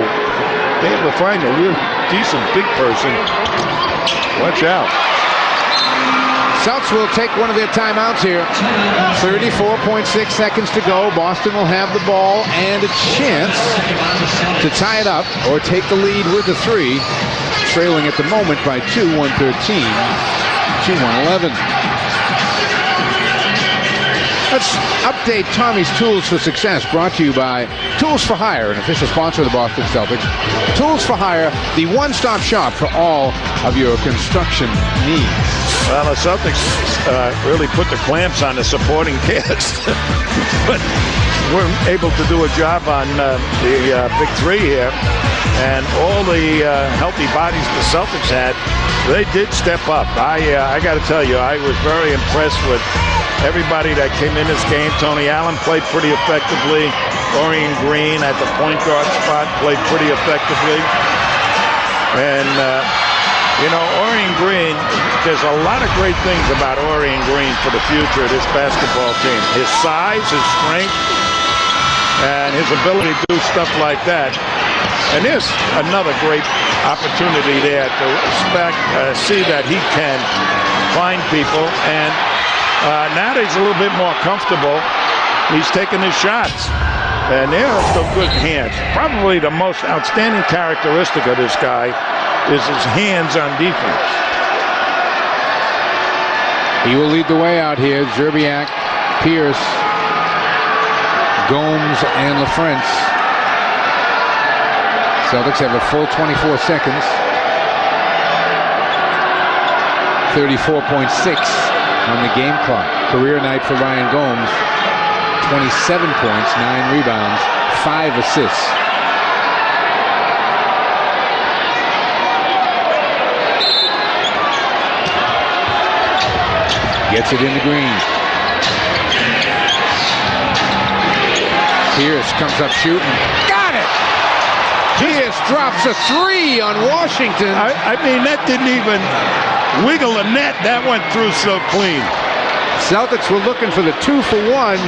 [SPEAKER 7] They ever find a real decent big person, watch out.
[SPEAKER 6] Celtics will take one of their timeouts here. 34.6 seconds to go. Boston will have the ball and a chance to tie it up or take the lead with a 3. Trailing at the moment by 2, 113 to 111. Let's update Tommy's Tools for Success, brought to you by Tools for Hire, an official sponsor of the Boston Celtics. Tools for Hire, the one-stop shop for all of your construction needs.
[SPEAKER 7] Well, the Celtics really put the clamps on the supporting cast, but we're able to do a job on the big 3 here, and all the healthy bodies the Celtics had, they did step up. I got to tell you, I was very impressed with everybody that came in this game. Tony Allen played pretty effectively. Orion Green at the point guard spot played pretty effectively. And, you know, Orion Green, there's a lot of great things about Orion Green for the future of this basketball team. His size, his strength, and his ability to do stuff like that. And there's another great opportunity there to see that he can find people. And now that he's a little bit more comfortable, he's taking his shots. And they're still good hands. Probably the most outstanding characteristic of this guy is his hands on defense.
[SPEAKER 6] He will lead the way out here. Zerbiak, Pierce, Gomes, and LaFrentz. Celtics have a full 24 seconds. 34.6 on the game clock. Career night for Ryan Gomes. 27 points, 9 rebounds, 5 assists. Gets it into Green. Pierce comes up shooting. Got it! Pierce drops a 3 on Washington.
[SPEAKER 7] I mean, that didn't even wiggle the net. That went through so clean.
[SPEAKER 6] Celtics were looking for the 2-for-1,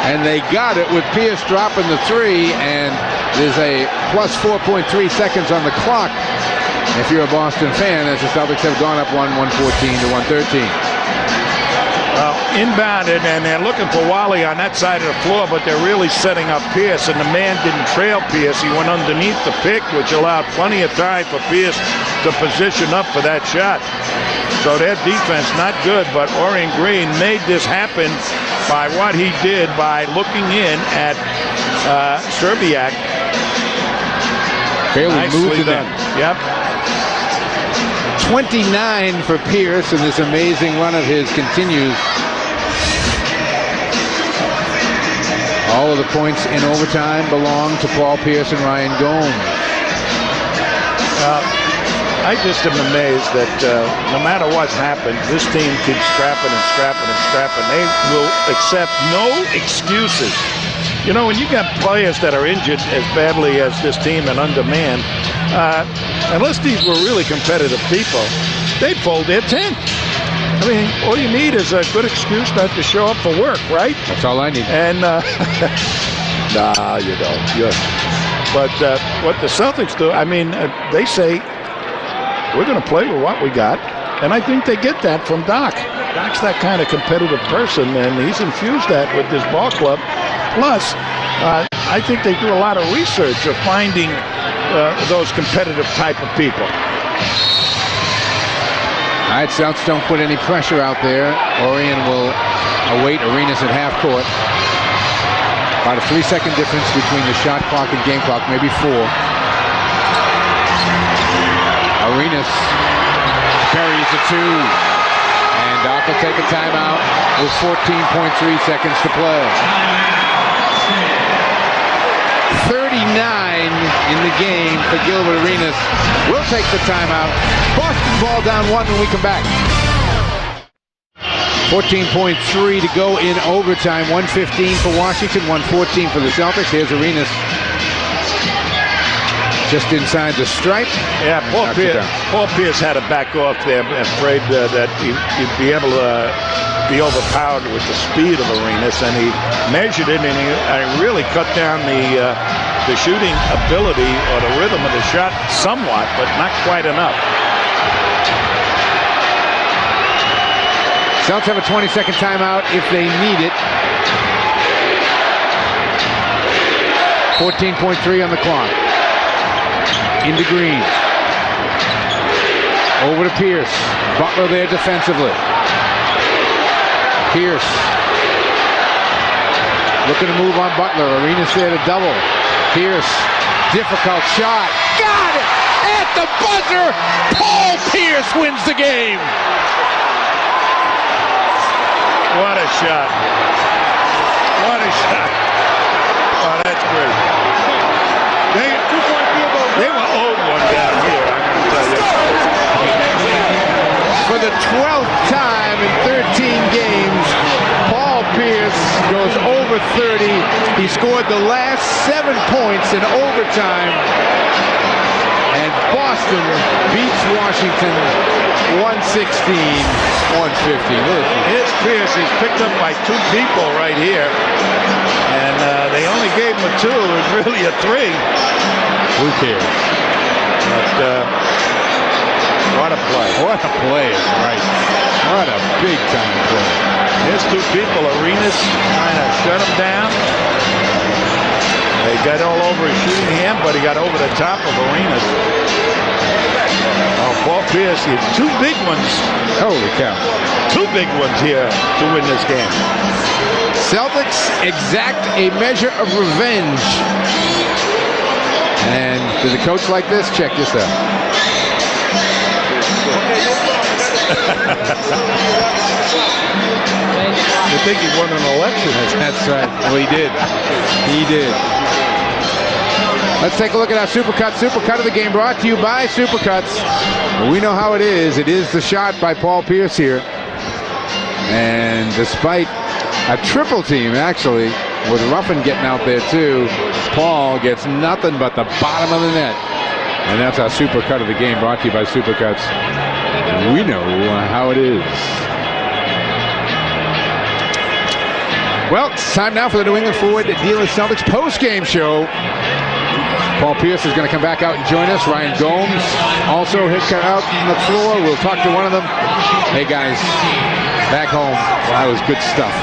[SPEAKER 6] and they got it with Pierce dropping the 3, and there's a plus 4.3 seconds on the clock if you're a Boston fan, as the Celtics have gone up 114 to 113.
[SPEAKER 7] Well, inbounded, and they're looking for Wally on that side of the floor, but they're really setting up Pierce, and the man didn't trail Pierce. He went underneath the pick, which allowed plenty of time for Pierce to position up for that shot. So their defense not good, but Orion Green made this happen by what he did by looking in at Zerbiak.
[SPEAKER 6] Barely moved to
[SPEAKER 7] done. Yep.
[SPEAKER 6] 29 for Pierce, and this amazing run of his continues. All of the points in overtime belong to Paul Pierce and Ryan Gomes.
[SPEAKER 7] I just am amazed that no matter what's happened, this team keeps scrapping and scrapping and scrapping. They will accept no excuses. You know, when you got players that are injured as badly as this team and undermanned, unless these were really competitive people, they fold their tent. I mean, all you need is a good excuse not to show up for work, right?
[SPEAKER 6] That's all I need.
[SPEAKER 7] And, nah, you don't. But what the Celtics do, I mean, they say, we're going to play with what we got. And I think they get that from Doc. Doc's that kind of competitive person, and he's infused that with this ball club. Plus, I think they do a lot of research of finding those competitive type of people.
[SPEAKER 6] All right, Celtics don't put any pressure out there. Orion will await Arenas at half court. About a 3-second difference between the shot clock and game clock, maybe 4. Arenas buries a 2. And Doc will take a timeout with 14.3 seconds to play. 39 in the game for Gilbert Arenas. We'll take the timeout. Boston ball down 1 when we come back. 14.3 to go in overtime. 1:15 for Washington, 1:14 for the Celtics. Here's Arenas. Just inside the stripe.
[SPEAKER 7] Yeah, Paul Pierce had to back off there, afraid that he'd be able to be overpowered with the speed of Arenas, and he measured it, and he really cut down the shooting ability or the rhythm of the shot somewhat, but not quite enough.
[SPEAKER 6] Celtics have a 20-second timeout if they need it. 14.3 on the clock. Into Green. Over to Pierce. Butler there defensively. Pierce. Looking to move on Butler. Arenas there to double. Pierce. Difficult shot. Got it! At the buzzer! Paul Pierce wins the game!
[SPEAKER 7] What a shot. What a shot. Oh, that's great. They were owed one down here, I'm going to tell you.
[SPEAKER 6] For the 12th time in 13 games, Paul Pierce goes over 30. He scored the last 7 points in overtime. And Boston beats Washington 116-150.
[SPEAKER 7] Here's Pierce. He's picked up by 2 people right here. And they only gave him a 2. It was really a 3.
[SPEAKER 6] Who cares?
[SPEAKER 7] But what a play.
[SPEAKER 6] What a play is right. What a big-time play.
[SPEAKER 7] Here's 2 people. Arenas trying to shut him down. They got all over his shooting hand, but he got over the top of Arenas. Oh, Paul Pierce, 2 big ones.
[SPEAKER 6] Holy cow.
[SPEAKER 7] 2 big ones here to win this game.
[SPEAKER 6] Celtics exact a measure of revenge. And does a coach like this? Check this out.
[SPEAKER 7] You think he won an election?
[SPEAKER 6] That's right. Well, he did. He did. Let's take a look at our Supercut. Supercut of the game brought to you by Supercuts. We know how it is. It is the shot by Paul Pierce here. And despite a triple team, actually, with Ruffin getting out there too, Paul gets nothing but the bottom of the net. And that's our Supercut of the game brought to you by Supercuts. We know how it is. Well, it's time now for the New England Forward Dealers Celtics post-game show. Paul Pierce is going to come back out and join us. Ryan Gomes also hit out on the floor. We'll talk to one of them. Hey guys, back home, that was good stuff.